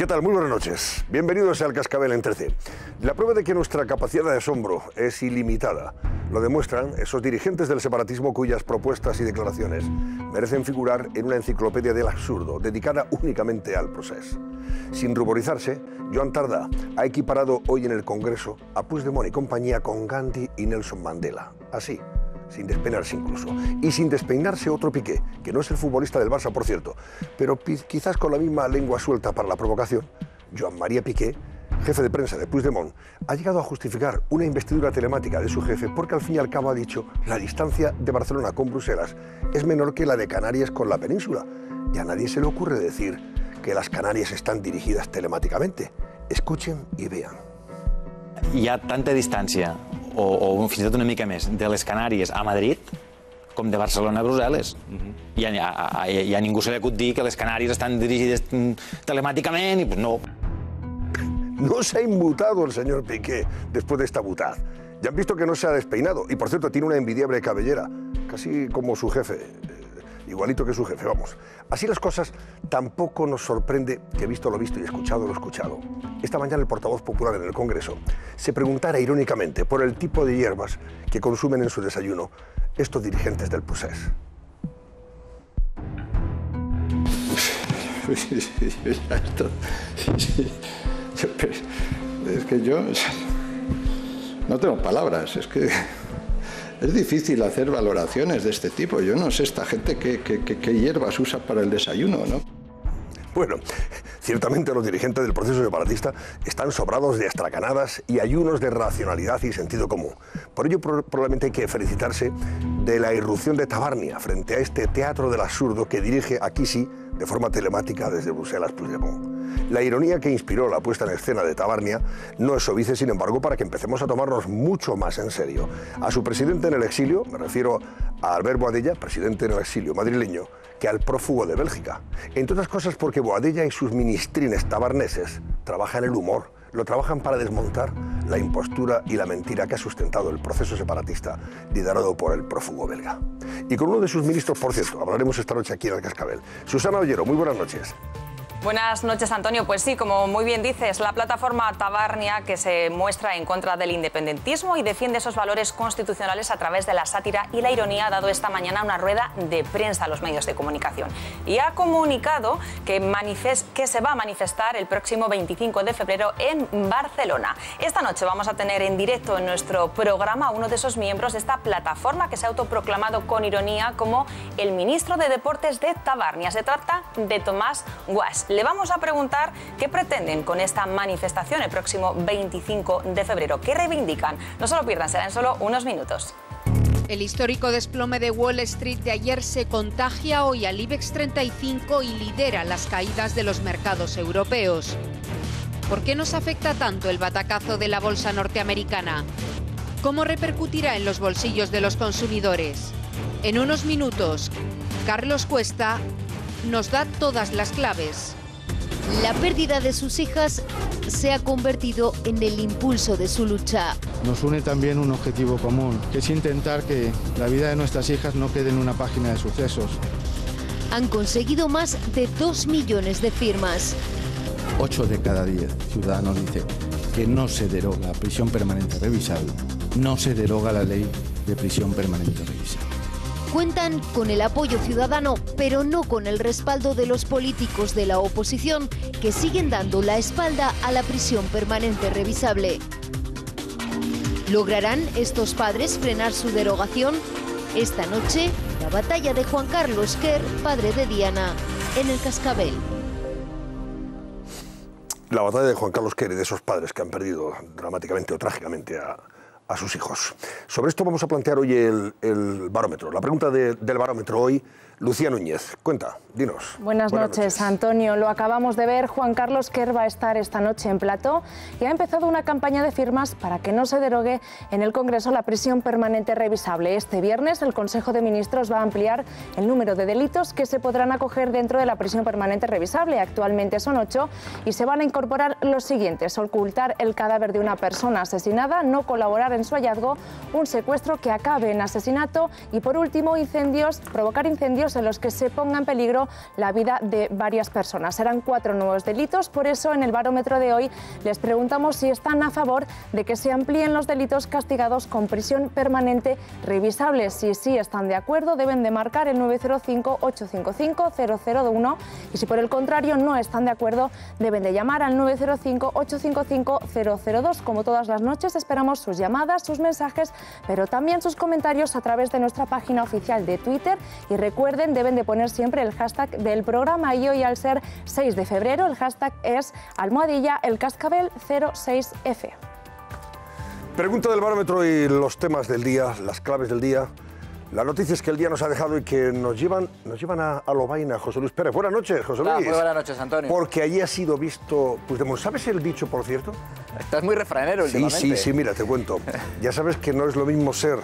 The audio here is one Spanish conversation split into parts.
¿Qué tal? Muy buenas noches. Bienvenidos al Cascabel en 13. La prueba de que nuestra capacidad de asombro es ilimitada lo demuestran esos dirigentes del separatismo cuyas propuestas y declaraciones merecen figurar en una enciclopedia del absurdo dedicada únicamente al procés. Sin ruborizarse, Joan Tardá ha equiparado hoy en el Congreso a Puigdemont y compañía con Gandhi y Nelson Mandela. Así, sin despeinarse incluso. Y sin despeinarse otro Piqué, que no es el futbolista del Barça, por cierto, pero quizás con la misma lengua suelta para la provocación. Joan María Piqué, jefe de prensa de Puigdemont, ha llegado a justificar una investidura telemática de su jefe porque al fin y al cabo ha dicho la distancia de Barcelona con Bruselas es menor que la de Canarias con la península. Y a nadie se le ocurre decir que las Canarias están dirigidas telemáticamente. Escuchen y vean. Hi ha tanta distància, o fins i tot una mica més, de les Canàries a Madrid com de Barcelona a Brussel·les. I a ningú se li acut dir que les Canàries estan dirigides telemàticament i pues no. No se ha inmutado el señor Piqué después de esta butad. Ya han visto que no se ha despeinado y, por cierto, tiene una envidiable cabellera, casi como su jefe. Igualito que su jefe, vamos. Así las cosas, tampoco nos sorprende que, visto lo visto y escuchado lo escuchado, esta mañana el portavoz popular en el Congreso se preguntara irónicamente por el tipo de hierbas que consumen en su desayuno estos dirigentes del procés. Es que yo no tengo palabras, es que es difícil hacer valoraciones de este tipo. Yo no sé esta gente qué hierbas usa para el desayuno, ¿no? Bueno, ciertamente los dirigentes del proceso separatista están sobrados de astracanadas y ayunos de racionalidad y sentido común. Por ello, probablemente hay que felicitarse de la irrupción de Tabarnia frente a este teatro del absurdo que dirige, aquí sí, de forma telemática desde Bruselas Puigdemont. La ironía que inspiró la puesta en escena de Tabarnia no es óbice, sin embargo, para que empecemos a tomarnos mucho más en serio. A su presidente en el exilio, me refiero a Albert Boadella, presidente en el exilio madrileño, que al prófugo de Bélgica. Entre otras cosas porque Boadella y sus ministrines tabarneses trabajan el humor, lo trabajan para desmontar la impostura y la mentira que ha sustentado el proceso separatista liderado por el prófugo belga. Y con uno de sus ministros, por cierto, hablaremos esta noche aquí en el Cascabel. Susana Ollero, muy buenas noches. Buenas noches, Antonio. Pues sí, como muy bien dices, la plataforma Tabarnia, que se muestra en contra del independentismo y defiende esos valores constitucionales a través de la sátira y la ironía, ha dado esta mañana una rueda de prensa a los medios de comunicación. Y ha comunicado que se va a manifestar el próximo 25 de febrero en Barcelona. Esta noche vamos a tener en directo en nuestro programa a uno de esos miembros de esta plataforma que se ha autoproclamado con ironía como el ministro de Deportes de Tabarnia. Se trata de Tomás Guas. Le vamos a preguntar qué pretenden con esta manifestación el próximo 25 de febrero. ¿Qué reivindican? No se lo pierdan, será en solo unos minutos. El histórico desplome de Wall Street de ayer se contagia hoy al IBEX 35 y lidera las caídas de los mercados europeos. ¿Por qué nos afecta tanto el batacazo de la bolsa norteamericana? ¿Cómo repercutirá en los bolsillos de los consumidores? En unos minutos, Carlos Cuesta nos da todas las claves. La pérdida de sus hijas se ha convertido en el impulso de su lucha. Nos une también un objetivo común, que es intentar que la vida de nuestras hijas no quede en una página de sucesos. Han conseguido más de 2 millones de firmas. 8 de cada 10 ciudadanos dicen que no se deroga la prisión permanente revisable, no se deroga la ley de prisión permanente revisable. Cuentan con el apoyo ciudadano, pero no con el respaldo de los políticos de la oposición, que siguen dando la espalda a la prisión permanente revisable. ¿Lograrán estos padres frenar su derogación? Esta noche, la batalla de Juan Carlos Quer, padre de Diana, en el Cascabel. La batalla de Juan Carlos Quer y de esos padres que han perdido dramáticamente o trágicamente a sus hijos. Sobre esto vamos a plantear hoy el barómetro. La pregunta del barómetro hoy, Lucía Núñez. Cuenta, dinos. Buenas noches, Antonio. Lo acabamos de ver, Juan Carlos Quer va a estar esta noche en plató y ha empezado una campaña de firmas para que no se derogue en el Congreso la prisión permanente revisable. Este viernes el Consejo de Ministros va a ampliar el número de delitos que se podrán acoger dentro de la prisión permanente revisable. Actualmente son 8 y se van a incorporar los siguientes: ocultar el cadáver de una persona asesinada, no colaborar en en su hallazgo, un secuestro que acabe en asesinato y, por último, provocar incendios en los que se ponga en peligro la vida de varias personas. Serán 4 nuevos delitos, por eso en el barómetro de hoy les preguntamos si están a favor de que se amplíen los delitos castigados con prisión permanente revisable. Si sí están de acuerdo, deben de marcar el 905-855-001 y si por el contrario no están de acuerdo, deben de llamar al 905-855-002. Como todas las noches, esperamos sus llamadas, sus mensajes, pero también sus comentarios a través de nuestra página oficial de Twitter. Y recuerden, deben de poner siempre el hashtag del programa, y hoy, al ser 6 de febrero, el hashtag es #elcascabel06F. Pregunta del barómetro y los temas del día, las claves del día. Las noticias que el día nos ha dejado y que nos llevan a Lovaina. José Luis Pérez. Buenas noches, José Luis. Muy buenas noches, Antonio. Porque allí ha sido visto Puigdemont. ¿Sabes el dicho, por cierto? Estás muy refranero últimamente. Sí, mira, te cuento. Ya sabes que no es lo mismo ser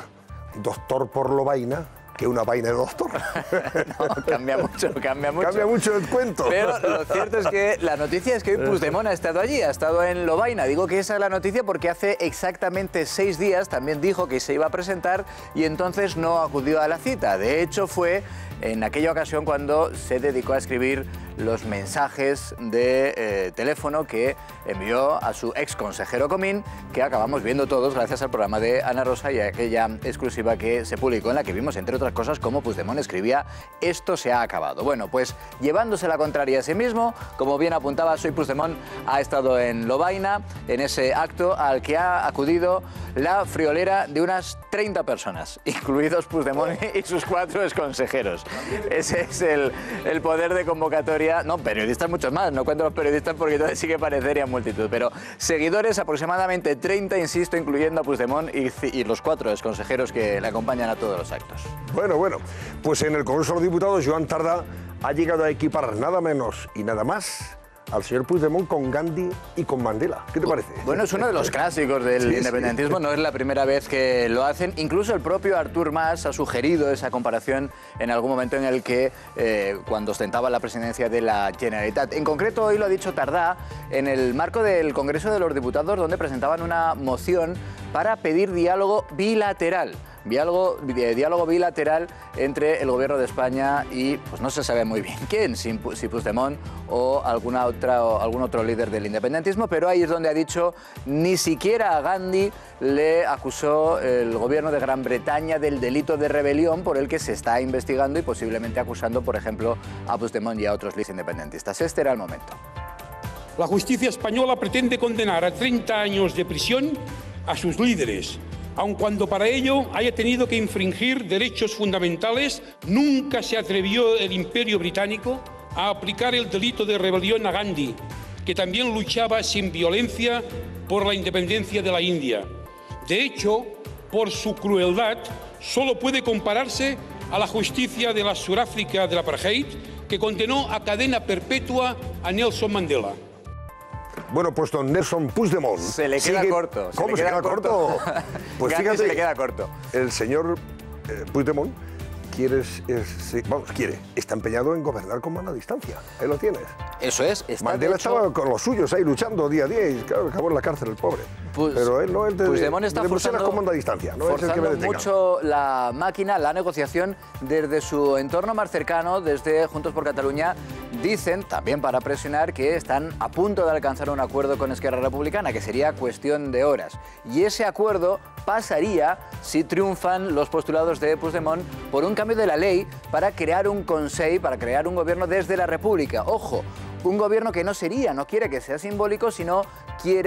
doctor por Lovaina que una vaina de doctor. No, cambia mucho. Cambia mucho el cuento. Pero lo cierto es que la noticia es que hoy Puigdemont ha estado allí, ha estado en Lovaina. Digo que esa es la noticia porque hace exactamente 6 días también dijo que se iba a presentar y entonces no acudió a la cita. De hecho, fue en aquella ocasión cuando se dedicó a escribir los mensajes de teléfono que envió a su ex consejero Comín, que acabamos viendo todos gracias al programa de Ana Rosa y a aquella exclusiva que se publicó en la que vimos, entre otras cosas, cómo Puigdemont escribía: esto se ha acabado. Bueno, pues llevándose la contraria a sí mismo, como bien apuntaba, hoy Puigdemont ha estado en Lovaina, en ese acto al que ha acudido la friolera de unas 30 personas, incluidos Puigdemont y sus 4 exconsejeros. Ese es el poder de convocatoria. No, periodistas muchos más, no cuento los periodistas porque entonces sí que parecería multitud, pero seguidores aproximadamente 30, insisto, incluyendo a Puigdemont y los 4 exconsejeros que le acompañan a todos los actos. Bueno, pues en el Congreso de los Diputados, Joan Tardá ha llegado a equiparar nada menos y nada más al señor Puigdemont con Gandhi y con Mandela. ¿Qué te parece? Bueno, es uno de los clásicos del independentismo, no es la primera vez que lo hacen. Incluso el propio Artur Mas ha sugerido esa comparación en algún momento en el que, cuando ostentaba la presidencia de la Generalitat. En concreto, hoy lo ha dicho Tardá en el marco del Congreso de los Diputados, donde presentaban una moción para pedir diálogo bilateral. Diálogo bilateral entre el gobierno de España y, pues no se sabe muy bien quién, si Puigdemont o algún otro líder del independentismo, pero ahí es donde ha dicho: ni siquiera a Gandhi le acusó el gobierno de Gran Bretaña del delito de rebelión por el que se está investigando y posiblemente acusando, por ejemplo, a Puigdemont y a otros líderes independentistas. Este era el momento. La justicia española pretende condenar a 30 años de prisión a sus líderes. Aun cuando para ello haya tenido que infringir derechos fundamentales, nunca se atrevió el Imperio Británico a aplicar el delito de rebelión a Gandhi, que también luchaba sin violencia por la independencia de la India. De hecho, por su crueldad, solo puede compararse a la justicia de la Sudáfrica del apartheid, que condenó a cadena perpetua a Nelson Mandela. Bueno, pues don Nelson Puigdemont se le queda corto. ¿Cómo se queda corto? Pues fíjate, se le queda corto. El señor Puigdemont está empeñado en gobernar con mano a distancia. Ahí lo tienes. Eso es. Mandela estaba con los suyos ahí luchando día a día y claro, acabó en la cárcel el pobre. Pero él no, él Puigdemont está forzando con mano a distancia. No forzando es el que me detenga. Mucho la máquina, la negociación desde su entorno más cercano, desde Juntos por Cataluña. Dicen, también para presionar, que están a punto de alcanzar un acuerdo con Esquerra Republicana, que sería cuestión de horas. Y ese acuerdo pasaría, si triunfan los postulados de Puigdemont, por un cambio de la ley para crear un Consell, para crear un gobierno desde la República. Ojo, un gobierno que no quiere que sea simbólico, sino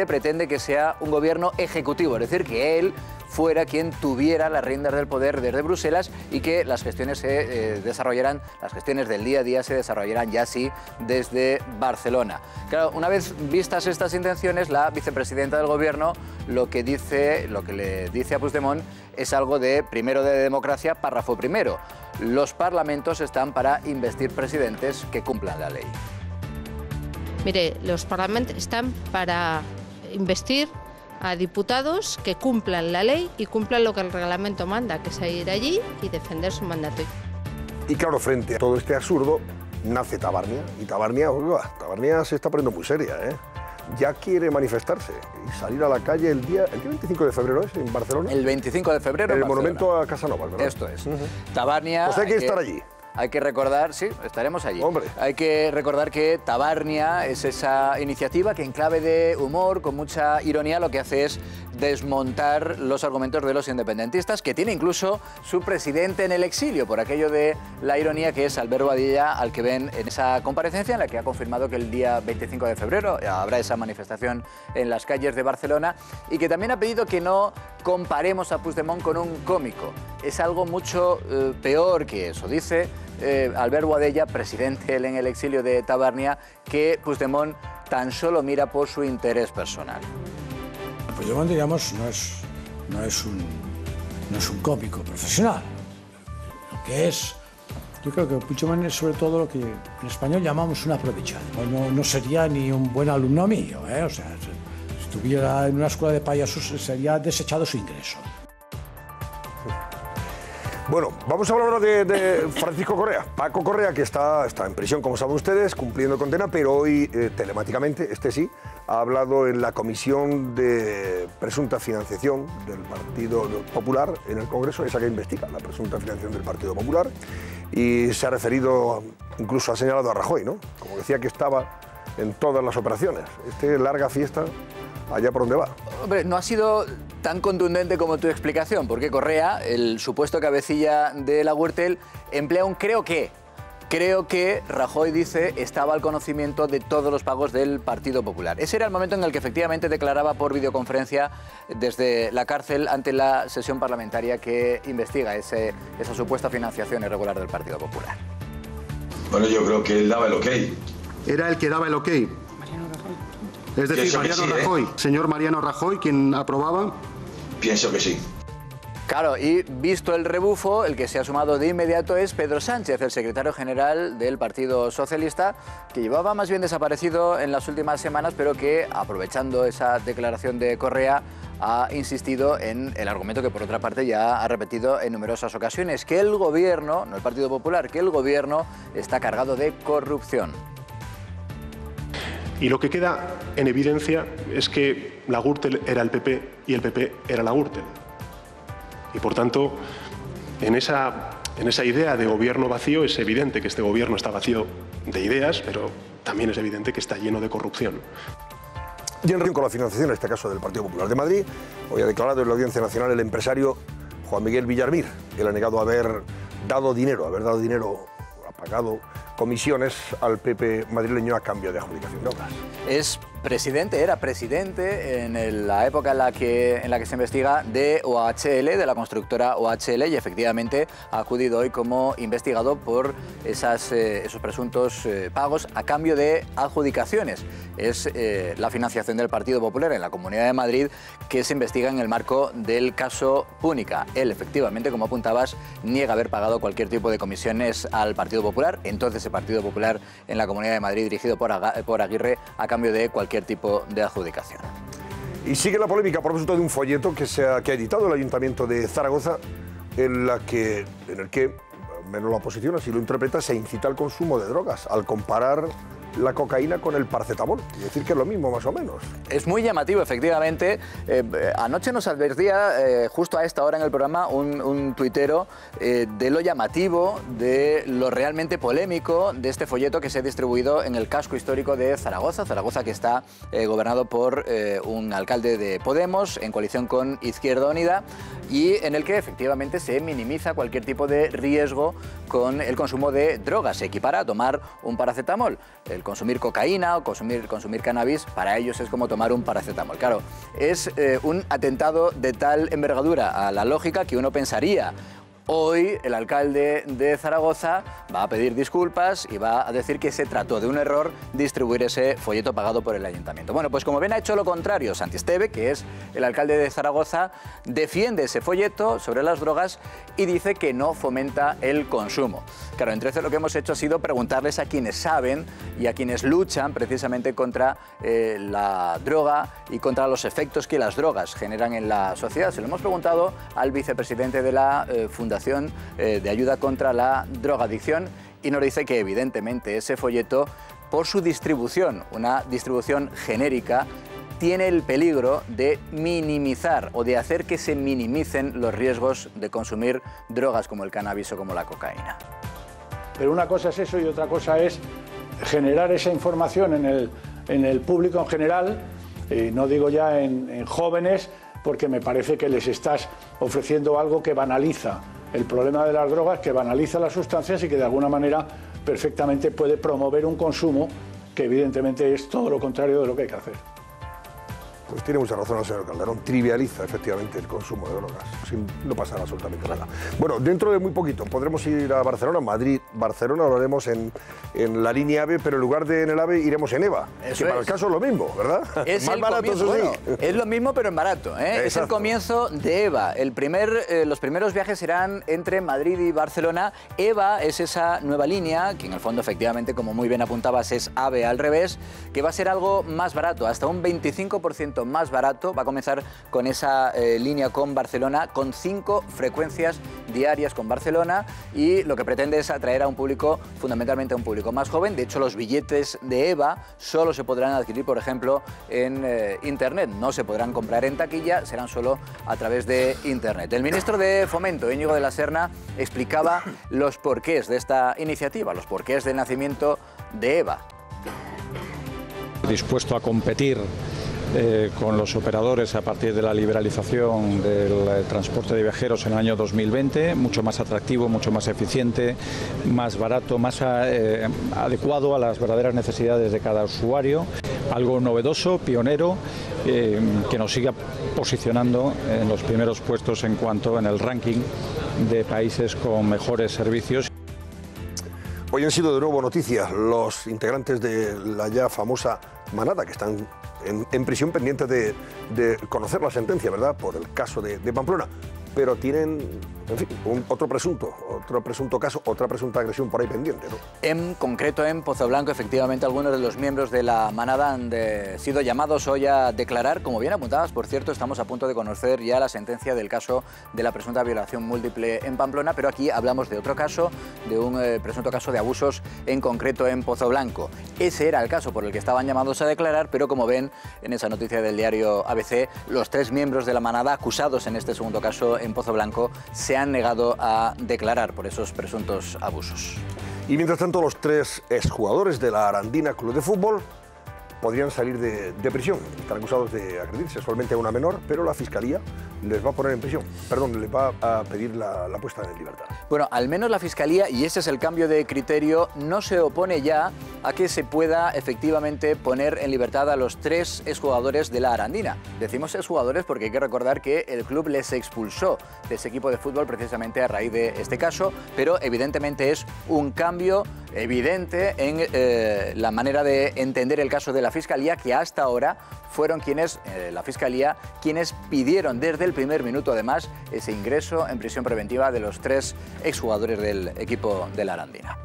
pretende que sea un gobierno ejecutivo, es decir, que él fuera quien tuviera las riendas del poder desde Bruselas y que las gestiones se desarrollaran, las gestiones del día a día se desarrollaran ya sí desde Barcelona. Claro, una vez vistas estas intenciones, la vicepresidenta del gobierno lo que le dice a Puigdemont es algo de primero de democracia, párrafo primero. Los parlamentos están para investir presidentes que cumplan la ley. Mire, los parlamentos están para investir a diputados que cumplan la ley y cumplan lo que el reglamento manda, que es ir allí y defender su mandato. Y claro, frente a todo este absurdo, nace Tabarnia. Y Tabarnia se está poniendo muy seria, ¿eh? ya quiere manifestarse y salir a la calle el día 25 de febrero, ¿es en Barcelona? El 25 de febrero en el monumento a Casanova, ¿verdad? Esto es. Tabarnia... Pues hay que estar allí. Hay que recordar, sí, estaremos allí. Hombre. Hay que recordar que Tabarnia es esa iniciativa que en clave de humor, con mucha ironía, lo que hace es desmontar los argumentos de los independentistas, que tiene incluso su presidente en el exilio, por aquello de la ironía, que es Albert Boadilla, al que ven en esa comparecencia en la que ha confirmado que el día 25 de febrero habrá esa manifestación en las calles de Barcelona, y que también ha pedido que no comparemos a Puigdemont con un cómico. Es algo mucho peor que eso. Dice Albert Boadella, presidente en el exilio de Tabarnia, que Puigdemont tan solo mira por su interés personal. Puigdemont, digamos, no es un cómico profesional. Lo que es, yo creo que Puigdemont es sobre todo lo que en español llamamos un aprovechado. No sería ni un buen alumno mío, ¿eh? O sea, si estuviera en una escuela de payasos sería desechado su ingreso. Bueno, vamos a hablar ahora de Francisco Correa. Paco Correa, que está en prisión, como saben ustedes, cumpliendo condena, pero hoy telemáticamente, ha hablado en la comisión de presunta financiación del Partido Popular en el Congreso, esa que investiga la presunta financiación del Partido Popular, y se ha referido, incluso ha señalado a Rajoy, ¿no? Como decía que estaba en todas las operaciones. Larga fiesta, allá por donde va. Hombre, no ha sido tan contundente como tu explicación, porque Correa, el supuesto cabecilla de la Gürtel, emplea un creo que. Creo que Rajoy, dice, estaba al conocimiento de todos los pagos del Partido Popular. Ese era el momento en el que efectivamente declaraba por videoconferencia desde la cárcel ante la sesión parlamentaria que investiga esa supuesta financiación irregular del Partido Popular. Bueno, yo creo que él daba el ok. Era el que daba el ok. Mariano Rajoy. Es decir, Mariano Rajoy, señor Mariano Rajoy, quien aprobaba. Pienso que sí. Claro, y visto el rebufo, el que se ha sumado de inmediato es Pedro Sánchez, el secretario general del Partido Socialista, que llevaba más bien desaparecido en las últimas semanas, pero que, aprovechando esa declaración de Correa, ha insistido en el argumento que, por otra parte, ya ha repetido en numerosas ocasiones, que el gobierno, no el Partido Popular, que el gobierno está cargado de corrupción. Y lo que queda en evidencia es que la Gürtel era el PP y el PP era la Gürtel. Y por tanto, en esa idea de gobierno vacío es evidente que este gobierno está vacío de ideas, pero también es evidente que está lleno de corrupción. Y en relación con la financiación, en este caso del Partido Popular de Madrid, hoy ha declarado en la Audiencia Nacional el empresario Juan Miguel Villarmir. Él ha negado haber dado dinero, ha pagado comisiones al PP madrileño a cambio de adjudicación de obras. Era presidente en la época en la que se investiga de OHL, de la constructora OHL, y efectivamente ha acudido hoy como investigado por esos presuntos pagos a cambio de adjudicaciones. Es la financiación del Partido Popular en la Comunidad de Madrid que se investiga en el marco del caso Púnica. Él, efectivamente, como apuntabas, niega haber pagado cualquier tipo de comisiones al Partido Popular, entonces el Partido Popular en la Comunidad de Madrid dirigido por Aguirre, a cambio de cualquier tipo de adjudicación. Y sigue la polémica a propósito de un folleto que ha editado el Ayuntamiento de Zaragoza, en el que, menos la oposición así lo interpreta, se incita al consumo de drogas, al comparar la cocaína con el paracetamol, y decir que es lo mismo más o menos. Es muy llamativo, efectivamente. Anoche nos advertía, justo a esta hora en el programa, un tuitero de lo llamativo, de lo realmente polémico de este folleto que se ha distribuido en el casco histórico de Zaragoza. Zaragoza, que está gobernado por un alcalde de Podemos, en coalición con Izquierda Unida, y en el que efectivamente se minimiza cualquier tipo de riesgo con el consumo de drogas. Se equipara a tomar un paracetamol. El consumir cocaína o consumir cannabis, para ellos es como tomar un paracetamol. Claro, es un atentado de tal envergadura a la lógica que uno pensaría. Hoy el alcalde de Zaragoza va a pedir disculpas y va a decir que se trató de un error distribuir ese folleto pagado por el ayuntamiento. Bueno, pues como ven, ha hecho lo contrario. Santi Esteve, que es el alcalde de Zaragoza, defiende ese folleto sobre las drogas y dice que no fomenta el consumo. Claro, entonces lo que hemos hecho ha sido preguntarles a quienes saben y a quienes luchan precisamente contra la droga y contra los efectos que las drogas generan en la sociedad. Se lo hemos preguntado al vicepresidente de la Fundación de Ayuda contra la Drogadicción y nos dice que evidentemente ese folleto por su distribución, una distribución genérica, tiene el peligro de minimizar o de hacer que se minimicen los riesgos de consumir drogas como el cannabis o como la cocaína. Pero una cosa es eso y otra cosa es generar esa información en el público en general, no digo ya en jóvenes, porque me parece que les estás ofreciendo algo que banaliza el problema de las drogas, que banaliza las sustancias y que de alguna manera perfectamente puede promover un consumo que evidentemente es todo lo contrario de lo que hay que hacer. Pues tiene mucha razón el señor Calderón, trivializa efectivamente el consumo de drogas, sin no pasar absolutamente nada. Bueno, dentro de muy poquito podremos ir a Barcelona, Madrid, Barcelona, lo haremos en la línea AVE, pero en lugar de en el AVE iremos en EVA, que para el caso es lo mismo, ¿verdad? Es más barato, comienzo, eso sí. bueno, es lo mismo pero en barato, ¿eh? Es el comienzo de EVA. Los primeros viajes serán entre Madrid y Barcelona. EVA es esa nueva línea, que en el fondo efectivamente, como muy bien apuntabas, es AVE al revés, que va a ser algo más barato, hasta un 25% más barato. Va a comenzar con esa línea con Barcelona, con 5 frecuencias diarias con Barcelona, y lo que pretende es atraer a un público, fundamentalmente a un público más joven. De hecho, los billetes de EVA solo se podrán adquirir, por ejemplo, en Internet. No se podrán comprar en taquilla, serán solo a través de Internet. El ministro de Fomento, Íñigo de la Serna, explicaba los porqués de esta iniciativa, los porqués del nacimiento de EVA. Dispuesto a competir con los operadores a partir de la liberalización del transporte de viajeros en el año 2020, mucho más atractivo, mucho más eficiente, más barato, más adecuado a las verdaderas necesidades de cada usuario, algo novedoso, pionero, que nos siga posicionando en los primeros puestos en cuanto en el ranking de países con mejores servicios. Hoy han sido de nuevo noticias los integrantes de la ya famosa manada, que están en prisión pendientes de conocer la sentencia, ¿verdad?, por el caso de Pamplona. Pero tienen, en fin, otro presunto caso, otra presunta agresión por ahí pendiente, ¿no? En concreto, en Pozoblanco, efectivamente, algunos de los miembros de la manada han sido llamados hoy a declarar. Como bien apuntabas, por cierto, estamos a punto de conocer ya la sentencia del caso de la presunta violación múltiple en Pamplona, pero aquí hablamos de otro caso, de un presunto caso de abusos, en concreto en Pozoblanco. Ese era el caso por el que estaban llamados a declarar, pero como ven en esa noticia del diario ABC, los 3 miembros de la manada acusados en este segundo caso en Pozoblanco se han negado a declarar por esos presuntos abusos. Y mientras tanto, los 3 exjugadores de la Arandina Club de Fútbol podrían salir de prisión. Están acusados de agredir sexualmente a una menor, pero la Fiscalía les va a poner en prisión. Perdón, les va a pedir la puesta en libertad. Bueno, al menos la Fiscalía, y ese es el cambio de criterio, no se opone ya a que se pueda efectivamente poner en libertad a los 3 exjugadores de la Arandina. Decimos exjugadores porque hay que recordar que el club les expulsó de ese equipo de fútbol precisamente a raíz de este caso, pero evidentemente es un cambio evidente en la manera de entender el caso de la Fiscalía, que hasta ahora fueron la Fiscalía, quienes pidieron desde el primer minuto, además, ese ingreso en prisión preventiva de los 3 exjugadores del equipo de la Arandina.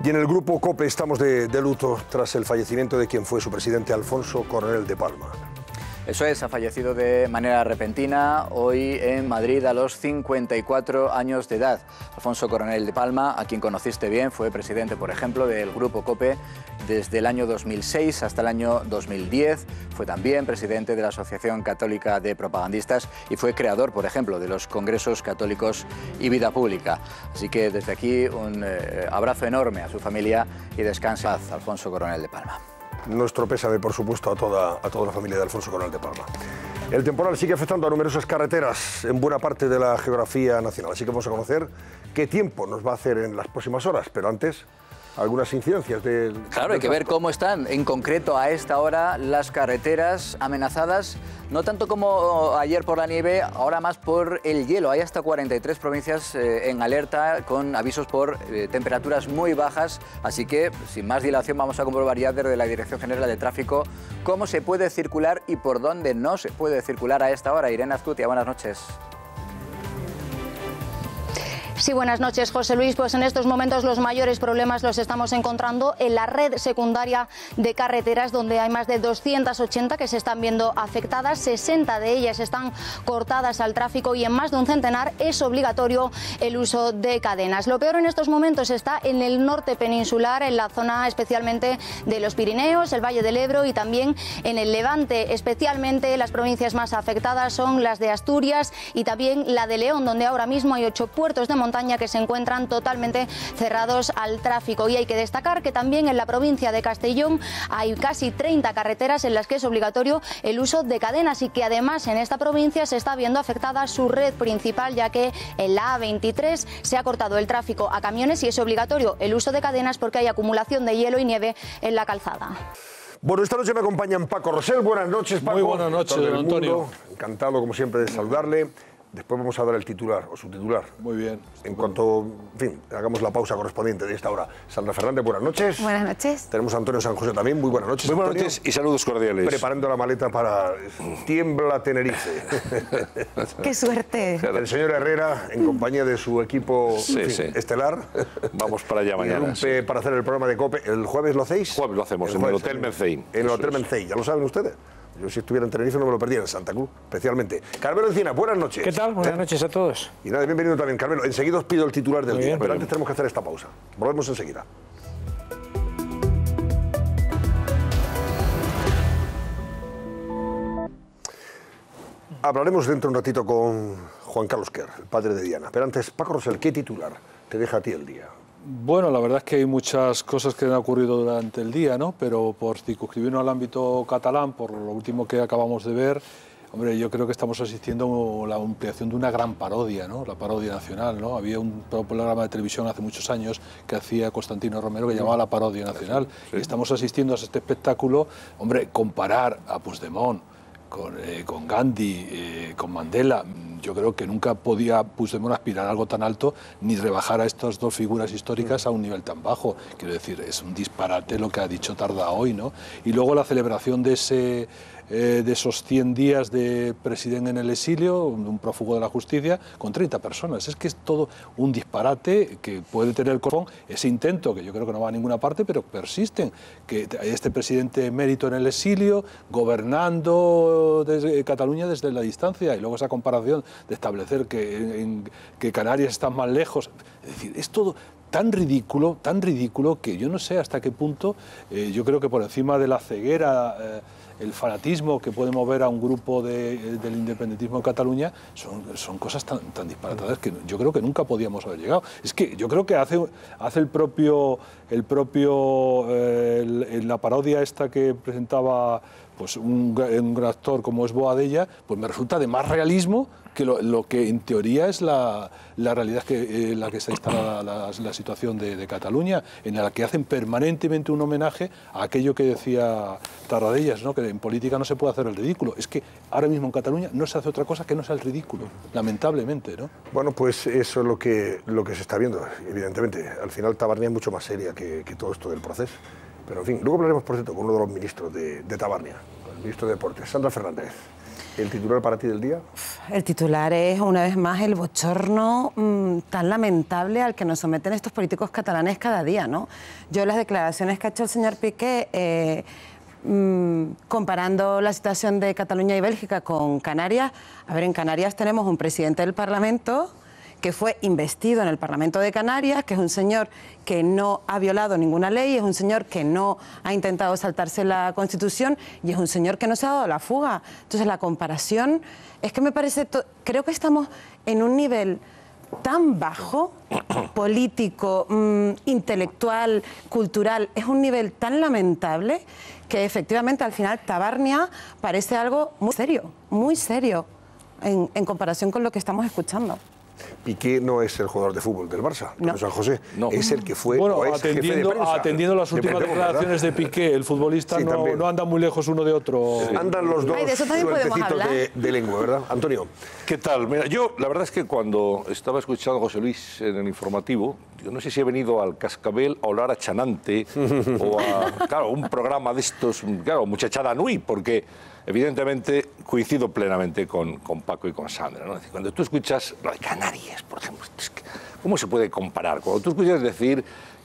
Y en el grupo COPE estamos de luto tras el fallecimiento de quien fue su presidente, Alfonso Coronel de Palma. Eso es, ha fallecido de manera repentina hoy en Madrid a los 54 años de edad. Alfonso Coronel de Palma, a quien conociste bien, fue presidente, por ejemplo, del Grupo COPE desde el año 2006 hasta el año 2010. Fue también presidente de la Asociación Católica de Propagandistas y fue creador, por ejemplo, de los Congresos Católicos y Vida Pública. Así que desde aquí un abrazo enorme a su familia y descansa, Alfonso Coronel de Palma. Nuestro pésame, por supuesto, a toda la familia de Alfonso Coronel de Palma. El temporal sigue afectando a numerosas carreteras en buena parte de la geografía nacional, así que vamos a conocer qué tiempo nos va a hacer en las próximas horas, pero antes algunas incidencias del... Claro, hay que ver cómo están en concreto a esta hora las carreteras amenazadas, no tanto como ayer por la nieve, ahora más por el hielo. Hay hasta 43 provincias en alerta con avisos por temperaturas muy bajas, así que sin más dilación vamos a comprobar ya desde la Dirección General de Tráfico cómo se puede circular y por dónde no se puede circular a esta hora. Irene Azcutia, buenas noches. Sí, buenas noches, José Luis. Pues en estos momentos los mayores problemas los estamos encontrando en la red secundaria de carreteras, donde hay más de 280 que se están viendo afectadas, 60 de ellas están cortadas al tráfico y en más de un centenar es obligatorio el uso de cadenas. Lo peor en estos momentos está en el norte peninsular, en la zona especialmente de los Pirineos, el Valle del Ebro y también en el Levante. Especialmente las provincias más afectadas son las de Asturias y también la de León, donde ahora mismo hay 8 puertos de montaña que se encuentran totalmente cerrados al tráfico. Y hay que destacar que también en la provincia de Castellón hay casi 30 carreteras en las que es obligatorio el uso de cadenas y que además en esta provincia se está viendo afectada su red principal, ya que en la A23 se ha cortado el tráfico a camiones y es obligatorio el uso de cadenas porque hay acumulación de hielo y nieve en la calzada. Bueno, esta noche me acompañan Paco Rosell. Buenas noches, Paco. Muy buenas noches, don Antonio. Encantado, como siempre, de saludarle. Después vamos a dar el titular o subtitular. Muy bien. En cuanto, en fin, hagamos la pausa correspondiente de esta hora. Sandra Fernández, buenas noches. Buenas noches. Tenemos a Antonio San José también. Muy buenas noches. Muy buenas Antonio. noches y saludos cordiales. Preparando la maleta para Tiembla Tenerife. ¡Qué suerte! El señor Herrera, en compañía de su equipo estelar. Vamos para allá mañana. Irrumpe para hacer el programa de COPE. ¿El jueves lo hacéis? Jueves lo hacemos en el Hotel Mencey. En el Hotel Mencey. ¿Ya lo saben ustedes? Yo si estuviera en Tenerife no me lo perdiera, en Santa Cruz, especialmente. Carmelo Encina, buenas noches. ¿Qué tal? Buenas noches a todos. Y nada, bienvenido también, Carmelo. Enseguida os pido el titular del día, pero bien. antes tenemos que hacer esta pausa. Volvemos enseguida. Hablaremos dentro de un ratito con Juan Carlos Quer, el padre de Diana. Pero antes, Paco Rosell, ¿qué titular te deja a ti el día? Bueno, la verdad es que hay muchas cosas que han ocurrido durante el día, ¿no? Pero por circunscribirnos al ámbito catalán, por lo último que acabamos de ver, hombre, yo creo que estamos asistiendo a la ampliación de una gran parodia, ¿no? La parodia nacional, ¿no? Había un programa de televisión hace muchos años que hacía Constantino Romero que llamaba La Parodia Nacional. Sí. Y estamos asistiendo a este espectáculo, hombre, comparar a Puigdemont con Gandhi, con Mandela. Yo creo que nunca podía Puigdemont aspirar a algo tan alto ni rebajar a estas dos figuras históricas a un nivel tan bajo. Quiero decir, es un disparate lo que ha dicho Tardá hoy, ¿no? Y luego la celebración de esos 100 días de presidente en el exilio, un prófugo de la justicia, con 30 personas. Es que es todo un disparate que puede tener el colofón, ese intento, que yo creo que no va a ninguna parte, pero persisten, que este presidente emérito en el exilio, gobernando desde Cataluña desde la distancia, y luego esa comparación de establecer que Canarias están más lejos. Es decir, es todo tan ridículo que yo no sé hasta qué punto, yo creo que por encima de la ceguera, el fanatismo que puede mover a un grupo del independentismo en Cataluña son cosas tan disparatadas que yo creo que nunca podíamos haber llegado. Es que yo creo que hace la parodia esta que presentaba pues un actor como es Boadella, pues me resulta de más realismo que lo que en teoría es la realidad en la que está instalada la situación de Cataluña, en la que hacen permanentemente un homenaje a aquello que decía Tarradellas, ¿no? Que en política no se puede hacer el ridículo. Es que ahora mismo en Cataluña no se hace otra cosa que no sea el ridículo, lamentablemente, ¿no? Bueno, pues eso es lo que se está viendo, evidentemente. Al final Tabarnia es mucho más seria que todo esto del proceso. Pero en fin, luego hablaremos, por cierto, con uno de los ministros de Tabarnia, con el ministro de Deportes, Sandra Fernández. ¿El titular para ti del día? El titular es, una vez más, el bochorno tan lamentable al que nos someten estos políticos catalanes cada día, ¿no? Yo las declaraciones que ha hecho el señor Piqué, comparando la situación de Cataluña y Bélgica con Canarias, a ver, en Canarias tenemos un presidente del Parlamento que fue investido en el Parlamento de Canarias, que es un señor que no ha violado ninguna ley, es un señor que no ha intentado saltarse la Constitución y es un señor que no se ha dado la fuga. Entonces la comparación es que me parece, creo que estamos en un nivel tan bajo, político, intelectual, cultural, es un nivel tan lamentable que efectivamente al final Tabarnia parece algo muy serio en comparación con lo que estamos escuchando. Piqué no es el jugador de fútbol del Barça, no. San José, no. Es el que fue bueno, o es jefe de prensa. Atendiendo las últimas declaraciones de Piqué, el futbolista no anda muy lejos uno de otro. Sí. Andan los dos sueltecitos de lengua, ¿verdad? Antonio. ¿Qué tal? Mira, yo la verdad es que cuando estaba escuchando a José Luis en el informativo, yo no sé si he venido al Cascabel a hablar a Chanante o a un programa de estos, muchachada nui, porque evidentemente coincido plenamente con Paco y con Sandra, ¿no? Es decir, cuando tú escuchas lo de Canarias, por ejemplo, es que ¿Cómo se puede comparar? Cuando tú escuchas decir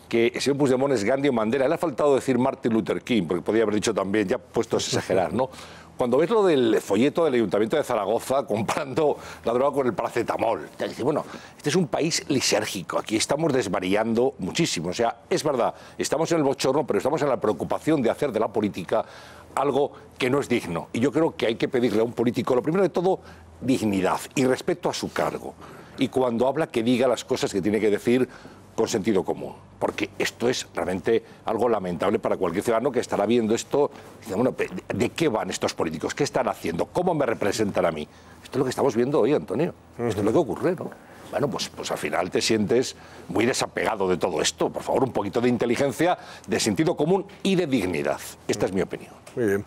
que el señor Puigdemont es Gandhi o Mandela, le ha faltado decir Martin Luther King, porque podría haber dicho también, ya puestos a exagerar, ¿no? Cuando ves lo del folleto del Ayuntamiento de Zaragoza comparando la droga con el paracetamol, te dices, bueno, este es un país lisérgico, aquí estamos desvariando muchísimo. O sea, es verdad, estamos en el bochorno, pero estamos en la preocupación de hacer de la política algo que no es digno. Y yo creo que hay que pedirle a un político, lo primero de todo, dignidad y respeto a su cargo. Y cuando habla, que diga las cosas que tiene que decir con sentido común, porque esto es realmente algo lamentable para cualquier ciudadano que estará viendo esto y dice, bueno, ¿de qué van estos políticos? ¿Qué están haciendo? ¿Cómo me representan a mí? Esto es lo que estamos viendo hoy, Antonio. Esto es lo que ocurre, ¿no? Bueno, pues al final te sientes muy desapegado de todo esto. Por favor, un poquito de inteligencia, de sentido común y de dignidad. Esta es mi opinión. Muy bien.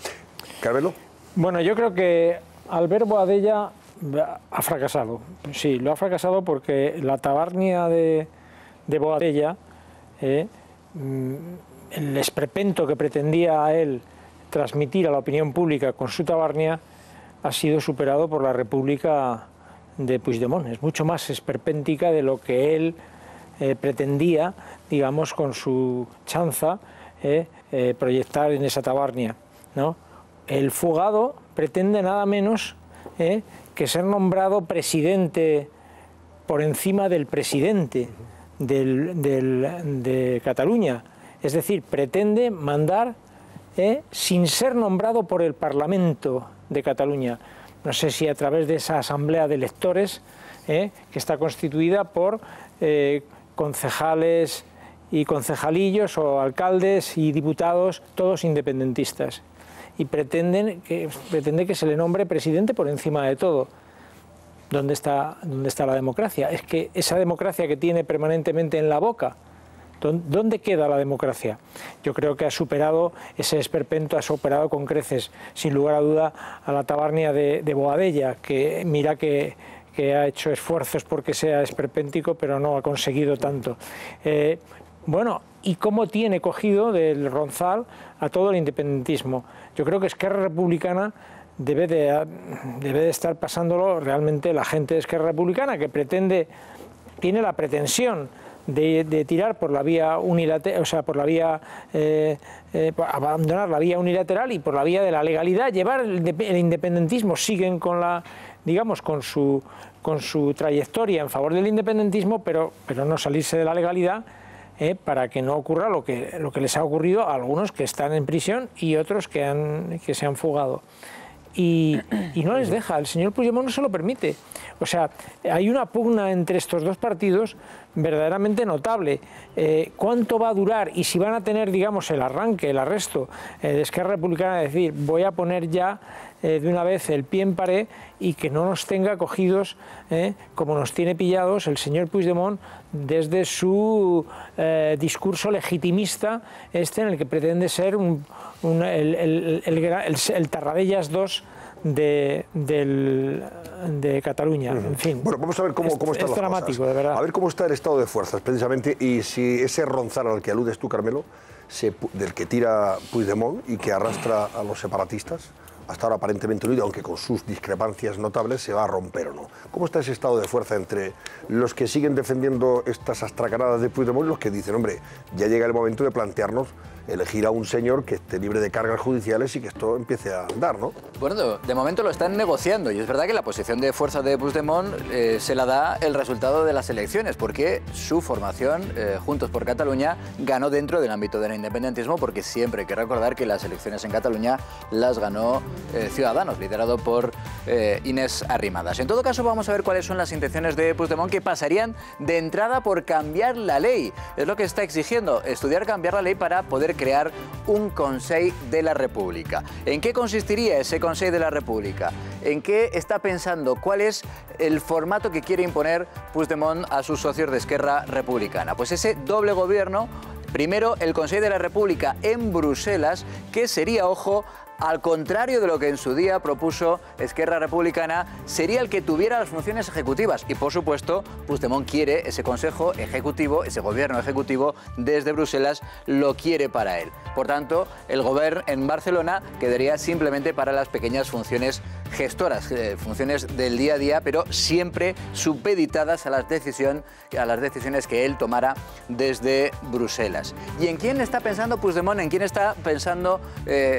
¿Carmelo? Bueno, yo creo que Albert Boadella ha fracasado. Sí, lo ha fracasado porque la tabarnia de Boadella, el esperpento que pretendía a él transmitir a la opinión pública con su tabarnia, ha sido superado por la República de Puigdemont. Es mucho más esperpéntica de lo que él pretendía, digamos, con su chanza, proyectar en esa tabarnia, ¿no? El fugado pretende nada menos que ser nombrado presidente por encima del presidente de Cataluña. Es decir, pretende mandar sin ser nombrado por el Parlamento de Cataluña. No sé si a través de esa asamblea de electores que está constituida por concejales y concejalillos o alcaldes y diputados, todos independentistas. Y pretende que se le nombre presidente por encima de todo. ¿Dónde está la democracia? Es que esa democracia que tiene permanentemente en la boca, ¿dónde queda la democracia? Yo creo que ha superado ese esperpento, ha superado con creces, sin lugar a duda, a la tabarnia de Boadella, que mira que ha hecho esfuerzos porque sea esperpéntico, pero no ha conseguido tanto. Bueno, ¿y cómo tiene cogido del Ronzal a todo el independentismo? Yo creo que Esquerra Republicana debe de estar pasándolo realmente la gente de Esquerra Republicana, que tiene la pretensión de tirar por la vía unilateral, o sea, por la vía abandonar la vía unilateral y por la vía de la legalidad, llevar el independentismo, siguen con la, digamos, con su trayectoria en favor del independentismo, pero no salirse de la legalidad. Para que no ocurra lo que les ha ocurrido a algunos que están en prisión y otros que se han fugado. Y no les deja, el señor Puigdemont no se lo permite. O sea, hay una pugna entre estos dos partidos verdaderamente notable. ¿Cuánto va a durar? Y si van a tener, digamos, el arranque, el arresto de Esquerra Republicana, de decir, voy a poner ya de una vez el pie en pared y que no nos tenga cogidos, como nos tiene pillados el señor Puigdemont desde su discurso legitimista, en el que pretende ser el Tarradellas II de Cataluña. En fin. Bueno, vamos a ver cómo están las cosas. Es dramático, de verdad. A ver cómo está el estado de fuerzas, precisamente, y si ese Ronzal al que aludes tú, Carmelo, del que tira Puigdemont y que arrastra a los separatistas, hasta ahora aparentemente unido, aunque con sus discrepancias notables, se va a romper o no. ¿Cómo está ese estado de fuerza entre los que siguen defendiendo estas astracanadas de Puigdemont y los que dicen, hombre, ya llega el momento de plantearnos elegir a un señor que esté libre de cargas judiciales y que esto empiece a andar, ¿no? Bueno, de momento lo están negociando y es verdad que la posición de fuerza de Puigdemont se la da el resultado de las elecciones, porque su formación, Juntos por Cataluña, ganó dentro del ámbito del independentismo, porque siempre hay que recordar que las elecciones en Cataluña las ganó Ciudadanos, liderado por Inés Arrimadas. En todo caso, vamos a ver cuáles son las intenciones de Puigdemont, que pasarían de entrada por cambiar la ley. Es lo que está exigiendo, estudiar cambiar la ley para poder crear un Consell de la República. ¿En qué consistiría ese Consell de la República? ¿En qué está pensando? ¿Cuál es el formato que quiere imponer Puigdemont a sus socios de Esquerra Republicana? Pues ese doble gobierno. Primero, el Consell de la República en Bruselas, que sería, ojo, al contrario de lo que en su día propuso Esquerra Republicana, sería el que tuviera las funciones ejecutivas. Y por supuesto, Puigdemont quiere ese Consejo Ejecutivo, ese Gobierno Ejecutivo desde Bruselas, lo quiere para él. Por tanto, el Gobierno en Barcelona quedaría simplemente para las pequeñas funciones gestoras, funciones del día a día, pero siempre supeditadas a las decisiones que él tomara desde Bruselas. ¿Y en quién está pensando Puigdemont? ¿En quién está pensando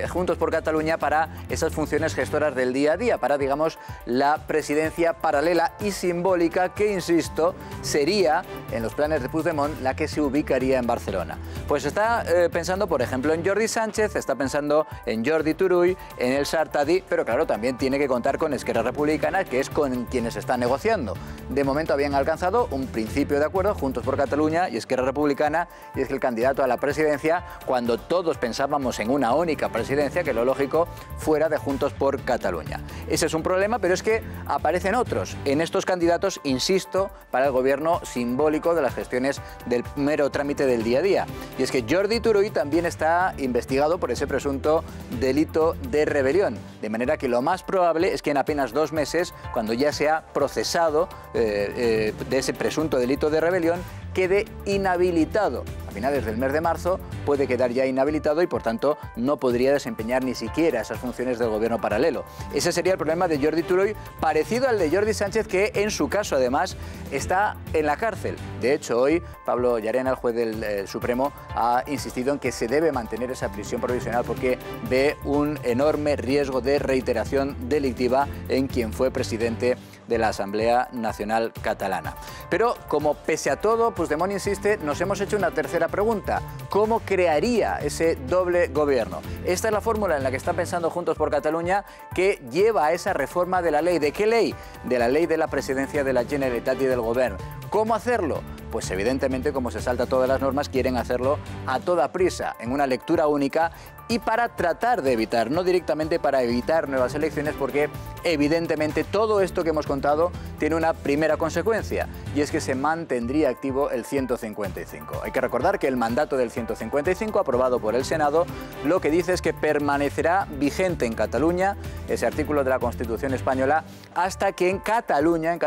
Juntos por Cataluña para esas funciones gestoras del día a día? Para, digamos, la presidencia paralela y simbólica que, insisto, sería, en los planes de Puigdemont, la que se ubicaría en Barcelona. Pues está pensando, por ejemplo, en Jordi Sánchez, está pensando en Jordi Turull, en el Sartadi, pero claro, también tiene que contar con Esquerra Republicana, que es con quienes está negociando. De momento habían alcanzado un principio de acuerdo, Juntos por Cataluña y Esquerra Republicana, y es que el candidato a la presidencia, cuando todos pensábamos en una única presidencia, que lo lógico fuera de Juntos por Cataluña. Ese es un problema, pero es que aparecen otros en estos candidatos, insisto, para el gobierno simbólico de las gestiones del mero trámite del día a día. Y es que Jordi Turull también está investigado por ese presunto delito de rebelión, de manera que lo más probable es que en apenas 2 meses, cuando ya se ha procesado de ese presunto delito de rebelión, quede inhabilitado. A finales del mes de marzo puede quedar ya inhabilitado y por tanto no podría desempeñar ni siquiera esas funciones del gobierno paralelo. Ese sería el problema de Jordi Turull, parecido al de Jordi Sánchez, que en su caso además está en la cárcel. De hecho, hoy Pablo Llarena, el juez del Supremo, ha insistido en que se debe mantener esa prisión provisional porque ve un enorme riesgo de reiteración delictiva en quien fue presidente de la Asamblea Nacional Catalana. Pero, como pese a todo, Puigdemont insiste, nos hemos hecho una tercera pregunta. ¿Cómo crearía ese doble gobierno? Esta es la fórmula en la que está pensando Juntos por Cataluña, que lleva a esa reforma de la ley. ¿De qué ley? De la ley de la presidencia de la Generalitat y del Gobierno. ¿Cómo hacerlo? Pues evidentemente, como se salta todas las normas, quieren hacerlo a toda prisa, en una lectura única y para tratar de evitar, no directamente para evitar nuevas elecciones, porque evidentemente todo esto que hemos contado tiene una primera consecuencia, y es que se mantendría activo el 155. Hay que recordar que el mandato del 155, aprobado por el Senado, lo que dice es que permanecerá vigente en Cataluña ese artículo de la Constitución española hasta que en Cataluña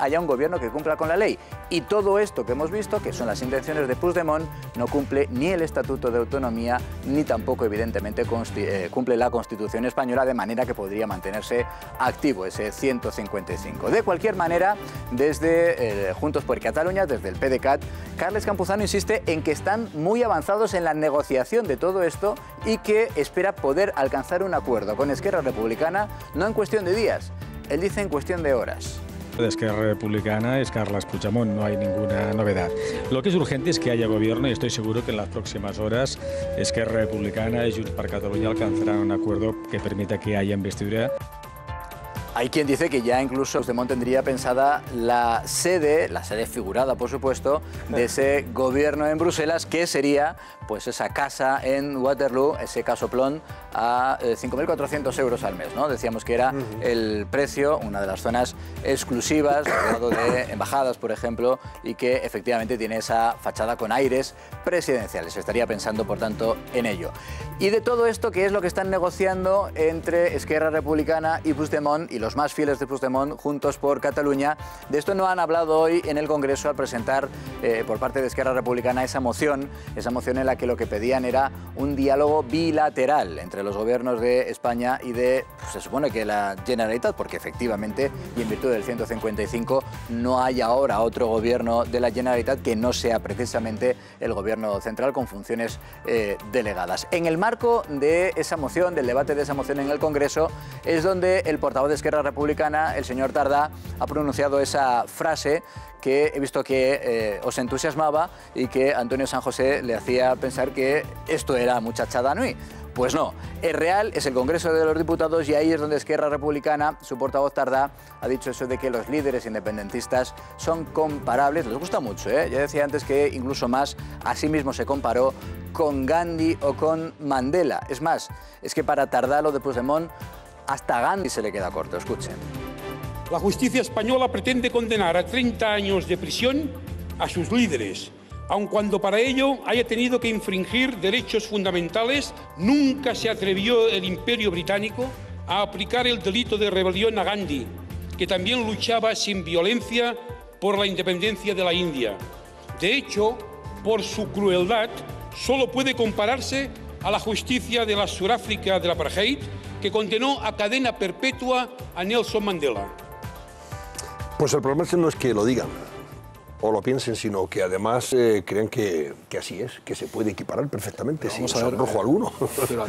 haya un gobierno que cumpla con la ley. Y todo esto que hemos visto, que son las intenciones de Puigdemont, no cumple ni el Estatuto de Autonomía, ni tampoco evidentemente cumple la Constitución española, de manera que podría mantenerse activo ese 155. De cualquier manera, desde Juntos por Cataluña, desde el PDeCAT, Carles Campuzano insiste en que están muy avanzados en la negociación de todo esto y que espera poder alcanzar un acuerdo con Esquerra Republicana, no en cuestión de días, él dice en cuestión de horas. De Esquerra Republicana es Carles Puigdemont, no hay ninguna novedad. Lo que es urgente es que haya gobierno y estoy seguro que en las próximas horas Esquerra Republicana y Junts per Catalunya alcanzarán un acuerdo que permita que haya investidura. Hay quien dice que ya incluso Puigdemont tendría pensada la sede figurada, por supuesto, de ese gobierno en Bruselas, que sería pues esa casa en Waterloo, ese casoplón, a 5.400 euros al mes, ¿no? Decíamos que era el precio, una de las zonas exclusivas, al lado de embajadas, por ejemplo, y que efectivamente tiene esa fachada con aires presidenciales. Estaría pensando, por tanto, en ello. Y de todo esto, ¿qué es lo que están negociando entre Esquerra Republicana y Puigdemont y los más fieles de Puigdemont, Juntos por Cataluña? De esto no han hablado hoy en el Congreso al presentar por parte de Esquerra Republicana esa moción en la que lo que pedían era un diálogo bilateral entre los gobiernos de España y de, pues, se supone que la Generalitat, porque efectivamente, y en virtud del 155, no hay ahora otro gobierno de la Generalitat que no sea precisamente el gobierno central con funciones delegadas. En el marco de esa moción, del debate de esa moción en el Congreso, es donde el portavoz de Esquerra Republicana, el señor Tardá, ha pronunciado esa frase que he visto que os entusiasmaba y que Antonio San José le hacía pensar que esto era muchachada nui. Pues no, es real, es el Congreso de los Diputados y ahí es donde Esquerra Republicana, su portavoz Tardá, ha dicho eso de que los líderes independentistas son comparables. Les gusta mucho, ¿eh? Ya decía antes que incluso más, a sí mismo se comparó con Gandhi o con Mandela. Es más, es que para Tardá lo de Puigdemont, hasta Gandhi se le queda corto. Escuchen. La justicia española pretende condenar a 30 años de prisión a sus líderes, aun cuando para ello haya tenido que infringir derechos fundamentales, nunca se atrevió el Imperio Británico a aplicar el delito de rebelión a Gandhi, que también luchaba sin violencia por la independencia de la India. De hecho, por su crueldad, solo puede compararse a la justicia de la Sudáfrica del apartheid, que condenó a cadena perpetua a Nelson Mandela. Pues el problema no es que lo digan o lo piensen, sino que además creen que así es, que se puede equiparar perfectamente sin sonrojo alguno.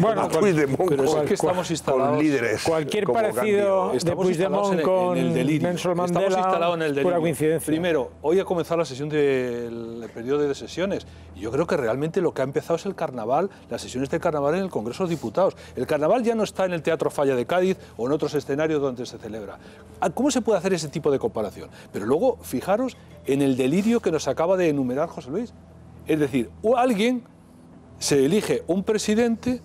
Bueno, pero es que estamos instalados con líderes. Cualquier como parecido Gandhi, de Puigdemont con Nelson Mandela, estamos instalados en el delirio. pura coincidencia. Primero, hoy ha comenzado la sesión del periodo de sesiones. Y yo creo que realmente lo que ha empezado es el carnaval, las sesiones del carnaval en el Congreso de los Diputados. El carnaval ya no está en el Teatro Falla de Cádiz o en otros escenarios donde se celebra. ¿Cómo se puede hacer ese tipo de comparación? Pero luego, fijaros en el delirio que nos acaba de enumerar José Luis. Es decir, alguien se elige un presidente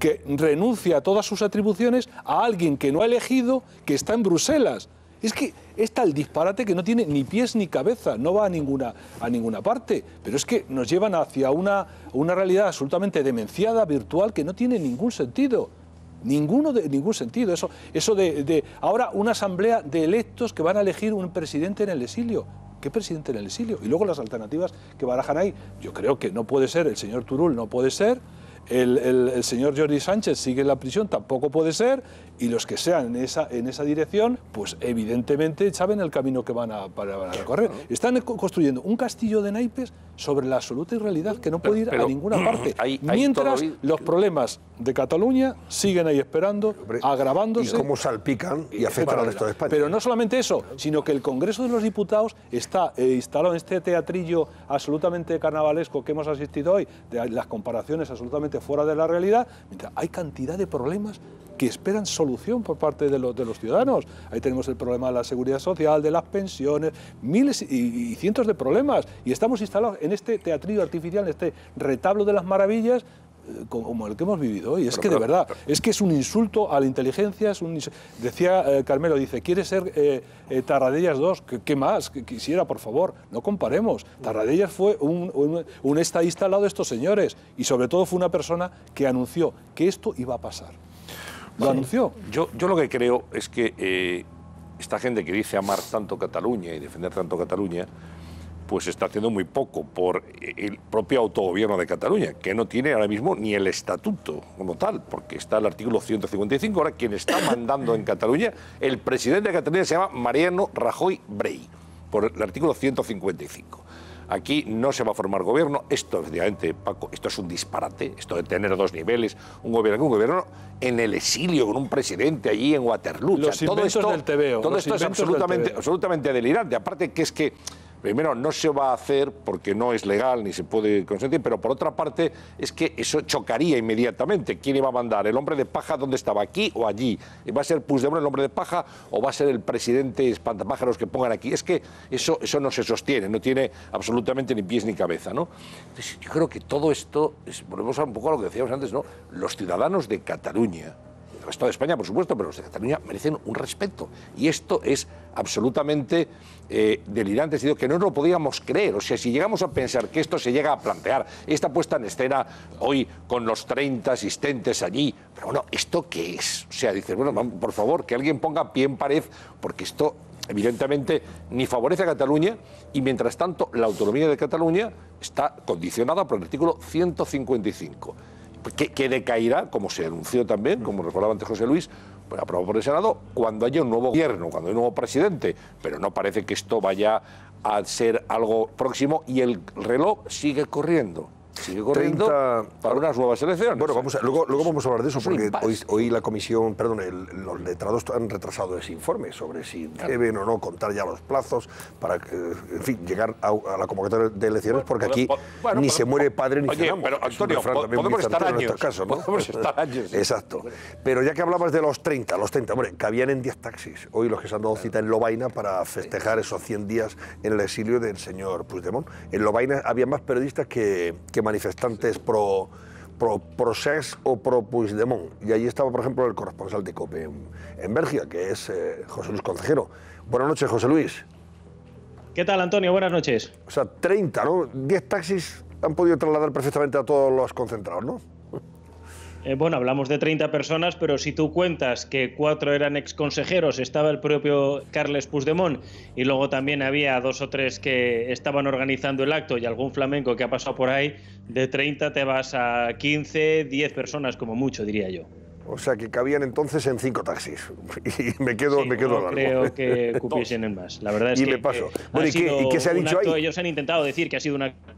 que renuncia a todas sus atribuciones a alguien que no ha elegido, que está en Bruselas. Es que es tal disparate que no tiene ni pies ni cabeza, no va a ninguna parte. Pero es que nos llevan hacia una realidad absolutamente demenciada, virtual, que no tiene ningún sentido. Ningún sentido. Eso de ahora una asamblea de electos que van a elegir un presidente en el exilio. ¿Qué presidente en el exilio? Y luego las alternativas que barajan ahí. Yo creo que no puede ser, el señor Turull no puede ser, el señor Jordi Sánchez sigue en la prisión, tampoco puede ser, y los que sean en esa dirección, pues evidentemente saben el camino que van a recorrer. Están construyendo un castillo de naipes sobre la absoluta irrealidad que no puede ir a ninguna parte. Mientras los problemas de Cataluña siguen ahí esperando, agravándose. Y cómo salpican y afectan al resto de España. Pero no solamente eso, sino que el Congreso de los Diputados está instalado en este teatrillo absolutamente carnavalesco que hemos asistido hoy, de las comparaciones absolutamente fuera de la realidad, mientras hay cantidad de problemas que esperan solución por parte de los ciudadanos. Ahí tenemos el problema de la seguridad social, de las pensiones, miles y cientos de problemas. Y estamos instalados en este teatrillo artificial, en este retablo de las maravillas, como el que hemos vivido hoy. Es que de verdad, es que es un insulto a la inteligencia. Decía Carmelo, dice, ¿quiere ser Tarradellas 2? ¿Qué más? Que quisiera, por favor, no comparemos. Tarradellas fue un estadista al lado de estos señores y sobre todo fue una persona que anunció que esto iba a pasar. Lo anunció. Yo lo que creo es que esta gente que dice amar tanto Cataluña y defender tanto Cataluña, pues está haciendo muy poco por el propio autogobierno de Cataluña, que no tiene ahora mismo ni el estatuto como tal, porque está el artículo 155. Ahora quien está mandando en Cataluña, el presidente de Cataluña se llama Mariano Rajoy Brey, por el artículo 155. Aquí no se va a formar gobierno. Esto, efectivamente, Paco, esto es un disparate, esto de tener dos niveles, un gobierno en el exilio, con un presidente allí en Waterloo. Los inventos del TVO. Todo esto es absolutamente delirante. Aparte que es que, primero, no se va a hacer porque no es legal ni se puede consentir, pero por otra parte es que eso chocaría inmediatamente. ¿Quién iba a mandar? ¿El hombre de paja dónde estaba? ¿Aquí o allí? ¿Va a ser Puigdemont el hombre de paja o va a ser el presidente espantapájaros que pongan aquí? Es que eso no se sostiene, no tiene absolutamente ni pies ni cabeza, ¿no? Entonces, yo creo que todo esto, volvemos un poco a lo que decíamos antes, ¿no? Los ciudadanos de Cataluña, el resto de España, por supuesto, pero los de Cataluña merecen un respeto. Y esto es absolutamente delirante, es decir, que no lo podíamos creer. O sea, si llegamos a pensar que esto se llega a plantear, esta puesta en escena hoy con los 30 asistentes allí, pero bueno, ¿esto qué es? O sea, dices, bueno, por favor, que alguien ponga pie en pared, porque esto evidentemente ni favorece a Cataluña y mientras tanto la autonomía de Cataluña está condicionada por el artículo 155. Que decaerá, como se anunció también, como recordaba antes José Luis, pues aprobado por el Senado, cuando haya un nuevo gobierno, cuando haya un nuevo presidente. Pero no parece que esto vaya a ser algo próximo y el reloj sigue corriendo. Sigue corriendo para unas nuevas elecciones. Bueno, luego vamos a hablar de eso, porque hoy la comisión, los letrados han retrasado ese informe sobre si deben o no contar ya los plazos para, en fin, llegar a la convocatoria de elecciones, porque aquí ni se muere padre ni cenamos. Pero Antonio, podemos estar años. Podemos estar años. Exacto. Pero ya que hablabas de los 30, hombre, cabían en 10 taxis. Hoy los que se han dado cita en Lovaina para festejar esos 100 días en el exilio del señor Puigdemont. En Lovaina había más periodistas que manifestantes pro Procés o pro Puigdemont. Y allí estaba, por ejemplo, el corresponsal de COPE en Bélgica, que es José Luis Concejero. Buenas noches, José Luis. ¿Qué tal, Antonio? Buenas noches. O sea, 30, ¿no? 10 taxis han podido trasladar perfectamente a todos los concentrados, ¿no? Bueno, hablamos de 30 personas, pero si tú cuentas que 4 eran exconsejeros, estaba el propio Carles Puigdemont y luego también había 2 o 3 que estaban organizando el acto y algún flamenco que ha pasado por ahí, de 30 te vas a 15, 10 personas como mucho, diría yo. O sea, que cabían entonces en 5 taxis. Y me quedo largo. Creo que cupiesen en más. La verdad es y que me paso. Bueno, ¿y qué se ha dicho ahí? Ellos han intentado decir que ha sido un acto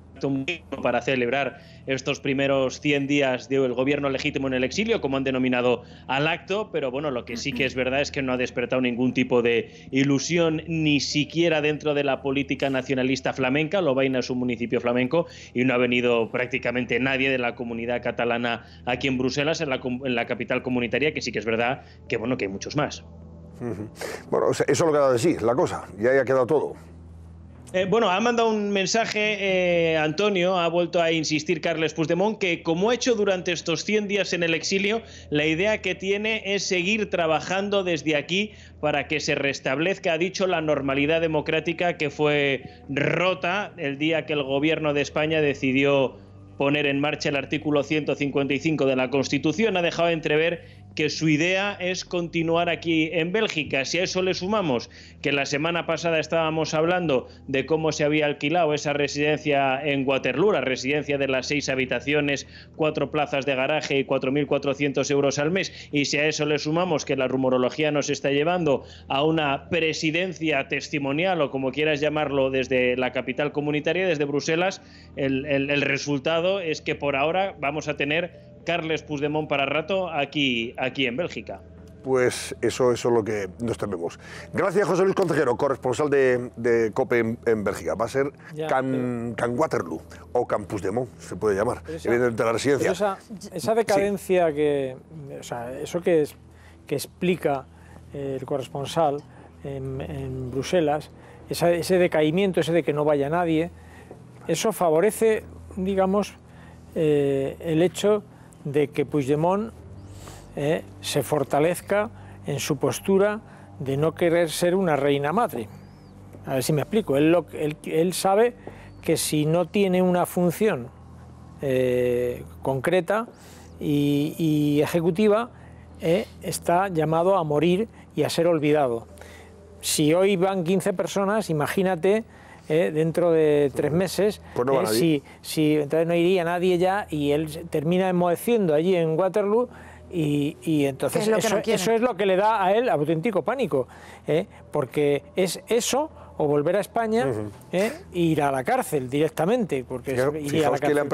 para celebrar estos primeros 100 días del gobierno legítimo en el exilio, como han denominado al acto, pero bueno, lo que sí que es verdad es que no ha despertado ningún tipo de ilusión, ni siquiera dentro de la política nacionalista flamenca. Lovaina es un municipio flamenco y no ha venido prácticamente nadie de la comunidad catalana aquí en Bruselas, en la capital comunitaria, que sí que es verdad que, bueno, que hay muchos más. Bueno, o sea, eso es lo que ha dado de sí, la cosa, ya ha quedado todo. Bueno, ha mandado un mensaje, Antonio, ha vuelto a insistir Carles Puigdemont, que como ha hecho durante estos 100 días en el exilio, la idea que tiene es seguir trabajando desde aquí para que se restablezca, ha dicho, la normalidad democrática que fue rota el día que el gobierno de España decidió poner en marcha el artículo 155 de la Constitución. Ha dejado entrever que su idea es continuar aquí en Bélgica. Si a eso le sumamos que la semana pasada estábamos hablando de cómo se había alquilado esa residencia en Waterloo, la residencia de las 6 habitaciones, 4 plazas de garaje y 4.400 euros al mes, y si a eso le sumamos que la rumorología nos está llevando a una presidencia testimonial, o como quieras llamarlo, desde la capital comunitaria, desde Bruselas, el resultado es que por ahora vamos a tener Carles Puigdemont para rato aquí en Bélgica. Pues eso es lo que nos tememos. Gracias, José Luis Concejero, corresponsal de COPE en Bélgica. Va a ser Can Waterloo o Can Puigdemont, se puede llamar, evidentemente la residencia. Esa decadencia que, o sea, eso que explica el corresponsal en Bruselas, ese decaimiento, ese de que no vaya nadie, eso favorece, digamos, el hecho de que Puigdemont se fortalezca en su postura de no querer ser una reina madre. A ver si me explico. Él sabe que si no tiene una función concreta y ejecutiva, está llamado a morir y a ser olvidado. Si hoy van 15 personas, imagínate dentro de 3 meses, pues no si entonces no iría nadie ya y él termina enmoheciendo allí en Waterloo y entonces eso es lo que le da a él auténtico pánico, porque es eso o volver a España e ir a la cárcel directamente, porque iría a la cárcel.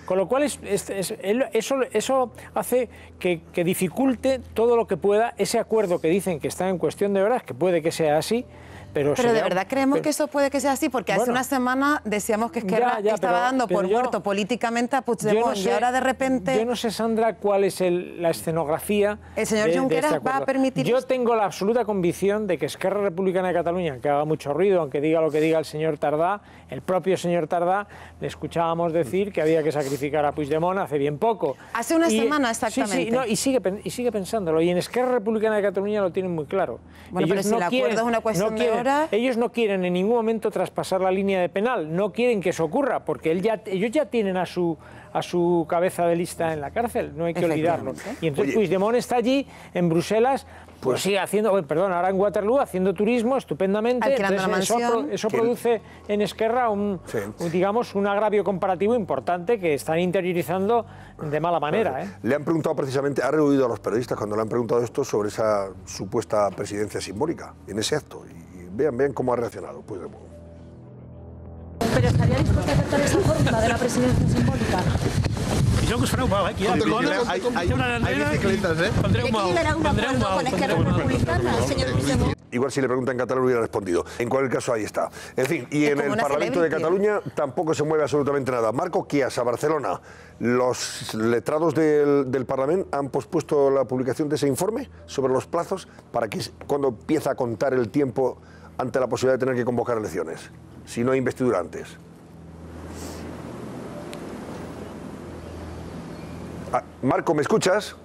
Con lo cual eso hace que dificulte todo lo que pueda ese acuerdo que dicen que está en cuestión de horas, que puede que sea así. Pero de verdad creemos que eso puede que sea así, porque hace una semana decíamos que Esquerra estaba dando por muerto políticamente a Puigdemont y ahora de repente... Yo no sé, Sandra, cuál es la escenografía. El señor Junqueras va a permitir... Yo tengo la absoluta convicción de que Esquerra Republicana de Cataluña, que haga mucho ruido, aunque diga lo que diga el señor Tardá, el propio señor Tardá, le escuchábamos decir que había que sacrificar a Puigdemont hace bien poco. Hace una semana exactamente. Sí, y sigue pensándolo, y en Esquerra Republicana de Cataluña lo tienen muy claro. Bueno, pero si el acuerdo es una cuestión de horas... Ellos no quieren en ningún momento traspasar la línea de penal, no quieren que eso ocurra, porque ellos ya tienen a su cabeza de lista en la cárcel, no hay que olvidarlo. Y entonces Puigdemont está allí, en Bruselas, pues sigue haciendo, ahora en Waterloo, haciendo turismo estupendamente. Eso produce en Esquerra digamos, un agravio comparativo importante que están interiorizando de mala manera. Le han preguntado precisamente, ha rehuido a los periodistas cuando le han preguntado esto sobre esa supuesta presidencia simbólica en ese acto. Vean cómo ha reaccionado Puigdemont. ¿Pero estaría dispuesto a aceptar esa fórmula de la presidencia simbólica? Jo que us fareu mal, aquí. Hay bicicletas, ¿Quiere dar un acuerdo con Esquerra Republicana, señor Puigdemont? Igual si le preguntan en catalán hubiera respondido. En cualquier caso, ahí está. En fin, y en el Parlamento de Cataluña tampoco se mueve absolutamente nada. Marco Chiasa, Barcelona. ¿Los letrados del Parlamento han pospuesto la publicación de ese informe sobre los plazos para que cuando empieza a contar el tiempo ante la posibilidad de tener que convocar elecciones, si no hay investidura antes? Marco, ¿me escuchas?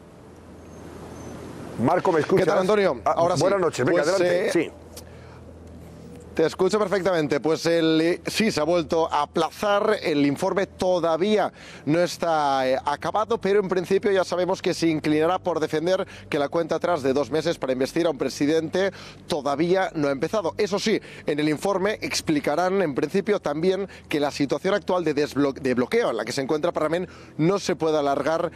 Marco, ¿me escuchas? ¿Qué tal, Antonio? Ahora buenas noches, venga, adelante. Sí. Te escucho perfectamente. Pues sí, se ha vuelto a aplazar. El informe todavía no está acabado, pero en principio ya sabemos que se inclinará por defender que la cuenta atrás de 2 meses para investir a un presidente todavía no ha empezado. Eso sí, en el informe explicarán en principio también que la situación actual de bloqueo en la que se encuentra el Parlamento no se puede alargar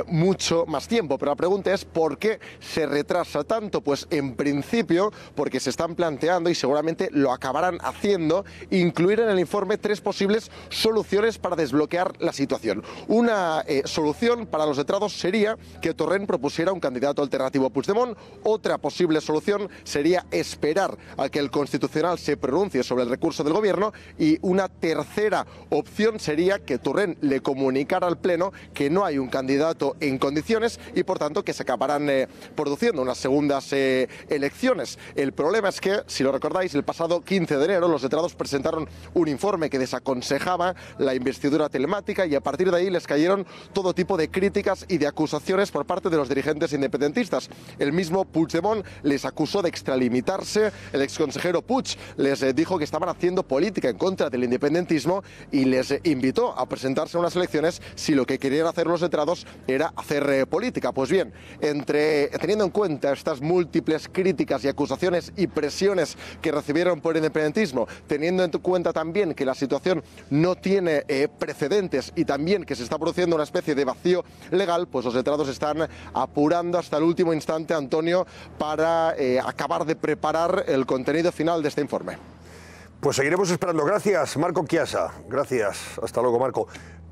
mucho más tiempo. Pero la pregunta es ¿por qué se retrasa tanto? Pues en principio porque se están planteando, y seguramente lo acabarán haciendo, incluir en el informe 3 posibles soluciones para desbloquear la situación. Una solución para los letrados sería que Torrent propusiera un candidato alternativo a Puigdemont. Otra posible solución sería esperar a que el Constitucional se pronuncie sobre el recurso del Gobierno, y una tercera opción sería que Torrent le comunicara al Pleno que no hay un candidato en condiciones y por tanto que se acabarán produciendo unas segundas elecciones. El problema es que, si lo recordáis, el pasado 15 de enero los letrados presentaron un informe que desaconsejaba la investidura telemática, y a partir de ahí les cayeron todo tipo de críticas y de acusaciones por parte de los dirigentes independentistas. El mismo Puigdemont les acusó de extralimitarse, el exconsejero Puig les dijo que estaban haciendo política en contra del independentismo y les invitó a presentarse a unas elecciones si lo que querían hacer los letrados era hacer política. Pues bien, teniendo en cuenta estas múltiples críticas y acusaciones y presiones que recibieron por el independentismo, teniendo en cuenta también que la situación no tiene precedentes y también que se está produciendo una especie de vacío legal, pues los letrados están apurando hasta el último instante, Antonio, para acabar de preparar el contenido final de este informe. Pues seguiremos esperando. Gracias, Marco Chiasa. Gracias. Hasta luego, Marco.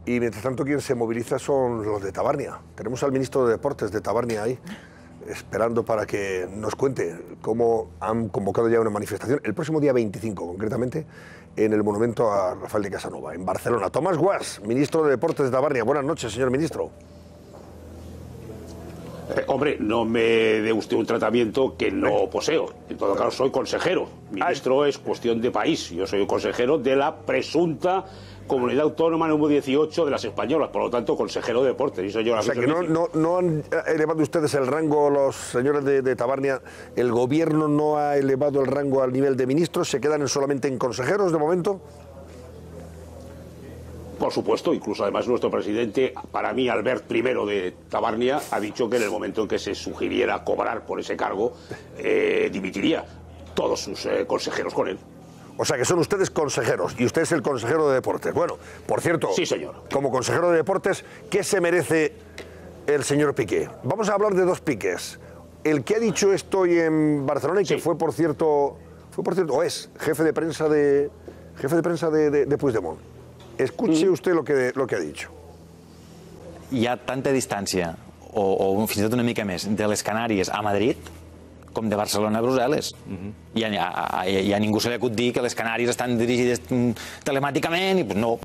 Y mientras tanto, quien se moviliza son los de Tabarnia. Tenemos al ministro de Deportes de Tabarnia ahí, esperando para que nos cuente cómo han convocado ya una manifestación el próximo día 25, concretamente, en el monumento a Rafael de Casanova, en Barcelona. Tomás Guas, ministro de Deportes de Tabarnia. Buenas noches, señor ministro. Hombre, no me dé usted un tratamiento que no poseo. En todo caso, soy consejero. Ministro es cuestión de país. Yo soy consejero de la presunta Comunidad Autónoma número 18 de las españolas, por lo tanto, consejero de deportes. Y soy yo. O sea, que no han elevado ustedes el rango, los señores de Tabarnia, el gobierno no ha elevado el rango al nivel de ministros, se quedan solamente en consejeros de momento. Por supuesto, incluso además nuestro presidente, para mí, Albert I de Tabarnia, ha dicho que en el momento en que se sugiriera cobrar por ese cargo, dimitiría todos sus consejeros con él. O sea que son ustedes consejeros y usted es el consejero de deportes. Bueno, por cierto, sí, señor. Como consejero de deportes, ¿qué se merece el señor Piqué? Vamos a hablar de 2 Piqués. El que ha dicho estoy en Barcelona y que fue por cierto, o es jefe de prensa de Puigdemont. Escuche usted lo que ha dicho. Hi ha tanta distància, o fins i tot una mica més, de les Canàries a Madrid com de Barcelona a Brussel·les. I a ningú se li acut dir que les Canàries estan dirigides telemàticament i pues no.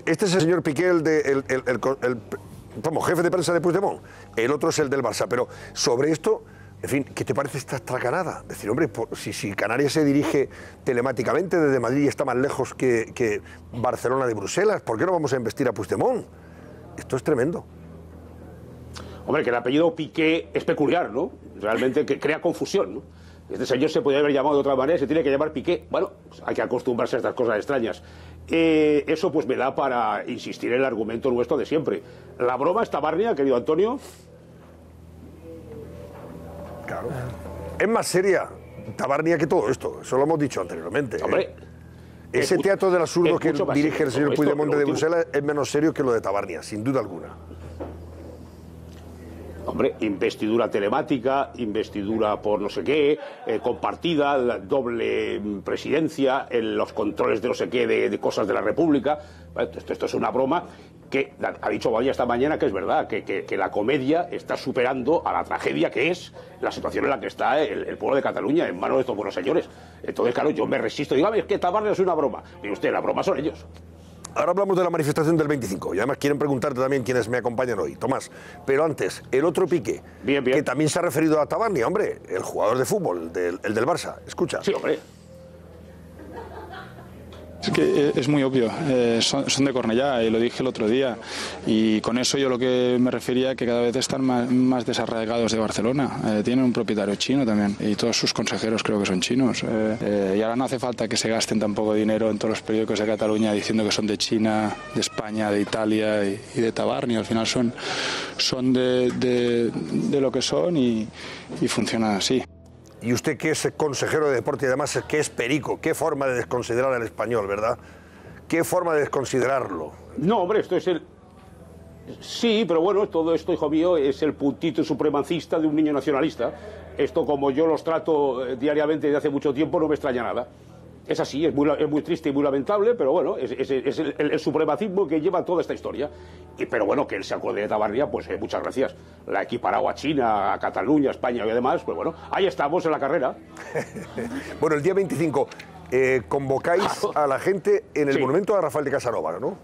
Este es el señor Piqué, como jefe de prensa de Puigdemont. El otro es el del Barça. Pero sobre esto, en fin, ¿qué te parece esta tracanada? Decir, hombre, si Canarias se dirige telemáticamente desde Madrid y está más lejos que Barcelona de Bruselas, ¿por qué no vamos a investir a Puigdemont? Esto es tremendo. Hombre, que el apellido Piqué es peculiar, ¿no? Realmente que crea confusión, ¿no? Este señor se podría haber llamado de otra manera, se tiene que llamar Piqué. Bueno, pues hay que acostumbrarse a estas cosas extrañas. Eso pues me da para insistir en el argumento nuestro de siempre. La broma es Tabarnia, querido Antonio. Claro. Es más seria Tabarnia que todo esto, eso lo hemos dicho anteriormente. Hombre, ese teatro del absurdo que dirige el señor Puigdemont de Bruselas es menos serio que lo de Tabarnia, sin duda alguna. Hombre, investidura telemática, investidura por no sé qué, compartida, doble presidencia, en los controles de no sé qué, de cosas de la República. Esto es una broma que ha dicho Boya esta mañana que es verdad, que la comedia está superando a la tragedia que es la situación en la que está el pueblo de Cataluña en manos de estos buenos señores. Entonces, claro, yo me resisto. Digo, es que Tabarnia es una broma. Y usted, la broma son ellos. Ahora hablamos de la manifestación del 25 y además quieren preguntarte también quienes me acompañan hoy, Tomás. Pero antes, el otro Piqué, que también se ha referido a Tabarnia, hombre, el jugador de fútbol, el del Barça. Escucha. Sí, hombre. Es que es muy obvio, son de Cornellá y lo dije el otro día, y con eso yo lo que me refería que cada vez están más desarraigados de Barcelona. Tienen un propietario chino también y todos sus consejeros creo que son chinos, y ahora no hace falta que se gasten tampoco dinero en todos los periódicos de Cataluña diciendo que son de China, de España, de Italia y de Tabarnia. Al final son de lo que son y funcionan así. Y usted, que es consejero de deporte y además que es perico, qué forma de desconsiderar al español, ¿verdad? ¿Qué forma de desconsiderarlo? No, hombre, esto es el... Sí, pero bueno, todo esto, hijo mío, es el puntito supremacista de un niño nacionalista. Esto, como yo los trato diariamente desde hace mucho tiempo, no me extraña nada. Es así, es muy triste y muy lamentable, pero bueno, es el supremacismo que lleva toda esta historia. Pero bueno, que él se acuerde de Tabarnia, pues muchas gracias. La ha equiparado a China, a Cataluña, a España y demás, pues bueno, ahí estamos en la carrera. Bueno, el día 25 convocáis a la gente en el monumento a Rafael de Casanova, ¿no?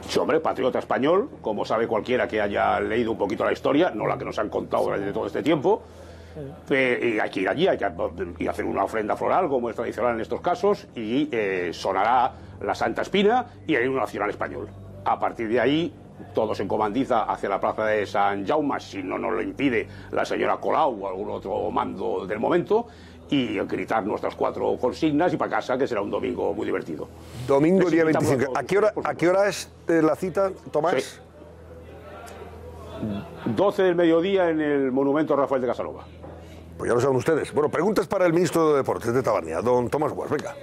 Sí, hombre, patriota español, como sabe cualquiera que haya leído un poquito la historia, no la que nos han contado durante todo este tiempo. Y hay que ir allí, hay que hacer una ofrenda floral, como es tradicional en estos casos, y sonará la Santa Espina y el himno nacional español. A partir de ahí, todo se encomandiza hacia la plaza de San Jaume, si no nos lo impide la señora Colau o algún otro mando del momento, y gritar nuestras 4 consignas y para casa, que será un domingo muy divertido. Domingo, día 25. ¿A qué hora es la cita, Tomás? Sí. 12 del mediodía en el monumento a Rafael de Casanova. Pues ya lo saben ustedes. Bueno, preguntas para el ministro de Deportes de Tabarnia, don Tomás Guas, venga.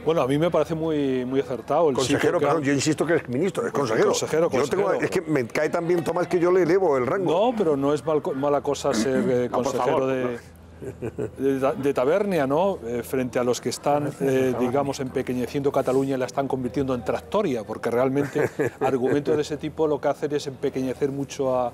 Bueno, a mí me parece muy acertado. El consejero, perdón, yo insisto que es ministro, es consejero. Consejero. Es que me cae tan bien Tomás que yo le elevo el rango. No, pero no es mala cosa ser consejero de Tabernia, ¿no? Frente a los que están, digamos, empequeñeciendo Cataluña y la están convirtiendo en tractoria, porque realmente argumentos de ese tipo lo que hacen es empequeñecer mucho a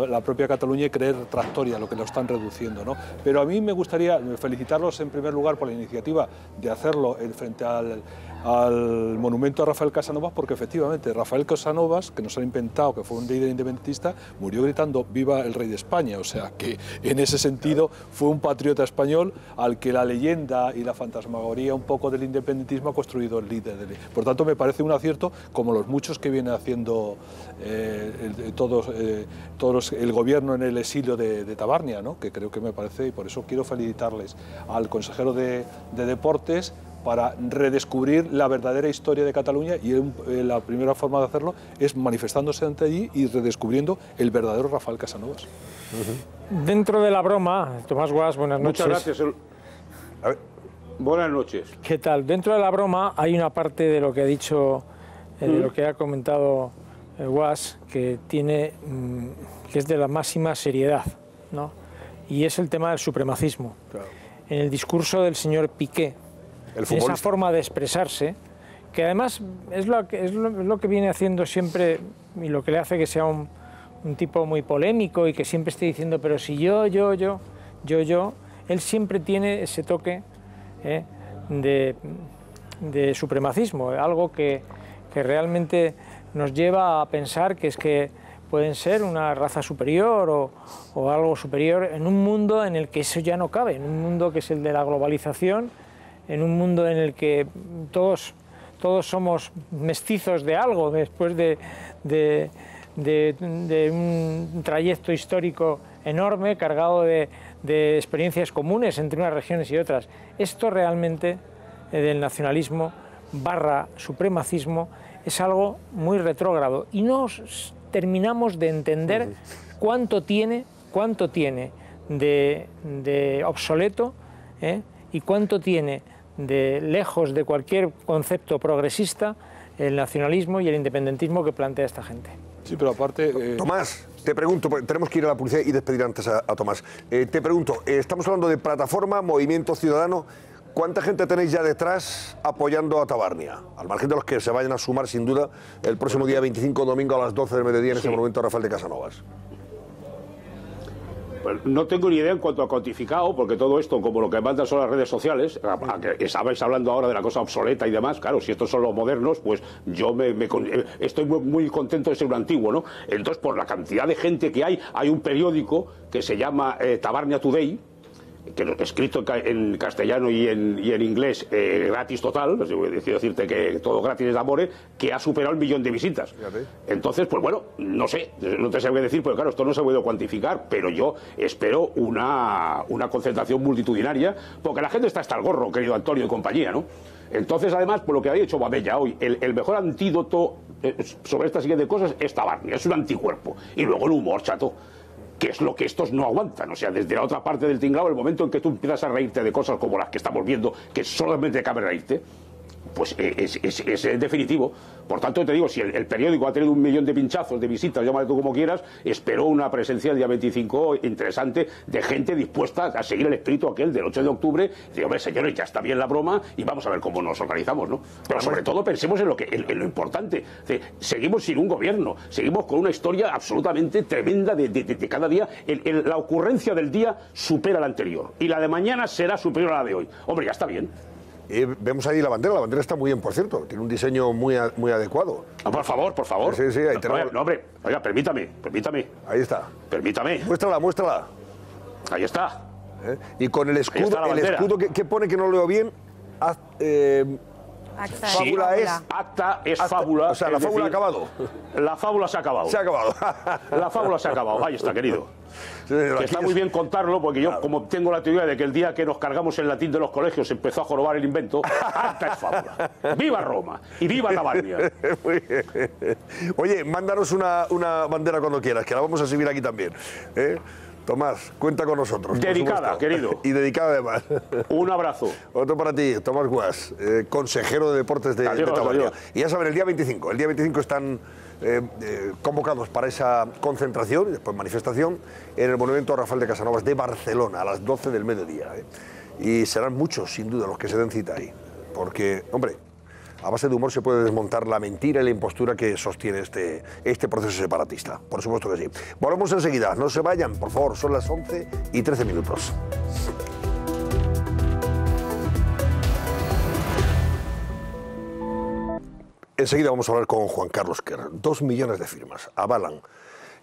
la propia Cataluña y creer tractoria, lo que lo están reduciendo, ¿no? Pero a mí me gustaría felicitarlos en primer lugar por la iniciativa de hacerlo frente al monumento a Rafael Casanovas, porque efectivamente Rafael Casanovas, que nos han inventado que fue un líder independentista, murió gritando viva el rey de España, o sea que en ese sentido fue un patriota español al que la leyenda y la fantasmagoría un poco del independentismo ha construido el líder. Por tanto, me parece un acierto, como los muchos que viene haciendo todos el gobierno en el exilio de Tabarnia, ¿no? Que creo que me parece, y por eso quiero felicitarles al consejero de Deportes para redescubrir la verdadera historia de Cataluña, y la primera forma de hacerlo es manifestándose ante allí y redescubriendo el verdadero Rafael Casanovas. Dentro de la broma, Tomás Guas, buenas noches. Muchas gracias. Buenas noches. ¿Qué tal? Dentro de la broma hay una parte de lo que ha dicho, de lo que ha comentado Guas, que es de la máxima seriedad, ¿no? Y es el tema del supremacismo. Claro. En el discurso del señor Piqué, en esa forma de expresarse, que además es lo que viene haciendo siempre y lo que le hace que sea un tipo muy polémico y que siempre esté diciendo, pero si yo, él siempre tiene ese toque de supremacismo, algo que realmente nos lleva a pensar que es que pueden ser una raza superior o algo superior en un mundo en el que eso ya no cabe, en un mundo que es el de la globalización, en un mundo en el que todos somos mestizos de algo después de un trayecto histórico enorme, cargado de experiencias comunes entre unas regiones y otras. Esto realmente del nacionalismo / supremacismo es algo muy retrógrado y no terminamos de entender cuánto tiene de obsoleto y cuánto tiene de lejos de cualquier concepto progresista el nacionalismo y el independentismo que plantea esta gente. Sí, pero aparte... Tomás, te pregunto, tenemos que ir a la publicidad y despedir antes a Tomás. Te pregunto, estamos hablando de plataforma, movimiento ciudadano. ¿Cuánta gente tenéis ya detrás apoyando a Tabarnia? Al margen de los que se vayan a sumar, sin duda, el próximo día 25, domingo a las 12 del mediodía en ese monumento a Rafael de Casanovas. Pues no tengo ni idea en cuanto a cuantificado, porque todo esto, como lo que mandan son las redes sociales, que estabais hablando ahora de la cosa obsoleta y demás, claro, si estos son los modernos, pues yo estoy muy contento de ser un antiguo, ¿no? Entonces, por la cantidad de gente que hay un periódico que se llama Tabarnia Today, que escrito en castellano y en inglés, gratis total, decido decirte que todo gratis es amore, que ha superado el 1.000.000 de visitas. Entonces, pues bueno, no sé, no te sabría decir, porque claro, esto no se ha podido cuantificar, pero yo espero una concentración multitudinaria, porque la gente está hasta el gorro, querido Antonio y compañía, ¿no? Entonces, además, por lo que ha dicho Babella hoy, el mejor antídoto sobre esta siguiente cosas es Tabarnia, es un anticuerpo. Y luego el humor, chato, que es lo que estos no aguantan. O sea, desde la otra parte del tinglado, el momento en que tú empiezas a reírte de cosas como las que estamos viendo, que solamente cabe reírte, pues es definitivo. Por tanto, te digo, si el periódico ha tenido 1.000.000 de pinchazos, de visitas, llámale tú como quieras, espero una presencia el día 25 interesante de gente dispuesta a seguir el espíritu aquel del 8 de octubre. Digo, hombre, señores, ya está bien la broma y vamos a ver cómo nos organizamos, ¿no? Pero sobre todo pensemos en lo importante. Seguimos sin un gobierno, seguimos con una historia absolutamente tremenda de cada día. La ocurrencia del día supera la anterior y la de mañana será superior a la de hoy. Hombre, ya está bien. Vemos ahí la bandera está muy bien, por cierto, tiene un diseño muy adecuado. Por favor, por favor. Sí, ahí tenemos. No, hombre, oiga, permítame. Ahí está. Permítame. Muéstrala. Ahí está. Y con el escudo, ¿qué pone que no leo bien? Fábula es acta, es fábula. O sea, la fábula ha acabado. La fábula se ha acabado. La fábula se ha acabado. Ahí está, querido. Que está muy bien contarlo, porque yo, como tengo la teoría de que el día que nos cargamos el latín de los colegios empezó a jorobar el invento, acta es fábula. ¡Viva Roma! ¡Y viva Tabarnia! Muy bien. Oye, mándanos una bandera cuando quieras, que la vamos a exhibir aquí también. Tomás, cuenta con nosotros. Dedicada, querido. Y dedicada además. Un abrazo. Otro para ti, Tomás Guas, consejero de deportes de Tabarnia. Y ya saben, el día 25 están convocados para esa concentración y después manifestación en el monumento a Rafael de Casanovas de Barcelona a las 12 del mediodía. Y serán muchos, sin duda, los que se den cita ahí. Porque, hombre, a base de humor se puede desmontar la mentira y la impostura que sostiene este proceso separatista. Por supuesto que sí. Volvemos enseguida. No se vayan, por favor. Son las 11:13. Enseguida vamos a hablar con Juan Carlos Quer. 2 millones de firmas avalan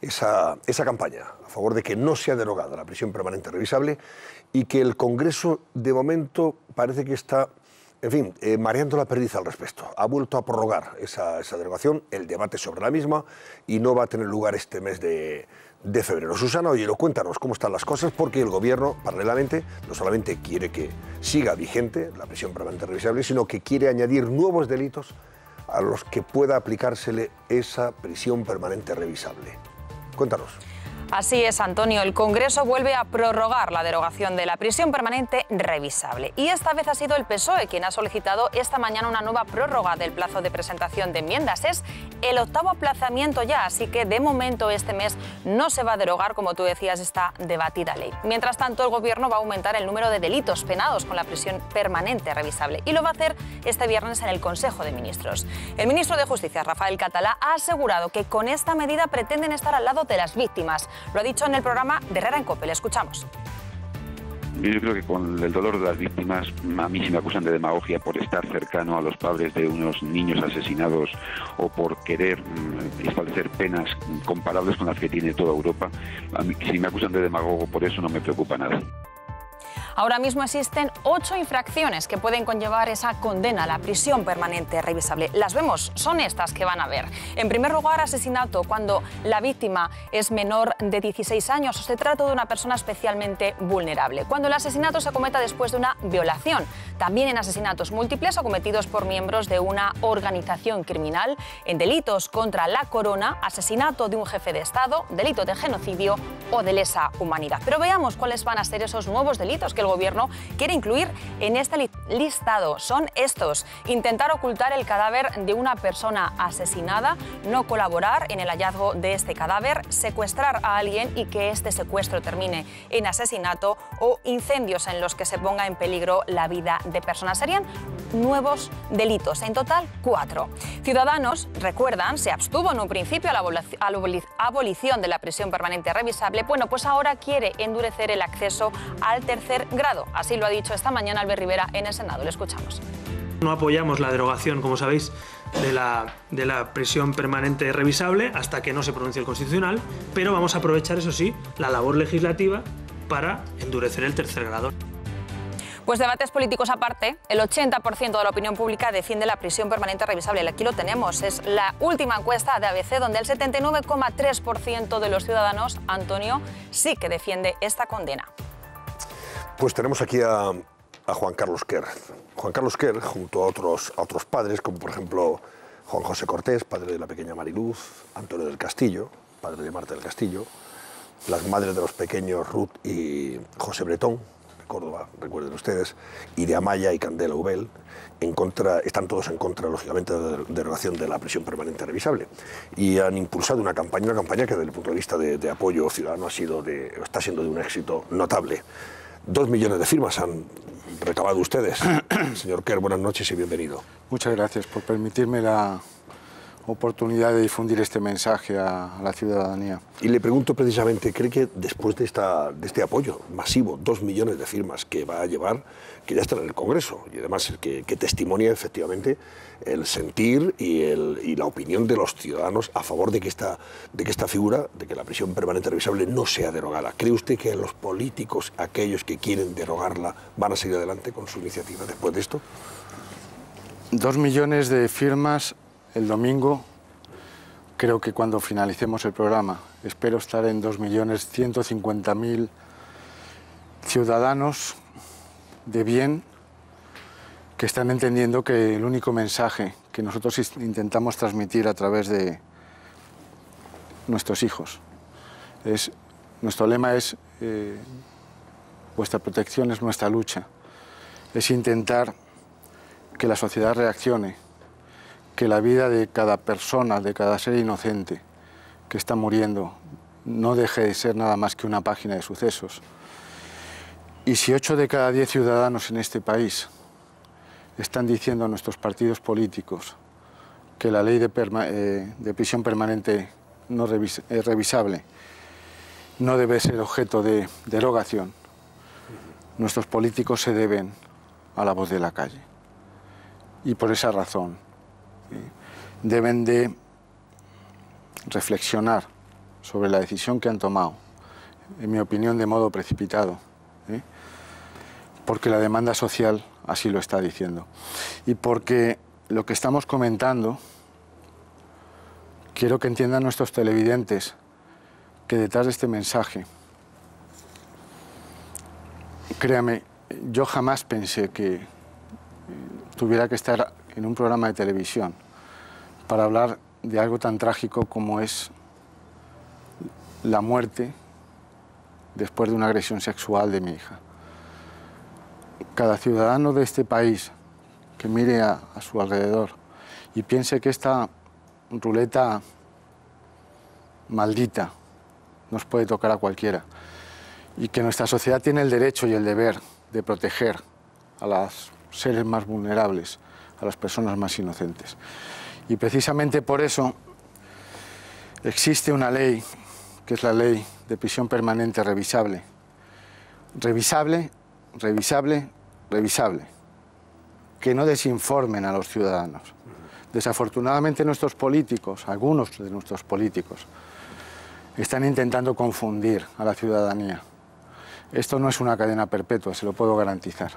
esa campaña a favor de que no sea derogada la prisión permanente revisable y que el Congreso, de momento, parece que está, en fin, mareando la perdiz al respecto. Ha vuelto a prorrogar esa derogación, el debate sobre la misma, y no va a tener lugar este mes de febrero. Susana Ollero, cuéntanos cómo están las cosas, porque el Gobierno, paralelamente, no solamente quiere que siga vigente la prisión permanente revisable, sino que quiere añadir nuevos delitos a los que pueda aplicársele esa prisión permanente revisable. Cuéntanos. Así es, Antonio. El Congreso vuelve a prorrogar la derogación de la prisión permanente revisable. Y esta vez ha sido el PSOE quien ha solicitado esta mañana una nueva prórroga del plazo de presentación de enmiendas. Es el 8º aplazamiento ya, así que de momento este mes no se va a derogar, como tú decías, esta debatida ley. Mientras tanto, el Gobierno va a aumentar el número de delitos penados con la prisión permanente revisable y lo va a hacer este viernes en el Consejo de Ministros. El ministro de Justicia, Rafael Catalá, ha asegurado que con esta medida pretenden estar al lado de las víctimas. Lo ha dicho en el programa de Herrera en COPE. Le escuchamos. Yo creo que con el dolor de las víctimas, a mí si me acusan de demagogia por estar cercano a los padres de unos niños asesinados o por querer establecer penas comparables con las que tiene toda Europa, a mí, si me acusan de demagogo por eso no me preocupa nada. Ahora mismo existen 8 infracciones que pueden conllevar esa condena a la prisión permanente revisable. Las vemos, son estas que van a ver. En primer lugar, asesinato, cuando la víctima es menor de 16 años o se trata de una persona especialmente vulnerable. Cuando el asesinato se cometa después de una violación. También en asesinatos múltiples o cometidos por miembros de una organización criminal. En delitos contra la corona, asesinato de un jefe de Estado, delito de genocidio o de lesa humanidad. Pero veamos cuáles van a ser esos nuevos delitos que el Gobierno quiere incluir en este listado. Son estos: intentar ocultar el cadáver de una persona asesinada, no colaborar en el hallazgo de este cadáver, secuestrar a alguien y que este secuestro termine en asesinato o incendios en los que se ponga en peligro la vida de personas. Serían nuevos delitos, en total 4. Ciudadanos, recuerdan, se abstuvo en un principio a la abolición de la prisión permanente revisable. Bueno, pues ahora quiere endurecer el acceso al tercer grado. Así lo ha dicho esta mañana Albert Rivera en el Senado. Le escuchamos. No apoyamos la derogación, como sabéis, de la prisión permanente revisable hasta que no se pronuncie el Constitucional, pero vamos a aprovechar, eso sí, la labor legislativa para endurecer el tercer grado. Pues debates políticos aparte, el 80% de la opinión pública defiende la prisión permanente revisable. Aquí lo tenemos, es la última encuesta de ABC, donde el 79,3% de los ciudadanos, Antonio, sí que defiende esta condena. Pues tenemos aquí a Juan Carlos Quer. Juan Carlos Quer, junto a otros padres, como por ejemplo Juan José Cortés, padre de la pequeña Mariluz, Antonio del Castillo, padre de Marta del Castillo, las madres de los pequeños Ruth y José Bretón, Córdoba, recuerden ustedes, y de Amaya y Candela Ubel, están todos en contra, lógicamente, de la derogación de la prisión permanente revisable. Y han impulsado una campaña que desde el punto de vista de apoyo ciudadano está siendo de un éxito notable. 2 millones de firmas han recabado ustedes. Señor Quer, buenas noches y bienvenido. Muchas gracias por permitirme la oportunidad de difundir este mensaje a la ciudadanía. Y le pregunto precisamente, ¿cree que después de este apoyo masivo, 2 millones de firmas que va a llevar, que ya está en el Congreso, y además que testimonia efectivamente el sentir y la opinión de los ciudadanos a favor de que esta figura, de que la prisión permanente revisable no sea derogada? ¿Cree usted que los políticos, aquellos que quieren derogarla, van a seguir adelante con su iniciativa después de esto? 2 millones de firmas el domingo. Creo que cuando finalicemos el programa, espero estar en 2.150.000 ciudadanos de bien que están entendiendo que el único mensaje que nosotros intentamos transmitir a través de nuestros hijos nuestro lema es vuestra protección es nuestra lucha. Es intentar que la sociedad reaccione, que la vida de cada persona, de cada ser inocente que está muriendo, no deje de ser nada más que una página de sucesos. Y si 8 de cada 10 ciudadanos en este país están diciendo a nuestros partidos políticos que la ley de prisión permanente no revisable no debe ser objeto de derogación, nuestros políticos se deben a la voz de la calle. Y por esa razón deben de reflexionar sobre la decisión que han tomado, en mi opinión de modo precipitado, porque la demanda social así lo está diciendo. Y porque lo que estamos comentando, quiero que entiendan nuestros televidentes que detrás de este mensaje, créame, yo jamás pensé que tuviera que estar en un programa de televisión para hablar de algo tan trágico como es la muerte después de una agresión sexual de mi hija. Cada ciudadano de este país que mire a su alrededor y piense que esta ruleta maldita nos puede tocar a cualquiera y que nuestra sociedad tiene el derecho y el deber de proteger a los seres más vulnerables, a las personas más inocentes. Y precisamente por eso existe una ley, que es la ley de prisión permanente revisable. Revisable, revisable, revisable. Que no desinformen a los ciudadanos. Desafortunadamente nuestros políticos, algunos de nuestros políticos, están intentando confundir a la ciudadanía. Esto no es una cadena perpetua, se lo puedo garantizar.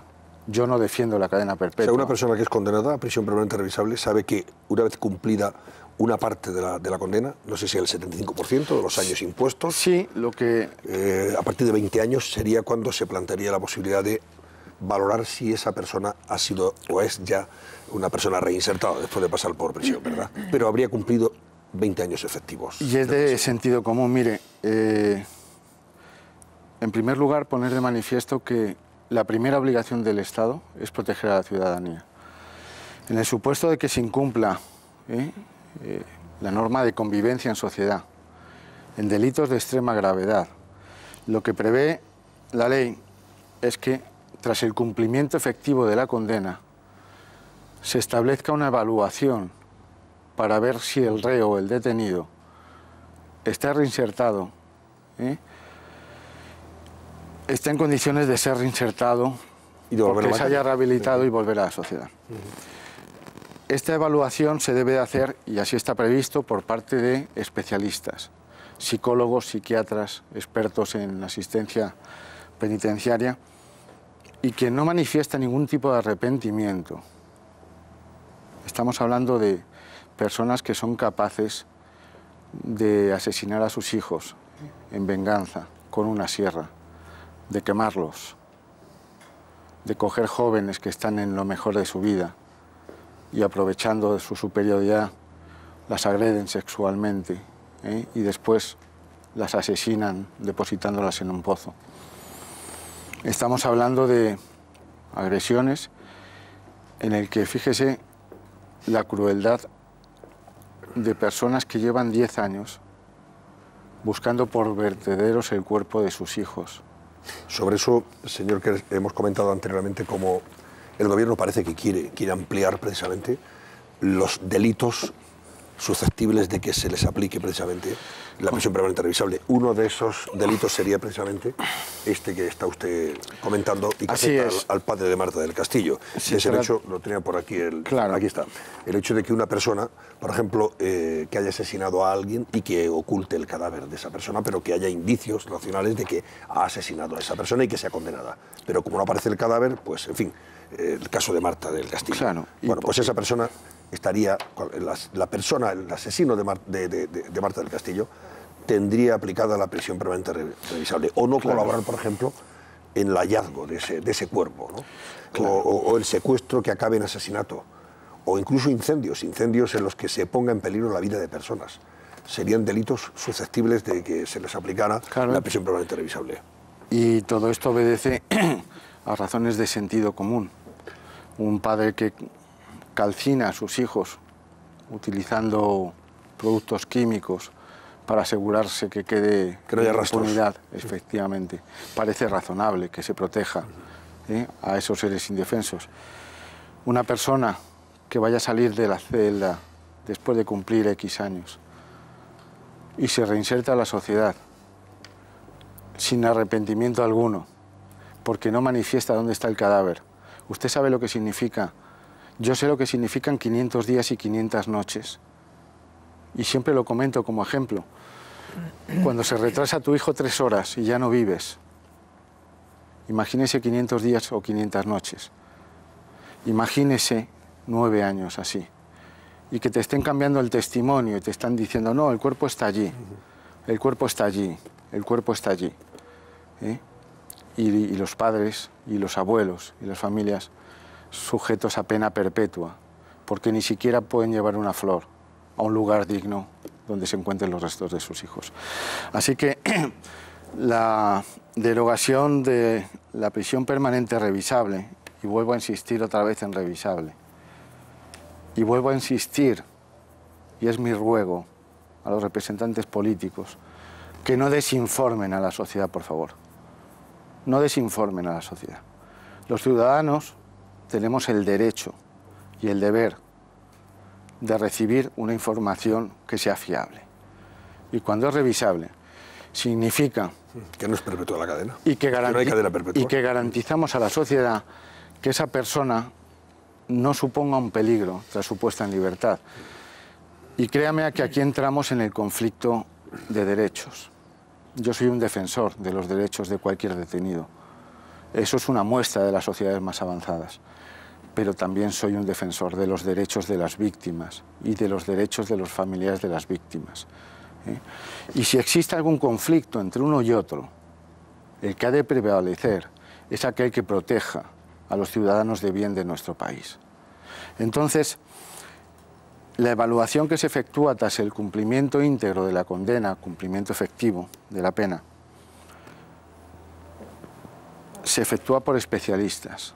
Yo no defiendo la cadena perpetua. O sea, una persona que es condenada a prisión permanente revisable sabe que una vez cumplida una parte de la condena, no sé si el 75% de los años impuestos, sí, lo que a partir de 20 años sería cuando se plantearía la posibilidad de valorar si esa persona ha sido o es ya una persona reinsertada después de pasar por prisión, ¿verdad? Pero habría cumplido 20 años efectivos. Y es de sentido común. Mire, en primer lugar, poner de manifiesto que la primera obligación del Estado es proteger a la ciudadanía. En el supuesto de que se incumpla la norma de convivencia en sociedad, en delitos de extrema gravedad, lo que prevé la ley es que tras el cumplimiento efectivo de la condena se establezca una evaluación para ver si el reo o el detenido está reinsertado, está en condiciones de ser reinsertado y porque se haya rehabilitado y volver a la sociedad. Esta evaluación se debe hacer, y así está previsto, por parte de especialistas, psicólogos, psiquiatras, expertos en asistencia penitenciaria y que no manifiesta ningún tipo de arrepentimiento. Estamos hablando de personas que son capaces de asesinar a sus hijos en venganza con una sierra, de quemarlos, de coger jóvenes que están en lo mejor de su vida y aprovechando de su superioridad las agreden sexualmente, y después las asesinan depositándolas en un pozo. Estamos hablando de agresiones en el que, fíjese, la crueldad de personas que llevan 10 años buscando por vertederos el cuerpo de sus hijos. Sobre eso, señor, que hemos comentado anteriormente, como el gobierno parece que quiere ampliar precisamente los delitos susceptibles de que se les aplique precisamente la prisión permanente revisable. Uno de esos delitos sería precisamente este que está usted comentando y que afecta al padre de Marta del Castillo. Sí, es el hecho, lo tenía por aquí, aquí está, el hecho de que una persona, por ejemplo, que haya asesinado a alguien y que oculte el cadáver de esa persona, pero que haya indicios racionales de que ha asesinado a esa persona y que sea condenada. Pero como no aparece el cadáver, pues, en fin, el caso de Marta del Castillo. Claro, bueno, pues esa persona estaría, la persona, el asesino de Marta del Castillo, tendría aplicada la prisión permanente revisable, o no colaborar, por ejemplo, en el hallazgo de ese cuerpo, ¿no? O el secuestro que acabe en asesinato, o incluso incendios en los que se ponga en peligro la vida de personas. Serían delitos susceptibles de que se les aplicara la prisión permanente revisable. Y todo esto obedece a razones de sentido común. Un padre que calcina a sus hijos utilizando productos químicos para asegurarse que quede no haya impunidad, efectivamente. Parece razonable que se proteja a esos seres indefensos. Una persona que vaya a salir de la celda después de cumplir X años y se reinserta a la sociedad sin arrepentimiento alguno, porque no manifiesta dónde está el cadáver. ¿Usted sabe lo que significa? Yo sé lo que significan 500 días y 500 noches. Y siempre lo comento como ejemplo. Cuando se retrasa tu hijo 3 horas y ya no vives, imagínese 500 días o 500 noches. Imagínese 9 años así. Y que te estén cambiando el testimonio y te están diciendo, no, el cuerpo está allí, el cuerpo está allí, el cuerpo está allí. Y los padres y los abuelos y las familias sujetos a pena perpetua, porque ni siquiera pueden llevar una flor a un lugar digno donde se encuentren los restos de sus hijos. Así que la derogación de la prisión permanente revisable, y vuelvo a insistir otra vez en revisable, y vuelvo a insistir, y es mi ruego a los representantes políticos, que no desinformen a la sociedad, por favor. No desinformen a la sociedad. Los ciudadanos tenemos el derecho y el deber de recibir una información que sea fiable. Y cuando es revisable, significa que no es perpetua la cadena. Y que, no hay cadena perpetua. Y que garantizamos a la sociedad que esa persona no suponga un peligro tras su puesta en libertad. Y créame que aquí entramos en el conflicto de derechos. Yo soy un defensor de los derechos de cualquier detenido. Eso es una muestra de las sociedades más avanzadas. Pero también soy un defensor de los derechos de las víctimas y de los derechos de los familiares de las víctimas. Y si existe algún conflicto entre uno y otro, el que ha de prevalecer es aquel que proteja a los ciudadanos de bien de nuestro país. Entonces, la evaluación que se efectúa tras el cumplimiento íntegro de la condena, cumplimiento efectivo de la pena, se efectúa por especialistas.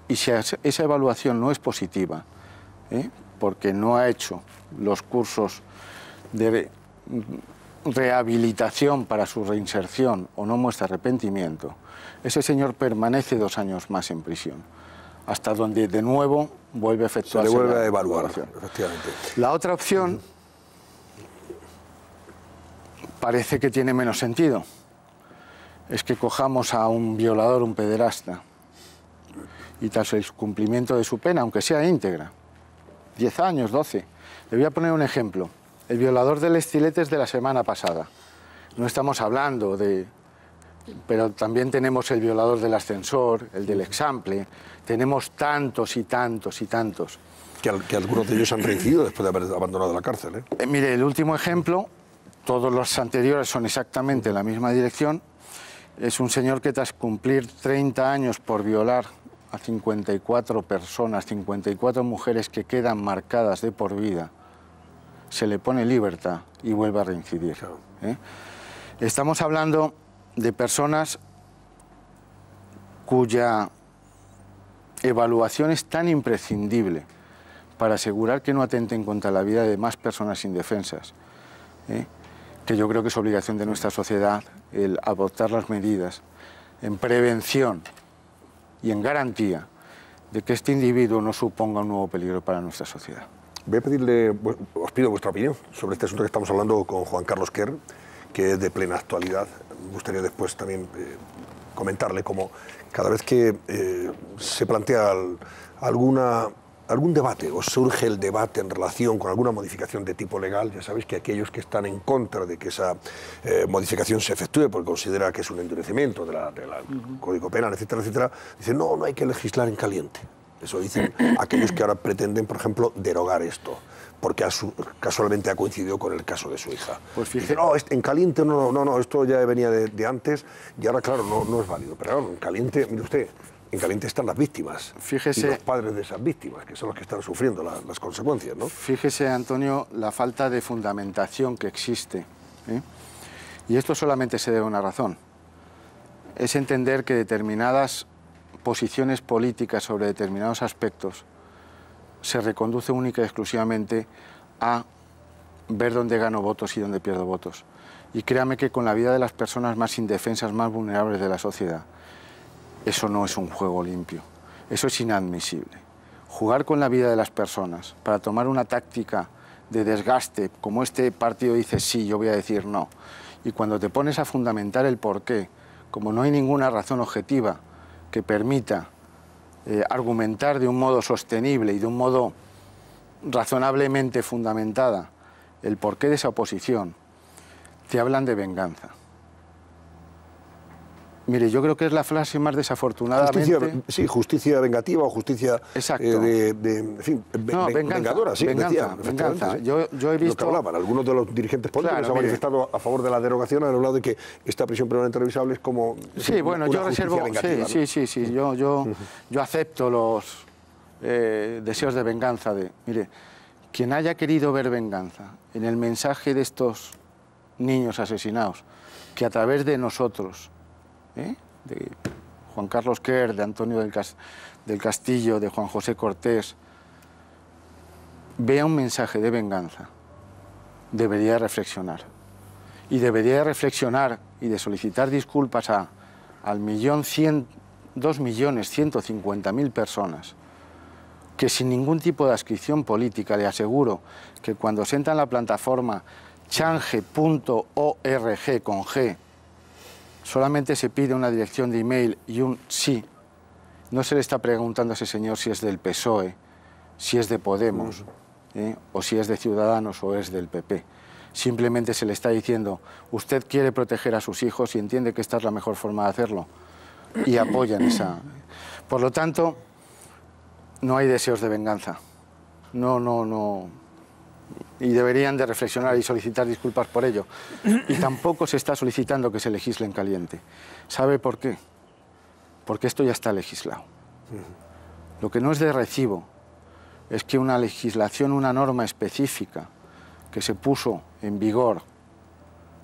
Y si esa evaluación no es positiva, porque no ha hecho los cursos de rehabilitación para su reinserción o no muestra arrepentimiento, ese señor permanece 2 años más en prisión, hasta donde de nuevo vuelve a efectuar. Se le vuelve a evaluar, efectivamente. La otra opción parece que tiene menos sentido. Es que cojamos a un violador, un pederasta, y tras el cumplimiento de su pena, aunque sea íntegra, 10 años, 12. Le voy a poner un ejemplo. El violador del Estiletes de la semana pasada. No estamos hablando de pero también tenemos el violador del ascensor, el del example, tenemos tantos y tantos y tantos. Que algunos de ellos han reincidido después de haber abandonado la cárcel, ¿eh? Mire, el último ejemplo, todos los anteriores son exactamente en la misma dirección, es un señor que tras cumplir 30 años por violar a 54 personas, 54 mujeres que quedan marcadas de por vida, se le pone libertad y vuelve a reincidir. ¿Eh? Estamos hablando de personas cuya evaluación es tan imprescindible para asegurar que no atenten contra la vida de más personas indefensas, que yo creo que es obligación de nuestra sociedad el adoptar las medidas en prevención y en garantía de que este individuo no suponga un nuevo peligro para nuestra sociedad. Voy a pedirle, os pido vuestra opinión sobre este asunto que estamos hablando con Juan Carlos Quer, que es de plena actualidad. Me gustaría después también comentarle cómo cada vez que se plantea algún debate o surge el debate en relación con alguna modificación de tipo legal, ya sabéis que aquellos que están en contra de que esa modificación se efectúe porque considera que es un endurecimiento del Código Penal, etcétera, etcétera, dicen no hay que legislar en caliente. Eso dicen aquellos que ahora pretenden, por ejemplo, derogar esto, porque casualmente ha coincidido con el caso de su hija. Pues fíjate, no, en caliente no, esto ya venía de antes y ahora, claro, no es válido. Pero claro, en caliente, mire usted, en caliente están las víctimas. Fíjese, y los padres de esas víctimas, que son los que están sufriendo las consecuencias, ¿no? Fíjese, Antonio, la falta de fundamentación que existe. Y esto solamente se debe a una razón. Es entender que determinadas posiciones políticas sobre determinados aspectos se reconduce única y exclusivamente a ver dónde gano votos y dónde pierdo votos. Y créame que con la vida de las personas más indefensas, más vulnerables de la sociedad, eso no es un juego limpio, eso es inadmisible. Jugar con la vida de las personas para tomar una táctica de desgaste, como este partido dice sí, yo voy a decir no, y cuando te pones a fundamentar el porqué, como no hay ninguna razón objetiva que permita argumentar de un modo sostenible y de un modo razonablemente fundamentada el porqué de esa oposición, te hablan de venganza. Mire, yo creo que es la frase más desafortunadamente... Justicia vengativa o justicia vengadora, sí, venganza. Yo he visto... Lo que hablaban, algunos de los dirigentes políticos han manifestado a favor de la derogación, han hablado de que esta prisión permanente revisable es como... Sí, bueno, yo reservo... Vengativa, sí, ¿no? Yo acepto los deseos de venganza de... Mire, quien haya querido ver venganza en el mensaje de estos niños asesinados, que a través de nosotros... de Juan Carlos Quer, de Antonio del Castillo, de Juan José Cortés, vea un mensaje de venganza, debería reflexionar. Y debería reflexionar y de solicitar disculpas a 2.150.000 personas que sin ningún tipo de adscripción política, le aseguro que cuando se entra en la plataforma change.org con G, solamente se pide una dirección de email y un sí. No se le está preguntando a ese señor si es del PSOE, si es de Podemos, o si es de Ciudadanos o es del PP. Simplemente se le está diciendo, usted quiere proteger a sus hijos y entiende que esta es la mejor forma de hacerlo. Y apoyan esa... Por lo tanto, no hay deseos de venganza. No. Y deberían de reflexionar y solicitar disculpas por ello. Y tampoco se está solicitando que se legisle en caliente. ¿Sabe por qué? Porque esto ya está legislado. Lo que no es de recibo es que una legislación, una norma específica que se puso en vigor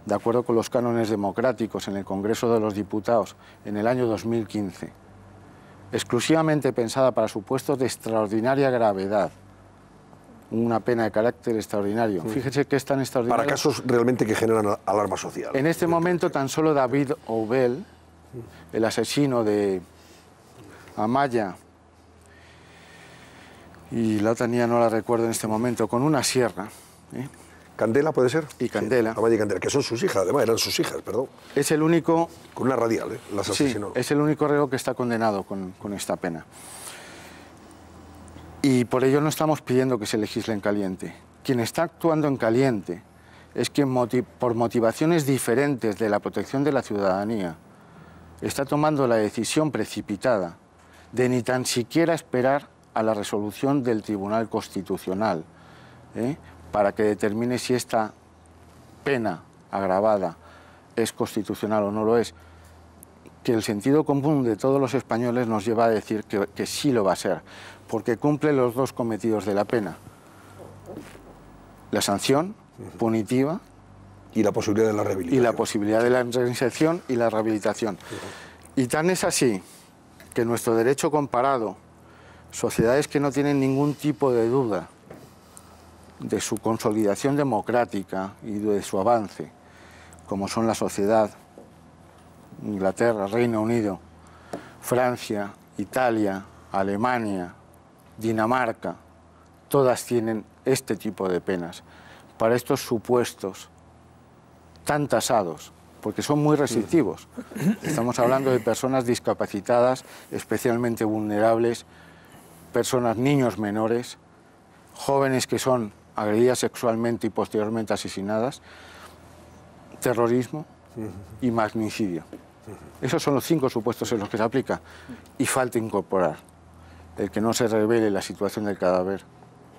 de acuerdo con los cánones democráticos en el Congreso de los Diputados en el año 2015, exclusivamente pensada para supuestos de extraordinaria gravedad, una pena de carácter extraordinario. Fíjese que es tan extraordinario... Para casos realmente que generan alarma social. En este momento tan solo David Oubel, el asesino de Amaya, y la otra niña no la recuerdo en este momento, con una sierra... ¿Candela puede ser? Y Candela. Amaya y Candela, que son sus hijas, además, eran sus hijas, perdón. Es el único... Con una radial, las asesinó. Sí, es el único reo que está condenado con esta pena. Y por ello no estamos pidiendo que se legisle en caliente. Quien está actuando en caliente es quien por motivaciones diferentes de la protección de la ciudadanía está tomando la decisión precipitada de ni tan siquiera esperar a la resolución del Tribunal Constitucional para que determine si esta pena agravada es constitucional o no lo es, que el sentido común de todos los españoles nos lleva a decir que sí lo va a ser, porque cumple los dos cometidos de la pena: la sanción punitiva y la posibilidad de la rehabilitación. Y la posibilidad de la reinserción y la rehabilitación. Y tan es así que nuestro derecho comparado, sociedades que no tienen ningún tipo de duda de su consolidación democrática y de su avance, como son la sociedad Inglaterra, Reino Unido, Francia, Italia, Alemania, Dinamarca, todas tienen este tipo de penas para estos supuestos tan tasados, porque son muy restrictivos. Estamos hablando de personas discapacitadas, especialmente vulnerables, personas, niños menores, jóvenes que son agredidas sexualmente y posteriormente asesinadas, terrorismo y magnicidio. Esos son los 5 supuestos en los que se aplica, y falta incorporar el que no se revele la situación del cadáver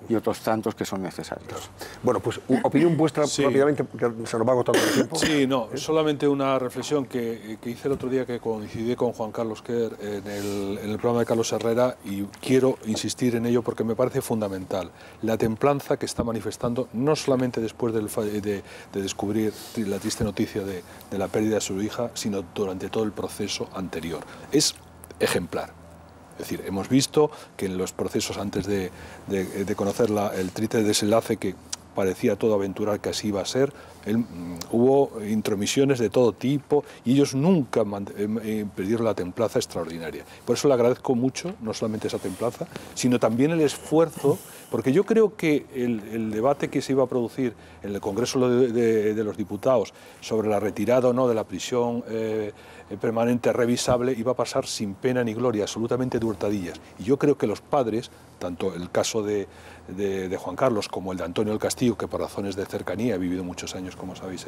y otros tantos que son necesarios. Bueno, pues opinión vuestra rápidamente, porque se nos va agotando el tiempo. Sí, no, solamente una reflexión que hice el otro día, que coincidí con Juan Carlos Quer en el programa de Carlos Herrera, y quiero insistir en ello porque me parece fundamental. La templanza que está manifestando, no solamente después de descubrir la triste noticia de la pérdida de su hija, sino durante todo el proceso anterior. Es ejemplar. Es decir, hemos visto que en los procesos antes de conocer el triste desenlace, que parecía todo aventurar que así iba a ser, hubo intromisiones de todo tipo y ellos nunca perdieron la templanza extraordinaria. Por eso le agradezco mucho, no solamente esa templanza, sino también el esfuerzo, porque yo creo que el debate que se iba a producir en el Congreso de los Diputados sobre la retirada o no de la prisión permanente revisable iba a pasar sin pena ni gloria, absolutamente de hurtadillas. Y yo creo que los padres, tanto el caso de Juan Carlos como el de Antonio del Castillo, que por razones de cercanía, he vivido muchos años, como sabéis,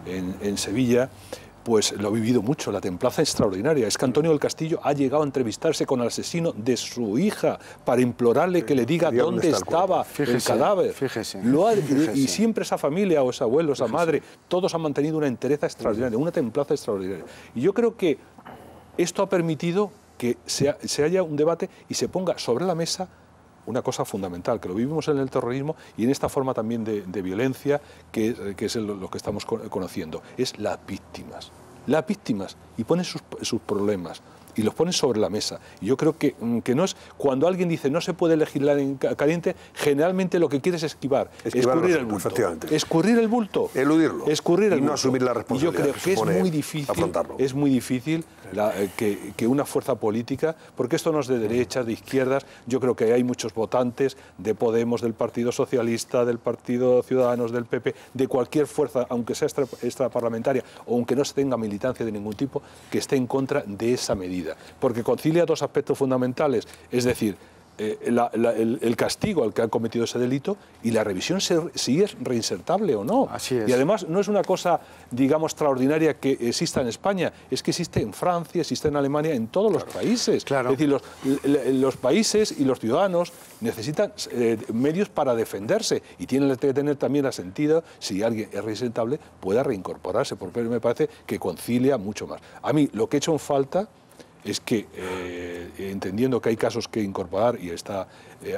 en Sevilla, pues lo ha vivido mucho, la templanza extraordinaria. Es que Antonio del Castillo ha llegado a entrevistarse con el asesino de su hija para implorarle que le diga dónde estaba el cadáver. Y siempre esa familia, o ese abuelo, esa madre, todos han mantenido una entereza extraordinaria, una templanza extraordinaria. Y yo creo que esto ha permitido que se haya un debate y se ponga sobre la mesa una cosa fundamental, que lo vivimos en el terrorismo y en esta forma también de violencia que es lo que estamos conociendo, es las víctimas. Las víctimas, y ponen sus problemas, y los ponen sobre la mesa. Y yo creo que no es, cuando alguien dice no se puede legislar en caliente, generalmente lo que quiere es escurrir el bulto. Escurrir el bulto. Eludirlo. Escurrir el bulto. Y no asumir la responsabilidad. Y yo creo que es muy difícil que una fuerza política, porque esto no es de derechas, de izquierdas, yo creo que hay muchos votantes de Podemos, del Partido Socialista, del Partido Ciudadanos, del PP, de cualquier fuerza, aunque sea extraparlamentaria o aunque no se tenga militancia de ningún tipo, que esté en contra de esa medida. Porque concilia dos aspectos fundamentales, es decir, el castigo al que han cometido ese delito y la revisión si es reinsertable o no. Así es. Y además no es una cosa, digamos, extraordinaria que exista en España, es que existe en Francia, existe en Alemania, en todos los países. Claro. Es decir, los países y los ciudadanos necesitan medios para defenderse y tienen que tener también el sentido, si alguien es reinsertable, pueda reincorporarse, porque me parece que concilia mucho más. A mí lo que he hecho en falta es que, entendiendo que hay casos que incorporar, y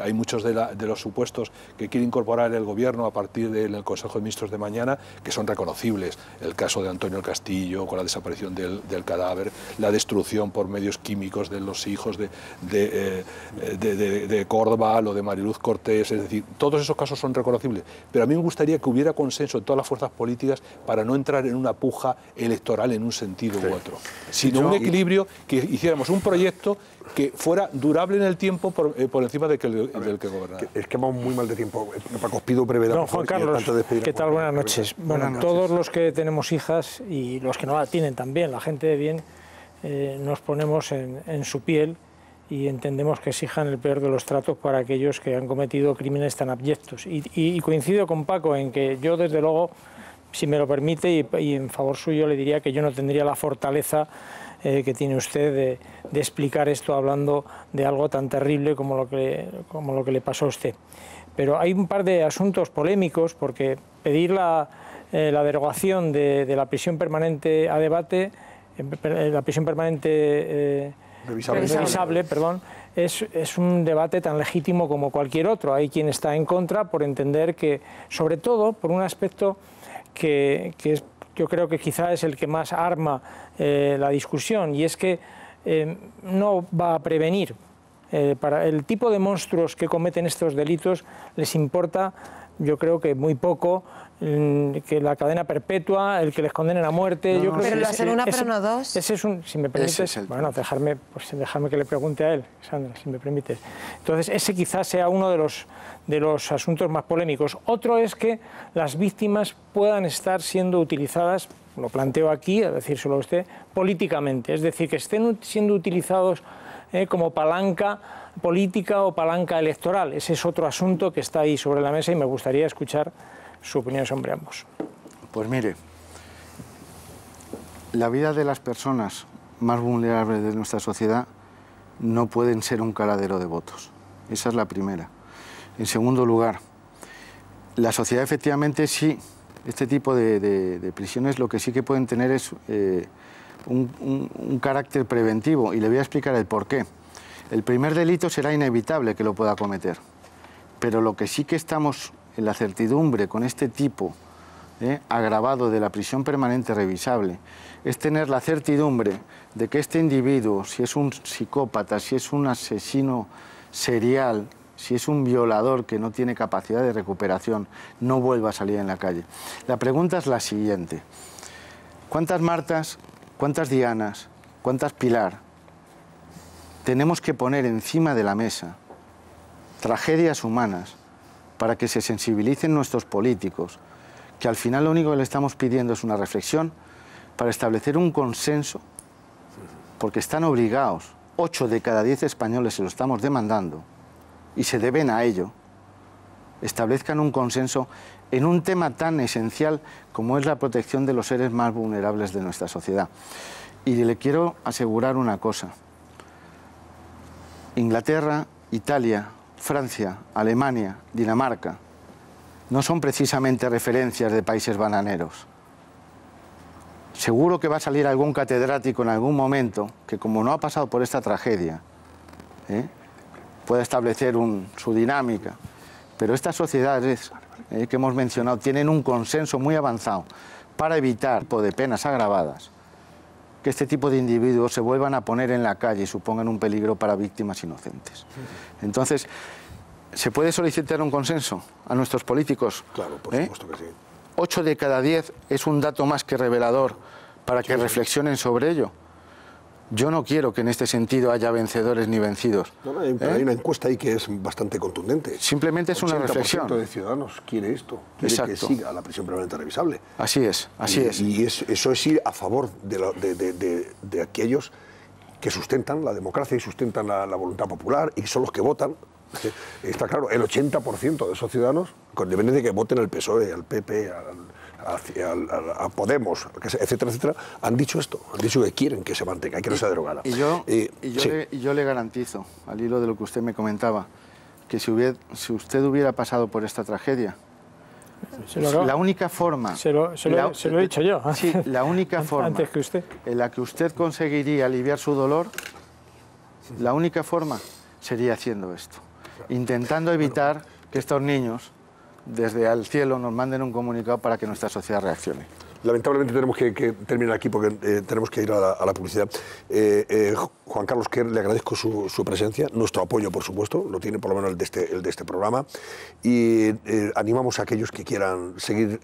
hay muchos de los supuestos que quiere incorporar el Gobierno a partir del Consejo de Ministros de mañana, que son reconocibles. El caso de Antonio del Castillo, con la desaparición del cadáver, la destrucción por medios químicos de los hijos de Córdoba, lo de Mariluz Cortés, es decir, todos esos casos son reconocibles. Pero a mí me gustaría que hubiera consenso en todas las fuerzas políticas para no entrar en una puja electoral en un sentido u otro, sino un equilibrio, que hiciéramos un proyecto que fuera durable en el tiempo por encima del que gobernara. Es que vamos muy mal de tiempo. Paco, os pido brevedad. No, Juan Carlos, ¿qué tal? Buenas noches. Bueno, todos los que tenemos hijas y los que no la tienen también, la gente de bien, nos ponemos en su piel y entendemos que exijan el peor de los tratos para aquellos que han cometido crímenes tan abyectos. Y coincido con Paco en que yo, desde luego, si me lo permite, y en favor suyo, le diría que yo no tendría la fortaleza que tiene usted de explicar esto hablando de algo tan terrible como lo que le pasó a usted. Pero hay un par de asuntos polémicos, porque pedir la derogación de la prisión permanente a debate, la prisión permanente revisable, perdón, es un debate tan legítimo como cualquier otro. Hay quien está en contra por entender que, sobre todo, por un aspecto que yo creo que quizá es el que más arma la discusión, y es que no va a prevenir. Para el tipo de monstruos que cometen estos delitos les importa, yo creo que muy poco, que la cadena perpetua, el que les condenen a muerte. Yo creo pero que lo hacen una, pero no dos. Ese es un, si me permites, bueno, dejarme que le pregunte a él, Sandra, si me permites. Entonces, ese quizás sea uno de los asuntos más polémicos. Otro es que las víctimas puedan estar siendo utilizadas, lo planteo aquí, a decírselo a usted, políticamente. Es decir, que estén siendo utilizados como palanca política o palanca electoral. Ese es otro asunto que está ahí sobre la mesa y me gustaría escuchar su opinión sobre ambos. Pues mire, la vida de las personas más vulnerables de nuestra sociedad no pueden ser un caladero de votos. Esa es la primera. En segundo lugar, la sociedad efectivamente sí, este tipo de prisiones lo que sí que pueden tener es un carácter preventivo, y le voy a explicar el porqué. El primer delito será inevitable que lo pueda cometer, pero lo que sí que estamos en la certidumbre con este tipo agravado de la prisión permanente revisable es tener la certidumbre de que este individuo, si es un psicópata, si es un asesino serial, si es un violador que no tiene capacidad de recuperación, no vuelva a salir en la calle. La pregunta es la siguiente: ¿cuántas Martas, cuántas Dianas, cuántas Pilar tenemos que poner encima de la mesa, tragedias humanas, para que se sensibilicen nuestros políticos, que al final lo único que le estamos pidiendo es una reflexión para establecer un consenso, porque están obligados, 8 de cada 10 españoles se lo estamos demandando, y se deben a ello, establezcan un consenso en un tema tan esencial como es la protección de los seres más vulnerables de nuestra sociedad. Y le quiero asegurar una cosa: Inglaterra, Italia, Francia, Alemania, Dinamarca no son precisamente referencias de países bananeros. Seguro que va a salir algún catedrático en algún momento que, como no ha pasado por esta tragedia, pueda establecer su dinámica. Pero estas sociedades que hemos mencionado tienen un consenso muy avanzado para evitar tipo de penas agravadas, que este tipo de individuos se vuelvan a poner en la calle y supongan un peligro para víctimas inocentes. Entonces, ¿se puede solicitar un consenso a nuestros políticos? Claro, por supuesto que sí. 8 de cada 10 es un dato más que revelador para que reflexionen sobre ello. Yo no quiero que en este sentido haya vencedores ni vencidos. No, hay una encuesta ahí que es bastante contundente. Simplemente es una reflexión. El 80% de ciudadanos quiere esto, quiere que siga la prisión permanente revisable. Así es, así es. Y eso es ir a favor de aquellos que sustentan la democracia y sustentan la voluntad popular, y son los que votan. Está claro, el 80% de esos ciudadanos, con independencia de que voten al PSOE, al PP, a Podemos, etcétera, etcétera, han dicho esto, han dicho que quieren que se mantenga, que no sea derogada. Y yo le garantizo, al hilo de lo que usted me comentaba, que si usted hubiera pasado por esta tragedia, la única forma... Se lo he dicho yo. Sí, la única forma antes que usted. En la que usted conseguiría aliviar su dolor, la única forma sería haciendo esto, intentando evitar que estos niños desde el cielo nos manden un comunicado para que nuestra sociedad reaccione. Lamentablemente tenemos que terminar aquí porque tenemos que ir a la publicidad. Juan Carlos Quer, le agradezco su presencia, nuestro apoyo, por supuesto, lo tiene por lo menos el de este programa, y animamos a aquellos que quieran seguir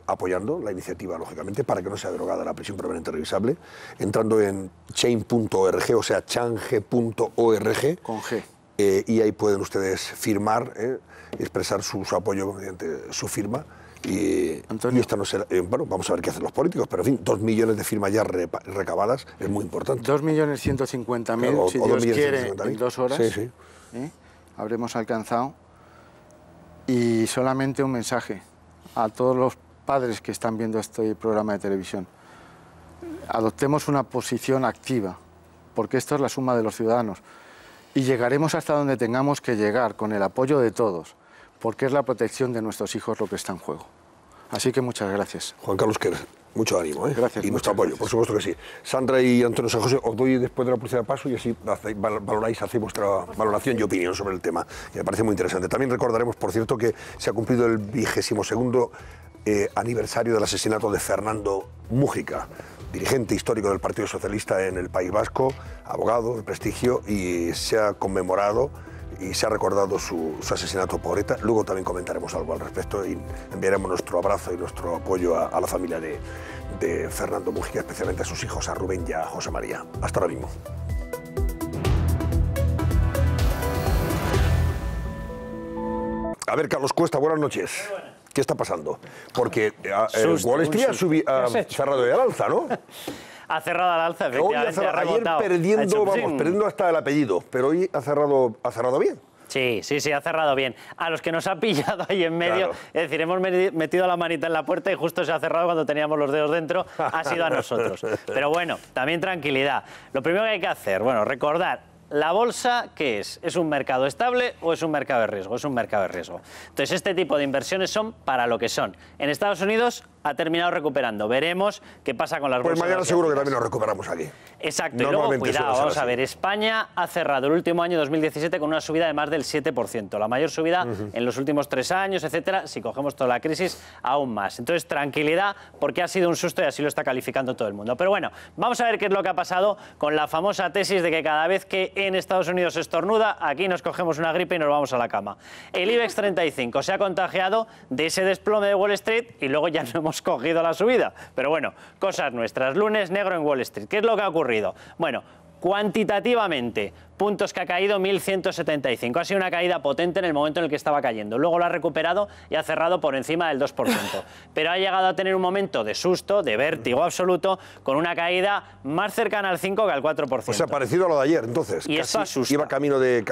apoyando la iniciativa, lógicamente, para que no sea derogada la prisión permanente revisable, entrando en change.org, o sea, change.org. Con G. Y ahí pueden ustedes firmar, expresar su apoyo mediante su firma. Y esta no será, bueno, vamos a ver qué hacen los políticos, pero en fin, 2 millones de firmas ya recabadas es muy importante. 2.150.000, claro, si Dios quiere, en 2 horas, sí. Habremos alcanzado. Y solamente un mensaje a todos los padres que están viendo este programa de televisión. adoptemos una posición activa, porque esto es la suma de los ciudadanos. Y llegaremos hasta donde tengamos que llegar, con el apoyo de todos, porque es la protección de nuestros hijos lo que está en juego. Así que muchas gracias. Juan Carlos Quer, mucho ánimo, ¿eh? Gracias. Y nuestro apoyo, por supuesto que sí. Sandra y Antonio San José, os doy después de la publicidad de paso y así valoráis, hacéis vuestra valoración y opinión sobre el tema, que me parece muy interesante. También recordaremos, por cierto, que se ha cumplido el 22º aniversario del asesinato de Fernando Múgica, dirigente histórico del Partido Socialista en el País Vasco, abogado de prestigio, y se ha conmemorado y se ha recordado su asesinato por ETA. Luego también comentaremos algo al respecto y enviaremos nuestro abrazo y nuestro apoyo a la familia de Fernando Múgica, especialmente a sus hijos, a Rubén y a José María. Hasta ahora mismo. A ver, Carlos Cuesta, buenas noches. ¿Qué está pasando? Porque Wall Street ha cerrado ya al alza, ¿no? Ha cerrado al alza, efectivamente. Ayer perdiendo hasta el apellido, pero hoy ha cerrado bien. Sí, ha cerrado bien. A los que nos ha pillado ahí en medio, claro. Es decir, hemos metido la manita en la puerta y justo se ha cerrado cuando teníamos los dedos dentro, ha sido a nosotros. Pero bueno, también tranquilidad. Lo primero que hay que hacer, recordar. ¿La bolsa qué es? ¿Es un mercado estable o es un mercado de riesgo? Es un mercado de riesgo. Entonces, este tipo de inversiones son para lo que son. En Estados Unidos ha terminado recuperando. Veremos qué pasa con las bolsas. Pues mañana seguro que también nos recuperamos aquí. Exacto. Y luego, cuidado, vamos a ver. España ha cerrado el último año 2017 con una subida de más del 7%. La mayor subida en los últimos 3 años, etcétera. Si cogemos toda la crisis, aún más. Entonces, tranquilidad, porque ha sido un susto y así lo está calificando todo el mundo. Pero bueno, vamos a ver qué es lo que ha pasado con la famosa tesis de que cada vez que en Estados Unidos se estornuda, aquí nos cogemos una gripe y nos vamos a la cama. El IBEX 35 se ha contagiado de ese desplome de Wall Street y luego ya no hemos cogido la subida. Pero bueno, cosas nuestras. Lunes negro en Wall Street. ¿Qué es lo que ha ocurrido? Bueno, cuantitativamente, puntos que ha caído 1.175. Ha sido una caída potente en el momento en el que estaba cayendo. Luego lo ha recuperado y ha cerrado por encima del 2%. Pero ha llegado a tener un momento de susto, de vértigo absoluto, con una caída más cercana al 5 que al 4%. O sea, parecido a lo de ayer, entonces. Y esto asusta. Iba camino de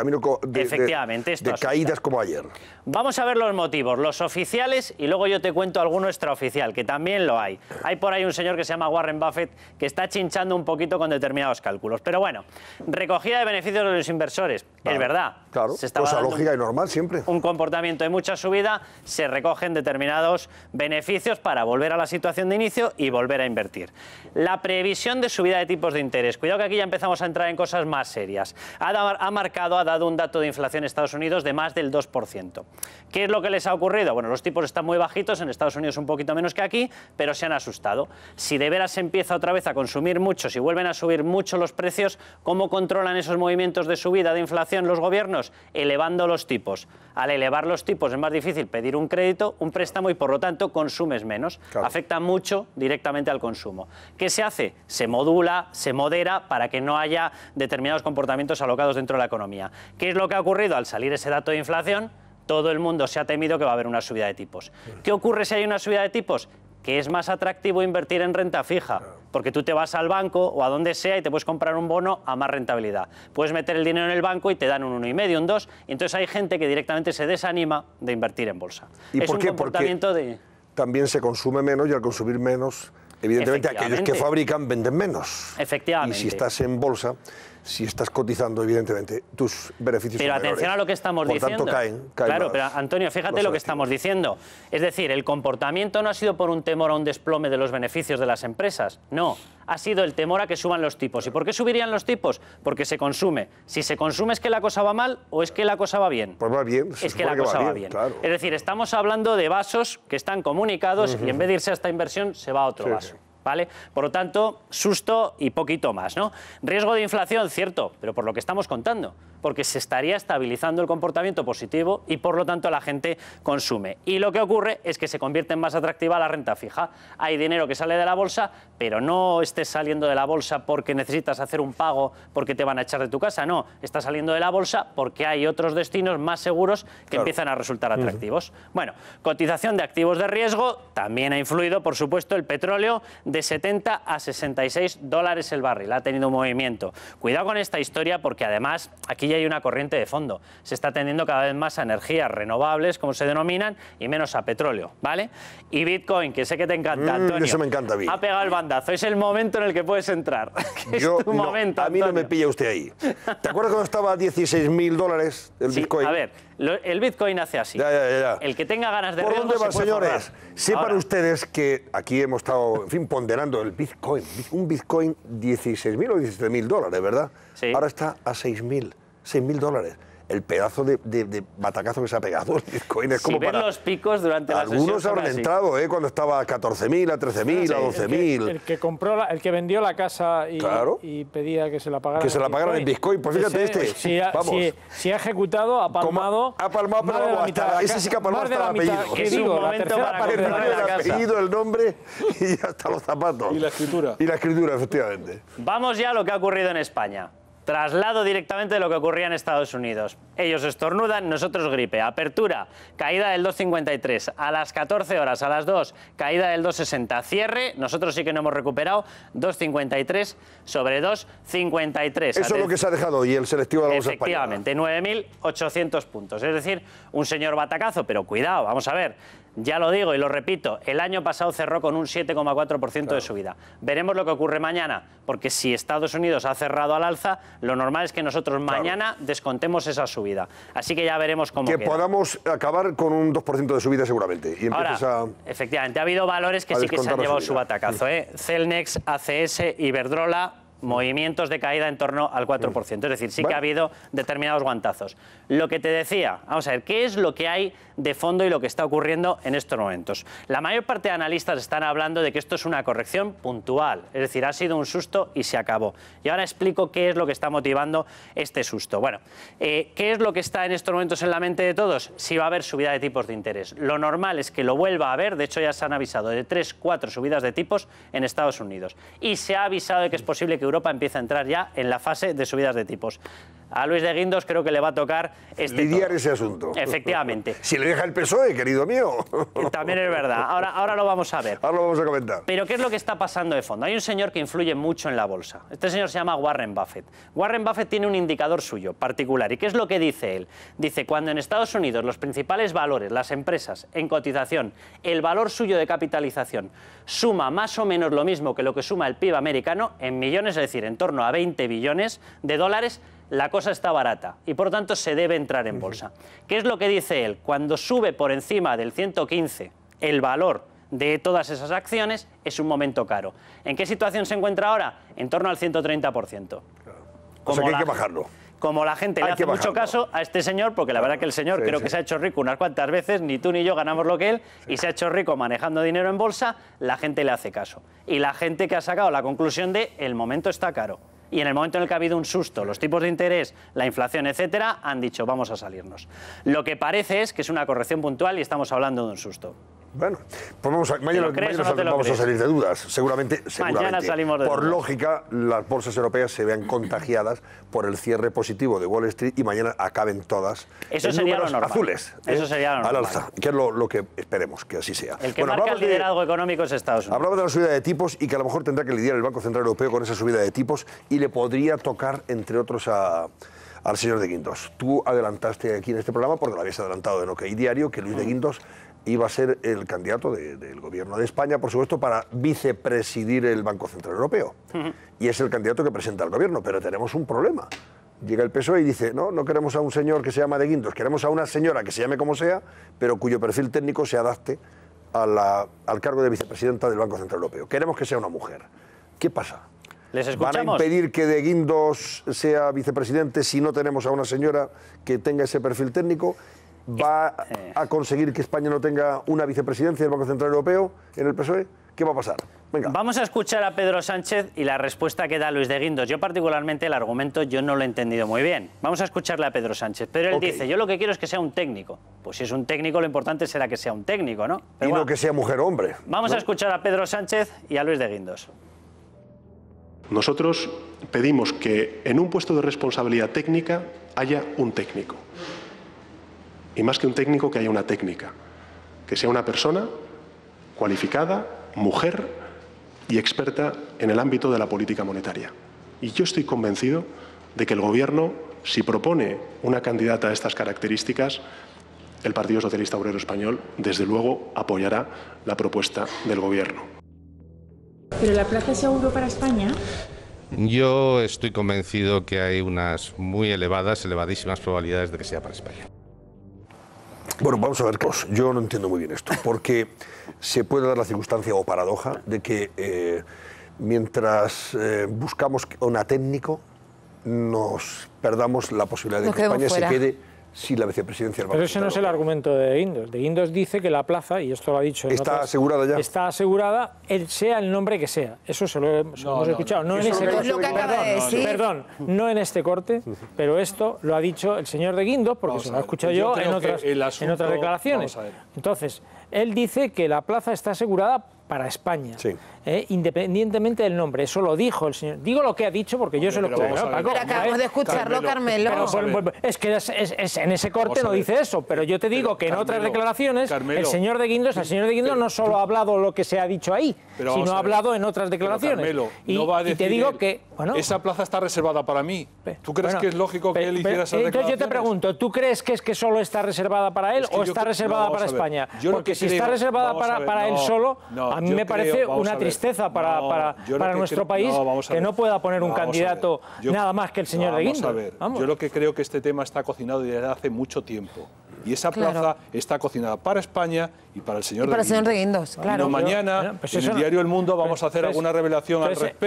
efectivamente, esto de caídas como ayer. Vamos a ver los motivos, los oficiales, y luego yo te cuento alguno extraoficial, que también lo hay. Hay por ahí un señor que se llama Warren Buffett que está chinchando un poquito con determinados cálculos. Pero bueno, recogida de beneficios de los inversores, es verdad. Claro, cosa lógica y normal siempre. Un comportamiento de mucha subida, se recogen determinados beneficios para volver a la situación de inicio y volver a invertir. La previsión de subida de tipos de interés. Cuidado que aquí ya empezamos a entrar en cosas más serias. Ha dado un dato de inflación en Estados Unidos de más del 2%. ¿Qué es lo que les ha ocurrido? Bueno, los tipos están muy bajitos, en Estados Unidos un poquito menos que aquí, pero se han asustado. Si de veras se empieza otra vez a consumir mucho, si vuelven a subir mucho los precios, ¿cómo controlan esos movimientos de subida de inflación los gobiernos? Elevando los tipos. Al elevar los tipos es más difícil pedir un crédito, un préstamo y por lo tanto consumes menos. Claro. Afecta mucho directamente al consumo. ¿Qué se hace? Se modula, se modera para que no haya determinados comportamientos alocados dentro de la economía. ¿Qué es lo que ha ocurrido? Al salir ese dato de inflación, todo el mundo se ha temido que va a haber una subida de tipos. ¿Qué ocurre si hay una subida de tipos? Que es más atractivo invertir en renta fija, porque tú te vas al banco o a donde sea y te puedes comprar un bono a más rentabilidad. Puedes meter el dinero en el banco y te dan un 1,5, un 2, y entonces hay gente que directamente se desanima de invertir en bolsa. ¿Y por qué? Porque también se consume menos y al consumir menos, evidentemente aquellos que fabrican venden menos. Efectivamente. Y si estás en bolsa, si estás cotizando, evidentemente, tus beneficios pero son menores. Atención a lo que estamos diciendo. Por tanto, caen claro, más pero Antonio, fíjate lo que estamos diciendo. Es decir, el comportamiento no ha sido por un temor a un desplome de los beneficios de las empresas. No, ha sido el temor a que suban los tipos. ¿Y por qué subirían los tipos? Porque se consume. Si se consume, ¿es que la cosa va mal o es que la cosa va bien? Pues va bien. Es que la cosa va bien. Claro. Es decir, estamos hablando de vasos que están comunicados y en vez de irse a esta inversión, se va a otro vaso. ¿Vale? Por lo tanto, susto y poquito más, ¿no? Riesgo de inflación, cierto, pero por lo que estamos contando, porque se estaría estabilizando el comportamiento positivo y por lo tanto la gente consume. Y lo que ocurre es que se convierte en más atractiva la renta fija. Hay dinero que sale de la bolsa, pero no estés saliendo de la bolsa porque necesitas hacer un pago porque te van a echar de tu casa, no. Estás saliendo de la bolsa porque hay otros destinos más seguros que empiezan a resultar atractivos. Bueno, cotización de activos de riesgo, también ha influido, por supuesto, el petróleo de 70 a 66 dólares el barril. Ha tenido un movimiento. Cuidado con esta historia porque además aquí ahí hay una corriente de fondo. Se está tendiendo cada vez más a energías renovables, como se denominan, y menos a petróleo, ¿vale? Y Bitcoin, que sé que te encanta, Antonio, eso me encanta a mí. ha pegado el bandazo. Es el momento en el que puedes entrar. Es tu momento, a mí no Antonio. me pilla usted ahí. ¿Te acuerdas cuando estaba a $16.000 el Bitcoin? A ver, el Bitcoin hace así. Ya. El que tenga ganas de ¿Por riesgo dónde van, se puede señores? forrar. Sepan Ahora, ustedes que aquí hemos estado, en fin, ponderando el Bitcoin. Un Bitcoin 16.000 o $17.000, ¿verdad? Sí. Ahora está a $6.000. El pedazo de batacazo que se ha pegado el Bitcoin es como si ves para... los picos durante la sesión... Algunos habrán entrado, cuando estaba a 14.000, a 13.000, a 12.000. El que compró, el que vendió la casa y, Claro. y pedía que se la pagaran. Que se la pagaran en Bitcoin. Pues fíjate Si ha ejecutado, ha palmado. Ha palmado, pero más de la vamos, mitad. ese sí que ha palmado Más de hasta el la mitad, apellido. que Es un digo, la momento tercera para parte de comprar la la El casa. apellido, el nombre y hasta los zapatos. Y la escritura. Y la escritura, efectivamente. Vamos ya a lo que ha ocurrido en España. Traslado directamente de lo que ocurría en Estados Unidos. Ellos estornudan, nosotros gripe. Apertura, caída del 2,53. A las 14 horas, a las 2, caída del 2,60. Cierre, nosotros sí que no hemos recuperado, 2,53 sobre 2,53. Eso es lo que se ha dejado hoy el selectivo de la bolsa española. Efectivamente, 9.800 puntos. Es decir, un señor batacazo, pero cuidado, vamos a ver. Ya lo digo y lo repito, el año pasado cerró con un 7,4% de subida. Veremos lo que ocurre mañana, porque si Estados Unidos ha cerrado al alza, lo normal es que nosotros mañana descontemos esa subida. Así que ya veremos cómo Que queda. podamos acabar con un 2% de subida seguramente. Y Ahora, efectivamente, ha habido valores que sí que se han llevado su batacazo. Celnex, ACS, Iberdrola, movimientos de caída en torno al 4%. Es decir, sí que ha habido determinados guantazos. Lo que te decía, vamos a ver, ¿qué es lo que hay de fondo y lo que está ocurriendo en estos momentos? La mayor parte de analistas están hablando de que esto es una corrección puntual, es decir, ha sido un susto y se acabó. Y ahora explico qué es lo que está motivando este susto. Bueno, ¿qué es lo que está en estos momentos en la mente de todos? Si va a haber subida de tipos de interés. Lo normal es que lo vuelva a haber, de hecho ya se han avisado de 3, 4 subidas de tipos en Estados Unidos. Y se ha avisado de que es posible que Europa empiece a entrar ya en la fase de subidas de tipos. A Luis de Guindos creo que le va a tocar lidiar ese asunto. Efectivamente. Si le deja el PSOE, querido mío. También es verdad. Ahora lo vamos a ver. Ahora lo vamos a comentar. Pero ¿qué es lo que está pasando de fondo? Hay un señor que influye mucho en la bolsa. Este señor se llama Warren Buffett. Warren Buffett tiene un indicador suyo particular. ¿Y qué es lo que dice él? Dice, cuando en Estados Unidos los principales valores, las empresas en cotización, el valor suyo de capitalización suma más o menos lo mismo que lo que suma el PIB americano en millones, es decir, en torno a 20 billones de dólares, la cosa está barata y por tanto se debe entrar en bolsa. ¿Qué es lo que dice él? Cuando sube por encima del 115 el valor de todas esas acciones, es un momento caro. ¿En qué situación se encuentra ahora? En torno al 130%. O sea que hay que bajarlo. Como la gente le hace mucho caso a este señor, porque la verdad que el señor creo que se ha hecho rico unas cuantas veces, ni tú ni yo ganamos lo que él, y se ha hecho rico manejando dinero en bolsa, la gente le hace caso. Y la gente que ha sacado la conclusión de el momento está caro. Y en el momento en el que ha habido un susto, los tipos de interés, la inflación, etcétera, han dicho vamos a salirnos. Lo que parece es que es una corrección puntual y estamos hablando de un susto. Bueno, pues mañana vamos a salir de dudas. Seguramente Mañana salimos de por dudas. Lógica, las bolsas europeas se vean contagiadas por el cierre positivo de Wall Street y mañana acaben todas Eso en sería lo números normal. azules. Eso sería lo al normal. alza, que es lo que esperemos que así sea. El que marca el liderazgo económico es Estados Unidos. Hablamos de la subida de tipos y que a lo mejor tendrá que lidiar el Banco Central Europeo con esa subida de tipos y le podría tocar, entre otros, al señor de Guindos. Tú adelantaste aquí en este programa, porque lo habías adelantado en OK Diario, que Luis de Guindos iba a ser el candidato del gobierno de España, por supuesto, para vicepresidir el Banco Central Europeo. Y es el candidato que presenta el gobierno, pero tenemos un problema. Llega el PSOE y dice, no queremos a un señor que se llama de Guindos, queremos a una señora que se llame como sea, pero cuyo perfil técnico se adapte al cargo de vicepresidenta del Banco Central Europeo. Queremos que sea una mujer. ¿Qué pasa? ¿Les escuchamos? ¿Van a impedir que de Guindos sea vicepresidente si no tenemos a una señora que tenga ese perfil técnico? ¿Va a conseguir que España no tenga una vicepresidencia del Banco Central Europeo en el PSOE? ¿Qué va a pasar? Venga. Vamos a escuchar a Pedro Sánchez y la respuesta que da Luis de Guindos. Yo particularmente el argumento yo no lo he entendido muy bien. Vamos a escucharle a Pedro Sánchez. Pero él dice, yo lo que quiero es que sea un técnico. Pues si es un técnico, lo importante será que sea un técnico, ¿no? Pero y bueno, no que sea mujer o hombre. Vamos a escuchar a Pedro Sánchez y a Luis de Guindos. Nosotros pedimos que en un puesto de responsabilidad técnica haya un técnico. Y más que un técnico, que haya una técnica. Que sea una persona cualificada, mujer y experta en el ámbito de la política monetaria. Y yo estoy convencido de que el Gobierno Si propone una candidata de estas características, el Partido Socialista Obrero Español, desde luego, apoyará la propuesta del Gobierno. ¿Pero la plaza es seguro para España? Yo estoy convencido que hay unas muy elevadísimas probabilidades de que sea para España. Bueno, vamos a ver, Carlos, yo no entiendo muy bien esto, porque se puede dar la circunstancia o paradoja de que mientras buscamos a un técnico, nos perdamos la posibilidad de que España se quede sin la vicepresidencia. Pero ese no es el argumento de Guindos. De Guindos dice que la plaza, y esto lo ha dicho... ¿Está asegurada ya? Está asegurada, sea el nombre que sea. Eso se lo hemos escuchado. No en ese corte. Perdón, no en este corte, pero esto lo ha dicho el señor de Guindos, porque se lo he escuchado yo en otras declaraciones. Entonces, él dice que la plaza está asegurada para España, independientemente del nombre. Eso lo dijo el señor. Digo lo que ha dicho porque yo se lo escucho. Pero acabamos de escucharlo, Carmelo. Es que en ese corte no dice eso, pero yo te digo que en otras declaraciones el señor de Guindos no solo ha hablado lo que se ha dicho ahí, sino ha hablado en otras declaraciones. Y te digo que... Esa plaza está reservada para mí. ¿Tú crees que es lógico que él hiciera esas declaraciones? Entonces yo te pregunto, ¿tú crees que es que solo está reservada para él o está reservada para España? Porque si está reservada para él solo, a mí me parece una tristeza para nuestro país que no pueda poner un candidato nada más que el señor de Guindos. Yo lo que creo que este tema está cocinado desde hace mucho tiempo. Y esa plaza está cocinada para España y para el señor de Guindos. Claro. Mañana, en el diario El Mundo, vamos a hacer alguna revelación al respecto,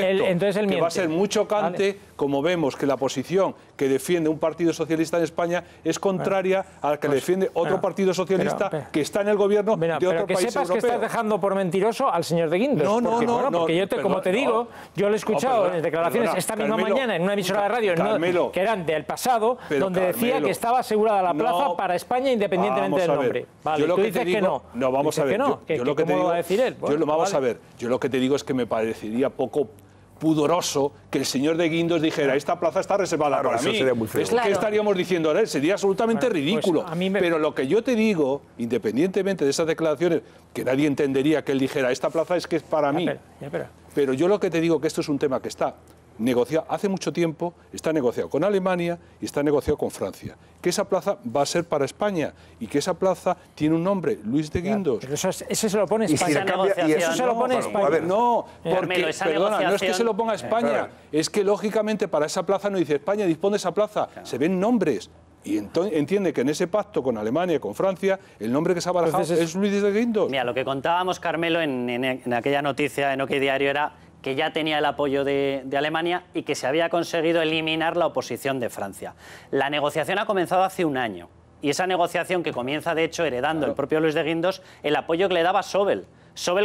que va a ser muy chocante, como vemos que la posición que defiende un partido socialista en España es contraria a la que defiende otro partido socialista que está en el gobierno de otro país europeo. Que sepas que estás dejando por mentiroso al señor de Guindos. Porque yo, como te digo, yo lo he escuchado en declaraciones esta misma mañana en una emisora de radio que eran del pasado, donde decía que estaba asegurada la plaza para España independientemente del nombre. Vale, tú dices que no. No, vamos a ver. ¿Cómo va a decir él? Vamos a ver. Yo lo que te digo es que me parecería poco pudoroso que el señor de Guindos dijera esta plaza está reservada para mí. ¿Qué estaríamos diciendo ahora? Sería absolutamente ridículo. Pero lo que yo te digo, independientemente de esas declaraciones, que nadie entendería que él dijera esta plaza es que es para mí. Pero yo lo que te digo que esto es un tema que está negociado hace mucho tiempo, está negociado con Alemania y está negociado con Francia. Que esa plaza va a ser para España y que esa plaza tiene un nombre, Luis de Guindos. Pero eso se lo pone España. Eso se lo pone España. No, porque, perdona, no es que se lo ponga España, es que lógicamente para esa plaza no dice España dispone de esa plaza, se ven nombres. Y entiende que en ese pacto con Alemania y con Francia, el nombre que se ha barajado es Luis de Guindos. Mira, lo que contábamos, Carmelo, en aquella noticia en OK Diario era que ya tenía el apoyo de Alemania y que se había conseguido eliminar la oposición de Francia. La negociación ha comenzado hace un año y esa negociación que comienza, de hecho, heredando el propio Luis de Guindos el apoyo que le daba Schäuble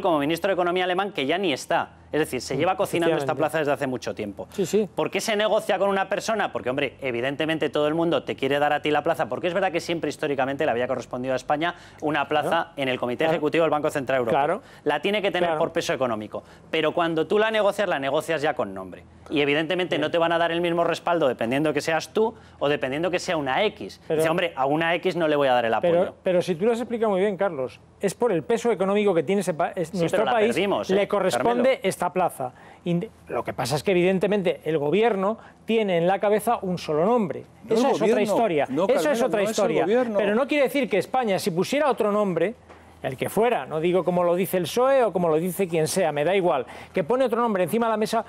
como ministro de Economía alemán, que ya ni está. Es decir, se lleva cocinando esta plaza desde hace mucho tiempo. ¿Por qué se negocia con una persona? Porque, hombre, evidentemente todo el mundo te quiere dar a ti la plaza, porque es verdad que siempre históricamente le había correspondido a España una plaza en el Comité Ejecutivo del Banco Central Europeo. La tiene que tener por peso económico. Pero cuando tú la negocias ya con nombre. Y evidentemente no te van a dar el mismo respaldo dependiendo que seas tú o dependiendo que sea una X. Dice, hombre, a una X no le voy a dar el apoyo. Pero si tú lo has explicado muy bien, Carlos, es por el peso económico que tiene nuestro país, le corresponde esta plaza. Lo que pasa es que evidentemente el gobierno tiene en la cabeza un solo nombre. Esa es otra historia. Eso es otra historia. Pero no quiere decir que España, si pusiera otro nombre, el que fuera, no digo como lo dice el PSOE o como lo dice quien sea, me da igual, que pone otro nombre encima de la mesa,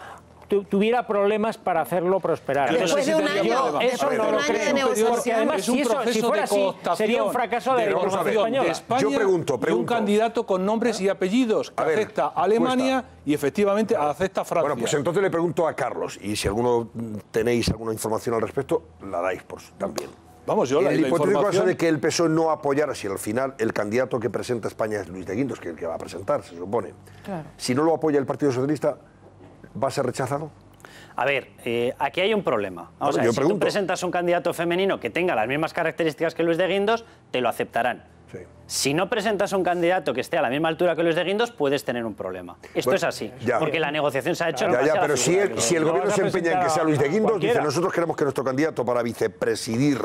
tuviera problemas para hacerlo prosperar. Después de un año, eso no lo creo. Porque además, si fuera así, sería un fracaso de la diplomacia española. Yo pregunto. Un candidato con nombres y apellidos que acepta Alemania y efectivamente acepta Francia. Bueno, pues entonces le pregunto a Carlos, y si alguno tenéis alguna información al respecto, la dais también. Vamos, yo el hipotético caso de que el PSOE no apoyara, si al final el candidato que presenta España es Luis de Guindos, que es el que va a presentar, se supone. Si no lo apoya el Partido Socialista, ¿va a ser rechazado? A ver, aquí hay un problema. Vamos a ver, si tú presentas un candidato femenino que tenga las mismas características que Luis de Guindos, te lo aceptarán. Si no presentas un candidato que esté a la misma altura que Luis de Guindos, puedes tener un problema. Esto es así, porque la negociación se ha hecho... pero si el gobierno se empeña en que sea Luis de Guindos, dice, nosotros queremos que nuestro candidato para vicepresidir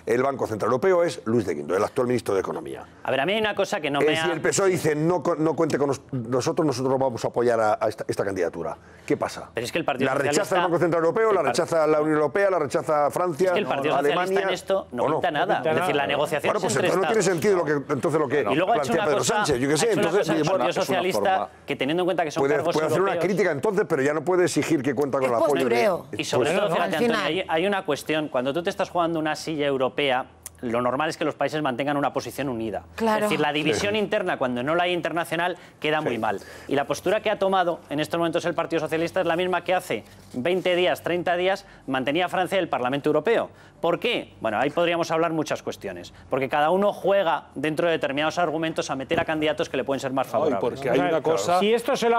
el Banco Central Europeo es Luis de Guindos, el actual ministro de Economía. A ver, a mí hay una cosa que no me Si el PSOE dice, no cuente con nosotros vamos a apoyar a esta candidatura. ¿Qué pasa? Pero es que el Partido ¿La Socialista... rechaza el Banco Central Europeo, la rechaza la Unión Europea, la rechaza Francia, Es que el Partido Socialista Alemania, en esto no pinta nada. Es decir, la negociación bueno, pues es entre entonces no tiene Estados. sentido lo que Y luego ha hecho una Pedro cosa, Sánchez, yo qué sé. ha hecho una cosa el Entonces, Partido Socialista que, teniendo en cuenta que son cargos puede hacer una europeos... crítica entonces, pero ya no puede exigir que cuenta con el apoyo de... Y sobre todo, fíjate, Antonio, hay una cuestión. Cuando tú te estás jugando una silla europea, lo normal es que los países mantengan una posición unida. Claro. Es decir, la división interna, cuando no la hay internacional, queda muy mal. Y la postura que ha tomado en estos momentos el Partido Socialista es la misma que hace 20 días, 30 días, mantenía Francia el Parlamento Europeo. ¿Por qué? Bueno, ahí podríamos hablar muchas cuestiones. Porque cada uno juega dentro de determinados argumentos a meter a candidatos que le pueden ser más favorables. Porque hay una cosa... Si esto se lo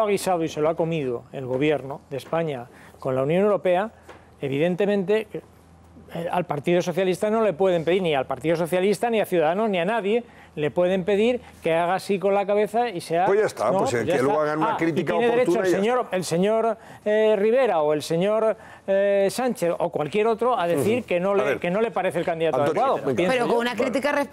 ha guisado y se lo ha comido el gobierno de España con la Unión Europea, evidentemente... al Partido Socialista no le pueden pedir, ni al Partido Socialista, ni a Ciudadanos, ni a nadie, le pueden pedir que haga así con la cabeza y sea... Pues ya está, pues que luego hagan una crítica oportuna. Tiene derecho el señor Rivera o el señor Sánchez o cualquier otro a decir que no le parece el candidato adecuado. Pero con una crítica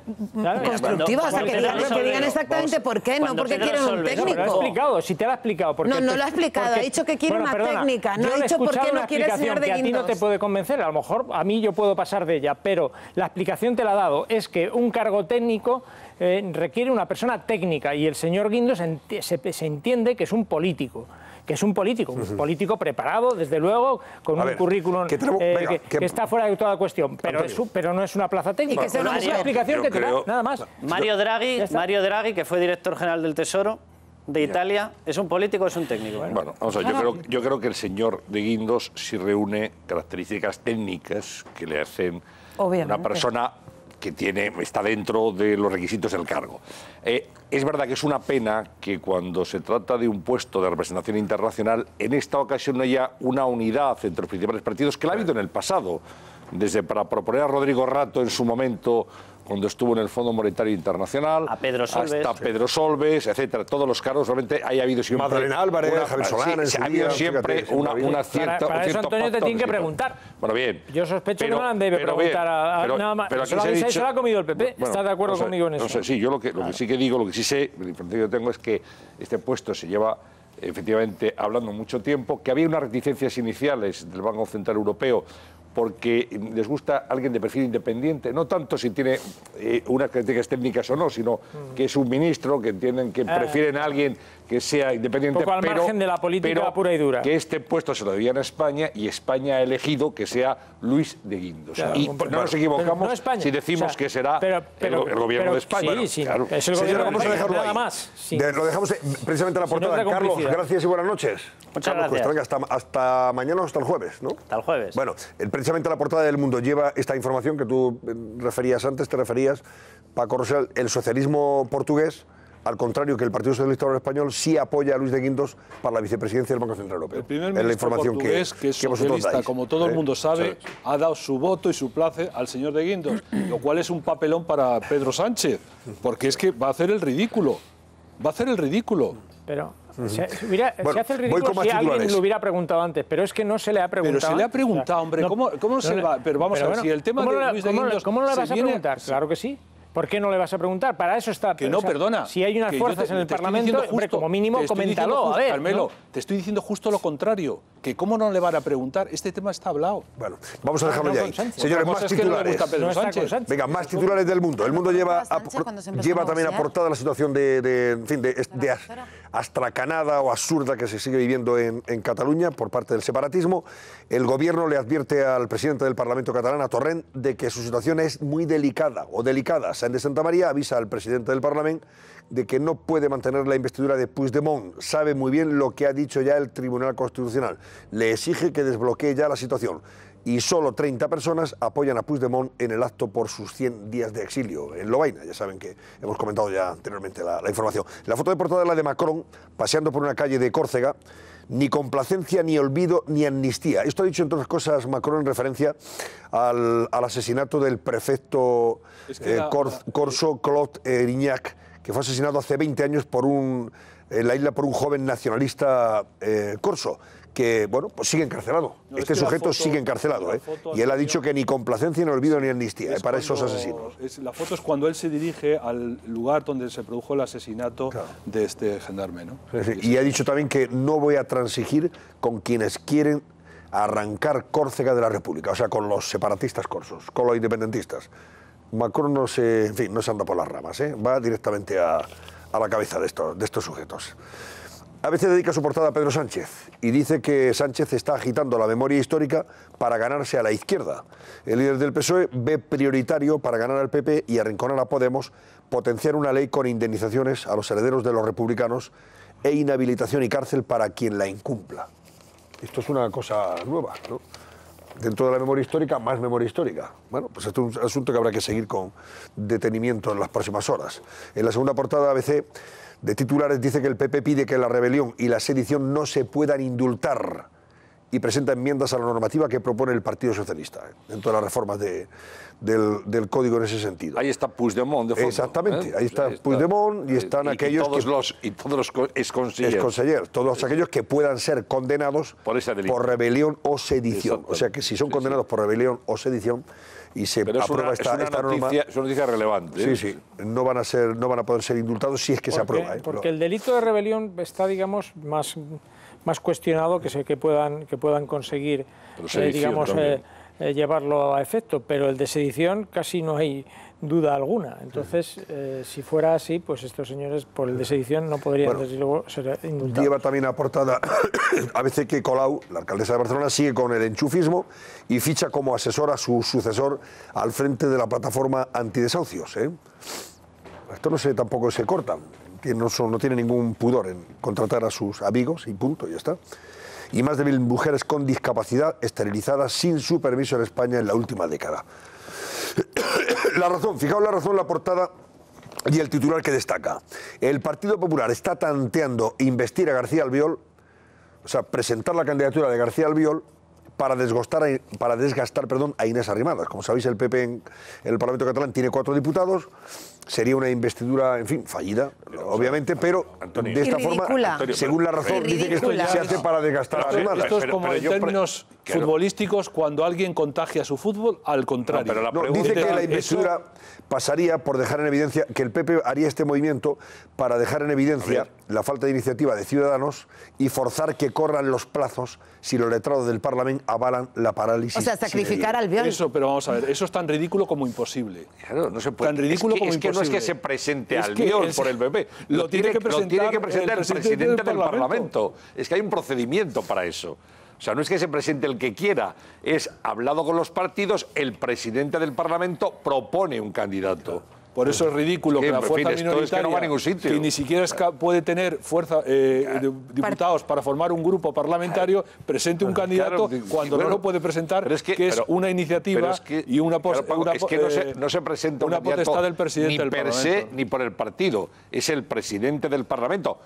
constructiva, o sea, que digan exactamente por qué, no porque quieren un técnico. Lo ha explicado, si te lo ha explicado. No lo ha explicado, ha dicho que quiere una técnica, no ha dicho por qué no quiere el señor de Guindos. A ti no te puede convencer, a lo mejor a mí yo puedo pasar de ella, pero la explicación te la ha dado, es que un cargo técnico requiere una persona técnica y el señor Guindos se entiende que es un político. Un político preparado, desde luego, con un currículum que está fuera de toda cuestión, pero no es una plaza técnica. Es una explicación que te da, nada más. Mario Draghi, que fue director general del Tesoro de Italia, ¿es un político o es un técnico? Bueno, vamos a ver, yo creo que el señor de Guindos sí reúne características técnicas que le hacen una persona que está dentro de los requisitos del cargo. Es verdad que es una pena que cuando se trata de un puesto de representación internacional, en esta ocasión no haya una unidad entre los principales partidos, que la ha habido en el pasado, desde para proponer a Rodrigo Rato en su momento, cuando estuvo en el Fondo Monetario Internacional, a Pedro Solbes, hasta Pedro Solbes, etcétera. Todos los cargos, realmente haya habido siempre... Magdalena Álvarez, Javier Solana... ha habido siempre una cierta... Para eso Antonio te tiene que preguntar. Bueno, bien. Yo sospecho que no le debe preguntar nada más. Se lo ha comido el PP. ¿Estás de acuerdo conmigo en eso? No sé, sí, yo lo que sí que digo, lo que sí sé, la información que tengo es que este puesto se lleva efectivamente hablando mucho tiempo, que había unas reticencias iniciales del Banco Central Europeo porque les gusta alguien de perfil independiente, no tanto si tiene unas características técnicas o no, sino que es un ministro, que entienden que prefieren a alguien que sea independiente, poco al margen de la política pura y dura. Que este puesto se lo debían a España y España ha elegido que sea Luis de Guindos. Claro, y no nos equivocamos si decimos que será el gobierno de España. Sí, claro. Es el gobierno vamos a dejarlo nada más. Sí. Lo dejamos precisamente a la portada. Carlos, gracias y buenas noches. Muchas gracias. Pues, venga, hasta mañana o hasta el jueves, ¿no? Hasta el jueves. Bueno, precisamente la portada del Mundo lleva esta información que tú referías antes, Paco Rosell, el socialismo portugués, al contrario que el Partido Socialista Obrero Español, sí apoya a Luis de Guindos para la vicepresidencia del Banco Central Europeo. El primer ministro portugués, que es socialista, como todo el mundo sabe, ha dado su voto y su place al señor de Guindos, lo cual es un papelón para Pedro Sánchez, porque es que va a hacer el ridículo. Pero... se hace el ridículo si alguien lo hubiera preguntado antes, pero es que no se le ha preguntado. Pero se le ha preguntado, hombre, ¿cómo se va? Pero vamos a ver, si el tema de Luis de Guindos... ¿Cómo no le vas a preguntar? Claro que sí. ¿Por qué no le vas a preguntar? Para eso está... Que no, perdona. Si hay unas fuerzas en el Parlamento, hombre, como mínimo, coméntalo. A ver, Carmelo, te estoy diciendo justo lo contrario. Que cómo no le van a preguntar, este tema está hablado. Bueno, vamos a dejarlo ya ahí. Señores, más titulares. Venga, más titulares del Mundo. El Mundo lleva también a portada la situación de astracanada o absurda que se sigue viviendo en Cataluña por parte del separatismo. El gobierno le advierte al presidente del Parlamento catalán, a Torrent, de que su situación es muy delicada. Sáenz de Santamaría avisa al presidente del Parlamento de que no puede mantener la investidura de Puigdemont. Sabe muy bien lo que ha dicho ya el Tribunal Constitucional. Le exige que desbloquee ya la situación. Y solo 30 personas apoyan a Puigdemont en el acto por sus 100 días de exilio en Lovaina. Ya saben que hemos comentado ya anteriormente la información. La foto de portada es la de Macron paseando por una calle de Córcega. ni complacencia, ni olvido, ni amnistía. Esto ha dicho, entre otras cosas, Macron en referencia al asesinato del prefecto corso Claude Erignac, que fue asesinado hace 20 años en la isla por un joven nacionalista corso, que, bueno, pues sigue encarcelado. Este sujeto sigue encarcelado, y él ha dicho que ni complacencia, ni olvido, ni amnistía para esos asesinos. La foto es cuando él se dirige al lugar donde se produjo el asesinato de este gendarme, ¿no? Y ha dicho también que no voy a transigir con quienes quieren arrancar Córcega de la República, o sea, con los separatistas corsos, con los independentistas. Macron no se anda por las ramas, va directamente a la cabeza de estos sujetos. A veces dedica su portada a Pedro Sánchez y dice que Sánchez está agitando la memoria histórica para ganarse a la izquierda. El líder del PSOE ve prioritario para ganar al PP y arrinconar a Podemos potenciar una ley con indemnizaciones a los herederos de los republicanos e inhabilitación y cárcel para quien la incumpla. Esto es una cosa nueva, ¿no? Dentro de la memoria histórica, más memoria histórica. Bueno, pues esto es un asunto que habrá que seguir con detenimiento en las próximas horas. En la segunda portada de ABC, de titulares, dice que el PP pide que la rebelión y la sedición no se puedan indultar y presenta enmiendas a la normativa que propone el Partido Socialista, dentro de las reformas del Código en ese sentido. Ahí está Puigdemont de fondo. Exactamente, ahí está Puigdemont y están aquellos y todos los exconsellers, todos aquellos que puedan ser condenados por rebelión o sedición. O sea que si son condenados por rebelión o sedición y se aprueba esta norma, es una noticia relevante. Sí, no van a poder ser indultados si es que se aprueba. Porque el delito de rebelión está, digamos, más cuestionado que puedan conseguir, digamos, llevarlo a efecto, pero el de sedición casi no hay duda alguna. Entonces, si fuera así, pues estos señores por el de sedición no podrían, desde luego, ser indultados. Lleva también aportada a veces que Colau, la alcaldesa de Barcelona, sigue con el enchufismo y ficha como asesor a su sucesor al frente de la plataforma antidesahucios. Esto tampoco se corta. No tiene ningún pudor en contratar a sus amigos y punto, ya está. Y más de 1000 mujeres con discapacidad esterilizadas sin su permiso en España en la última década. La razón, fijaos la razón, la portada y el titular que destaca. El Partido Popular está tanteando investir a García Albiol, o sea, presentar la candidatura de García Albiol para desgastar a Inés Arrimadas. Como sabéis, el PP en el Parlamento catalán tiene 4 diputados. Sería una investidura, en fin, fallida, obviamente, pero de esta forma, según la razón, dice que esto se hace para desgastar a Arrimadas. Esto es como en términos futbolísticos, cuando alguien contagia su fútbol, al contrario. Dice que la investidura pasaría por dejar en evidencia, que el PP haría este movimiento para dejar en evidencia la falta de iniciativa de Ciudadanos y forzar que corran los plazos si los letrados del Parlamento avalan la parálisis. O sea, sacrificar al Albiol. Eso, pero vamos a ver, eso es tan ridículo como imposible. Claro, no se puede. Tan ridículo como imposible. No es que se presente Albiol por el PP, lo tiene que presentar el presidente del Parlamento. Es que hay un procedimiento para eso. O sea, no es que se presente el que quiera, es hablado con los partidos, el presidente del Parlamento propone un candidato. Por eso es ridículo que la fuerza minoritaria, no va a ningún sitio, que ni siquiera puede tener fuerza diputados para formar un grupo parlamentario, presente un candidato cuando no lo puede presentar, que es una iniciativa y una no se presenta una potestad del presidente del Parlamento. Ni per se ni por el partido, es el presidente del Parlamento.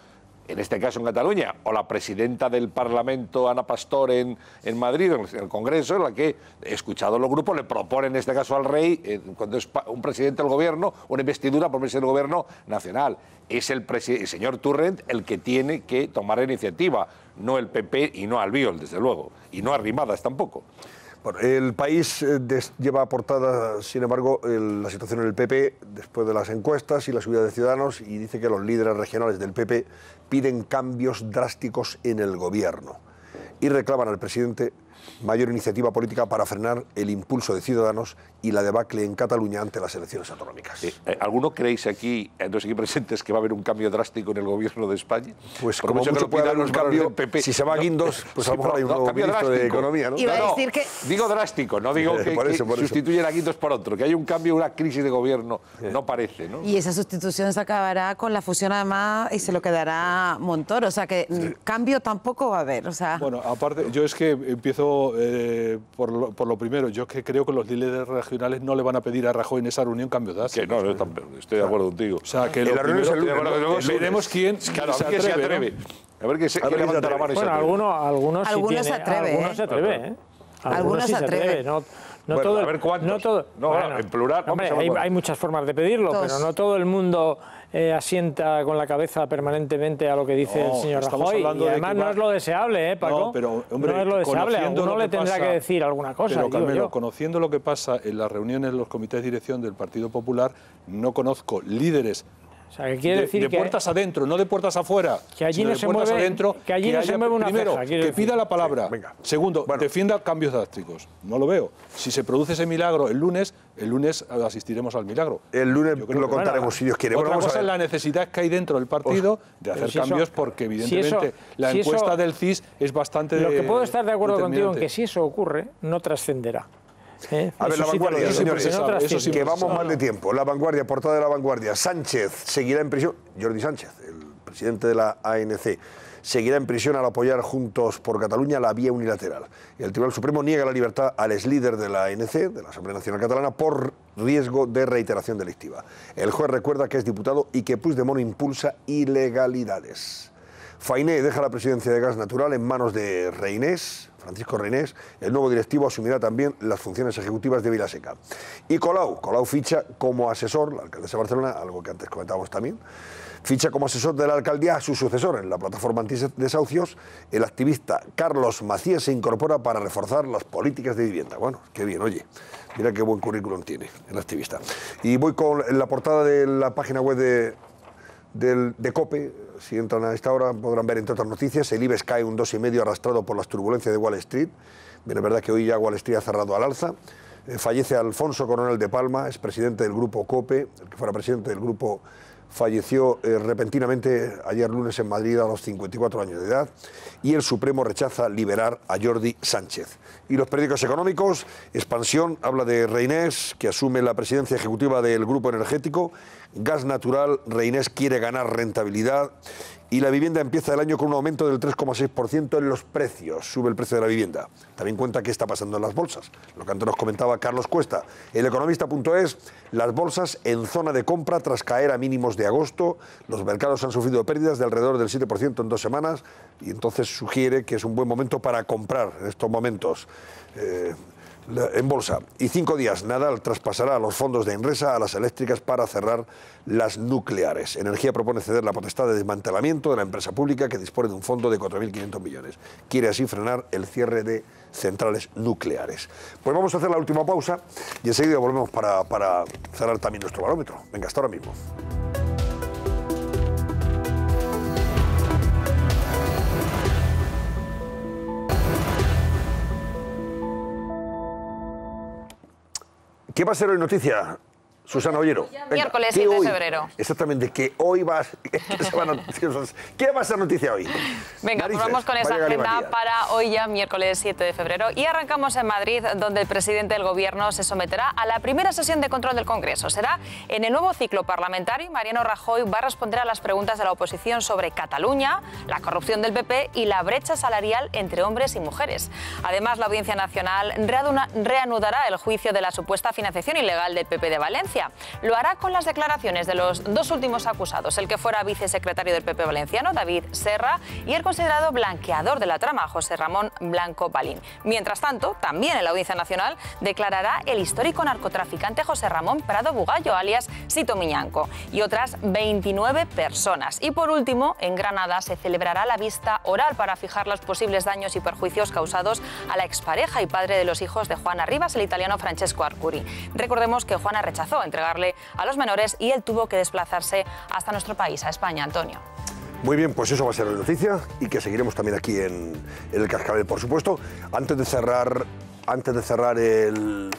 En este caso en Cataluña, o la presidenta del Parlamento, Ana Pastor, en Madrid, en el Congreso, en la que, escuchados los grupos, le proponen en este caso al rey, cuando es un presidente del gobierno, una investidura por presidente del gobierno nacional. Es el señor Torrent el que tiene que tomar la iniciativa, no el PP y no Albiol, desde luego, y no Arrimadas tampoco. Bueno, el País lleva aportada, sin embargo, la situación en el PP después de las encuestas y la subida de Ciudadanos, y dice que los líderes regionales del PP piden cambios drásticos en el gobierno y reclaman al presidente mayor iniciativa política para frenar el impulso de Ciudadanos y la debacle en Cataluña ante las elecciones autonómicas. ¿Alguno creéis aquí, los aquí presentes, que va a haber un cambio drástico en el gobierno de España? Pues como mucho puede haber un cambio, si se va a Guindos, pues a lo mejor hay un nuevo ministro de Economía, ¿no? Iba a decir que... Digo drástico, no digo que sustituyen a Guindos por otro, que hay un cambio, una crisis de gobierno, no parece, ¿no? Y esa sustitución se acabará con la fusión además y se lo quedará Montoro, o sea que cambio tampoco va a haber, o sea... Bueno, aparte, yo es que empiezo por lo primero, yo que creo que los líderes regionales no le van a pedir a Rajoy en esa reunión cambio de Que no, yo estoy de acuerdo contigo. O sea, que veremos quién se atreve. A ver quién levanta la mano y se atreve. Bueno, algunos sí Algunos se atreven, algunos se atreven, ¿eh? Algunos se atreven. No bueno, todo, a ver cuántos. No todo, no, bueno, en plural. Hombre, vamos a ver hay muchas formas de pedirlo, pero no todo el mundo asienta con la cabeza permanentemente a lo que dice el señor Rajoy. Y además no es lo deseable, Paco. No, pero, hombre, no es lo deseable. Alguno le tendrá que decir alguna cosa. Pero, Carmelo, conociendo lo que pasa en las reuniones de los comités de dirección del Partido Popular, no conozco líderes. O sea, que quiere decir de puertas adentro, no de puertas afuera, que allí no se puertas mueve, adentro, que allí no se mueve una primero, ceja, que pida la palabra. Venga. Segundo, defienda cambios drásticos. No lo veo. Si se produce ese milagro el lunes asistiremos al milagro. El lunes lo contaremos si Dios quiere. Otra cosa es la necesidad que hay dentro del partido de hacer cambios, porque evidentemente la encuesta del CIS es bastante Lo que puedo estar de acuerdo contigo en que si eso ocurre, no trascenderá. A ver, La Vanguardia, señores, que vamos mal de tiempo. La Vanguardia, portada de La Vanguardia. Sánchez seguirá en prisión. Jordi Sánchez, el presidente de la ANC, seguirá en prisión al apoyar Juntos por Cataluña la vía unilateral. El Tribunal Supremo niega la libertad al exlíder de la ANC, de la Asamblea Nacional Catalana, por riesgo de reiteración delictiva. El juez recuerda que es diputado y que Puigdemont impulsa ilegalidades. Fainé deja la presidencia de Gas Natural en manos de Reinés, Francisco Reinés. El nuevo directivo asumirá también las funciones ejecutivas de Vilaseca. Y Colau ficha como asesor, la alcaldesa de Barcelona, algo que antes comentábamos también, ficha como asesor de la alcaldía a su sucesor en la plataforma antidesahucios. El activista Carlos Macías se incorpora para reforzar las políticas de vivienda. Bueno, qué bien, oye, mira qué buen currículum tiene el activista. Y voy con la portada de la página web de COPE. Si entran a esta hora podrán ver, entre otras noticias, el IBEX cae un 2,5 arrastrado por las turbulencias de Wall Street. Bien, es verdad que hoy ya Wall Street ha cerrado al alza. Fallece Alfonso Coronel de Palma, es presidente del grupo COPE, el que fuera presidente del grupo falleció repentinamente ayer lunes en Madrid a los 54 años de edad, y el Supremo rechaza liberar a Jordi Sánchez. Y los periódicos económicos, Expansión habla de Reinés, que asume la presidencia ejecutiva del grupo energético. Gas Natural, Reinés quiere ganar rentabilidad. Y la vivienda empieza el año con un aumento del 3,6% en los precios. Sube el precio de la vivienda. También cuenta qué está pasando en las bolsas. Lo que antes nos comentaba Carlos Cuesta. El Economista.es, las bolsas en zona de compra tras caer a mínimos de agosto. Los mercados han sufrido pérdidas de alrededor del 7% en 2 semanas. Y entonces sugiere que es un buen momento para comprar en estos momentos en bolsa. Y 5 días, Nadal traspasará a los fondos de Enresa a las eléctricas para cerrar las nucleares. Energía propone ceder la potestad de desmantelamiento de la empresa pública, que dispone de un fondo de 4.500 millones. Quiere así frenar el cierre de centrales nucleares. Pues vamos a hacer la última pausa y enseguida volvemos para cerrar también nuestro barómetro. Venga, hasta ahora mismo. ¿Qué va a ser hoy noticia, Susana Ollero? Miércoles 7 de febrero. Exactamente, que hoy va a... ¿Qué va a ser noticia hoy? Venga, pues vamos con esa agenda para hoy ya, miércoles 7 de febrero. Y arrancamos en Madrid, donde el presidente del Gobierno se someterá a la primera sesión de control del Congreso. Será en el nuevo ciclo parlamentario. Mariano Rajoy va a responder a las preguntas de la oposición sobre Cataluña, la corrupción del PP y la brecha salarial entre hombres y mujeres. Además, la Audiencia Nacional reanudará el juicio de la supuesta financiación ilegal del PP de Valencia. Lo hará con las declaraciones de los 2 últimos acusados, el que fuera vicesecretario del PP valenciano, David Serra, y el considerado blanqueador de la trama, José Ramón Blanco Balín. Mientras tanto, también en la Audiencia Nacional declarará el histórico narcotraficante José Ramón Prado Bugallo, alias Sito Miñanco, y otras 29 personas. Y por último, en Granada se celebrará la vista oral para fijar los posibles daños y perjuicios causados a la expareja y padre de los hijos de Juana Rivas, el italiano Francesco Arcuri. Recordemos que Juana rechazó entregarle a los menores y él tuvo que desplazarse hasta nuestro país, a España, Antonio. Muy bien, pues eso va a ser la noticia y que seguiremos también aquí en el Cascabel, por supuesto. Antes de cerrar el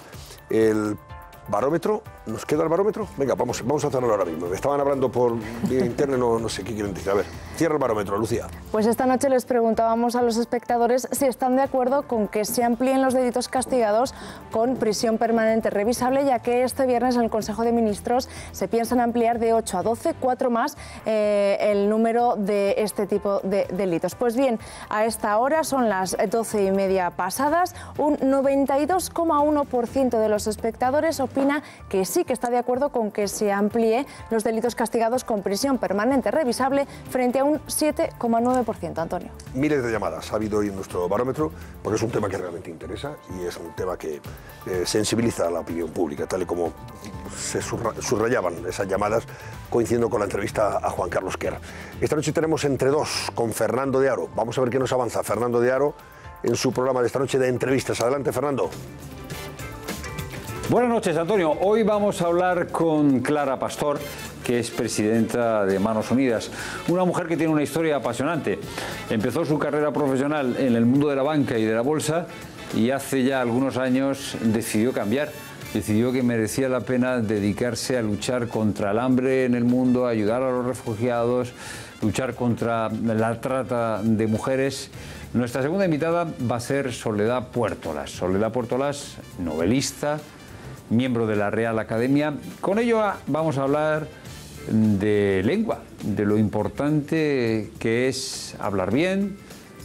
barómetro, ¿nos queda el barómetro? Venga, vamos a hacerlo ahora mismo. Me estaban hablando por vía interna, no sé qué quieren decir. A ver, cierra el barómetro, Lucía. Pues esta noche les preguntábamos a los espectadores si están de acuerdo con que se amplíen los delitos castigados con prisión permanente revisable, ya que este viernes en el Consejo de Ministros se piensan ampliar de 8 a 12, 4 más, el número de este tipo de delitos. Pues bien, a esta hora son las 12:30 pasadas, un 92,1% de los espectadores opina opina que sí que está de acuerdo con que se amplíe los delitos castigados con prisión permanente revisable frente a un 7,9%, Antonio. Miles de llamadas ha habido hoy en nuestro barómetro, porque es un tema que realmente interesa y es un tema que sensibiliza a la opinión pública, tal y como se subrayaban esas llamadas, coincidiendo con la entrevista a Juan Carlos Quer. Esta noche tenemos Entre Dos con Fernando de Aro. Vamos a ver qué nos avanza Fernando de Aro en su programa de esta noche de entrevistas. Adelante, Fernando. Buenas noches, Antonio. Hoy vamos a hablar con Clara Pastor, que es presidenta de Manos Unidas, una mujer que tiene una historia apasionante. Empezó su carrera profesional en el mundo de la banca y de la bolsa y hace ya algunos años decidió cambiar. Decidió que merecía la pena dedicarse a luchar contra el hambre en el mundo, ayudar a los refugiados, luchar contra la trata de mujeres. Nuestra segunda invitada va a ser Soledad Puertolas. Soledad Puertolas, novelista, miembro de la Real Academia. Con ello vamos a hablar de lengua, de lo importante que es hablar bien,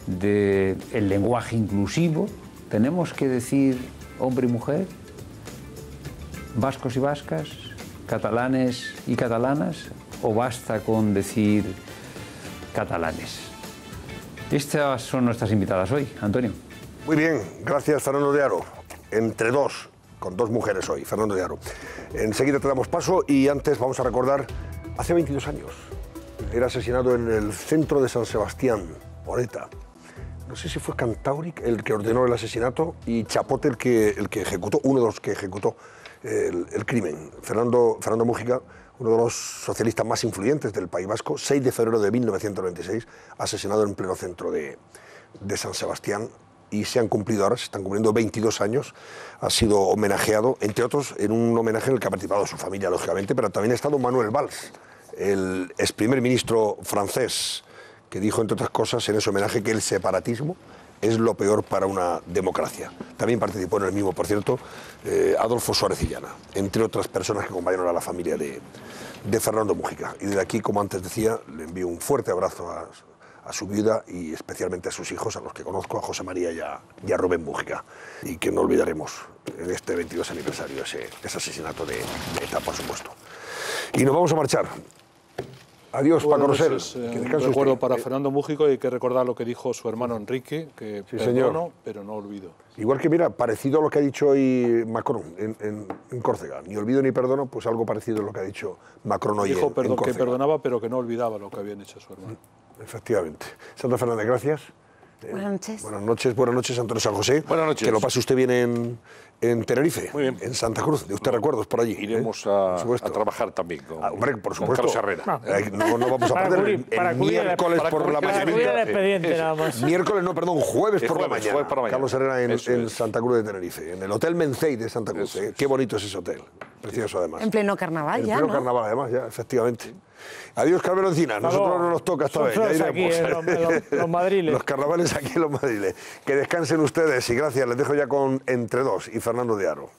del lenguaje inclusivo. ¿Tenemos que decir hombre y mujer? ¿Vascos y vascas? ¿Catalanes y catalanas? ¿O basta con decir catalanes? Estas son nuestras invitadas hoy, Antonio. Muy bien, gracias Fernando de Aro. Entre Dos, con dos mujeres hoy, Fernando de Aro. Enseguida te damos paso y antes vamos a recordar, hace 22 años, era asesinado en el centro de San Sebastián, por ETA. No sé si fue Cantauri el que ordenó el asesinato y Chapote el que ejecutó, uno de los que ejecutó el crimen. Fernando Múgica, uno de los socialistas más influyentes del País Vasco, 6 de febrero de 1996, asesinado en pleno centro de San Sebastián. Y se están cumpliendo 22 años, ha sido homenajeado, entre otros, en un homenaje en el que ha participado su familia, lógicamente, pero también ha estado Manuel Valls, el ex primer ministro francés, que dijo, entre otras cosas, en ese homenaje que el separatismo es lo peor para una democracia. También participó en el mismo, por cierto, Adolfo Suárez Illana, entre otras personas que acompañaron a la familia de Fernando Múgica. Y desde aquí, como antes decía, le envío un fuerte abrazo a su viuda y especialmente a sus hijos, a los que conozco, a José María y a Rubén Múgica, y que no olvidaremos en este 22 aniversario ese asesinato de ETA, por supuesto. Y nos vamos a marchar. Adiós, Paco Rosell. Un recuerdo para Fernando Múgica, y hay que recordar lo que dijo su hermano Enrique, que sí, perdono, señor, pero no olvido. Igual que, mira, parecido a lo que ha dicho hoy Macron en Córcega. Ni olvido ni perdono, pues algo parecido a lo que ha dicho Macron hoy dijo en Córcega. Que perdonaba, pero que no olvidaba lo que habían hecho su hermano. Efectivamente. Sandra Fernández, gracias. Buenas noches. Buenas noches, Antonio San José. Buenas noches. Que lo pase usted bien en Tenerife, muy bien, en Santa Cruz. De usted recuerdos por allí. Iremos a trabajar también con, hombre, por supuesto. Carlos Herrera. No vamos a perder el miércoles por la mañana. Miércoles, no, perdón, jueves por la mañana. Carlos Herrera en Santa Cruz de Tenerife, en el Hotel Mencey de Santa Cruz. Qué bonito es ese hotel. Precioso, además. En pleno carnaval, ya, En pleno carnaval, además, ya, efectivamente. Adiós, Carmelo Encina. Nosotros no nos toca esta vez. Ya iremos. Aquí, los madriles. Los carnavales aquí en los madriles. Que descansen ustedes y gracias. Les dejo ya con Entre Dos y Fernando de Aro.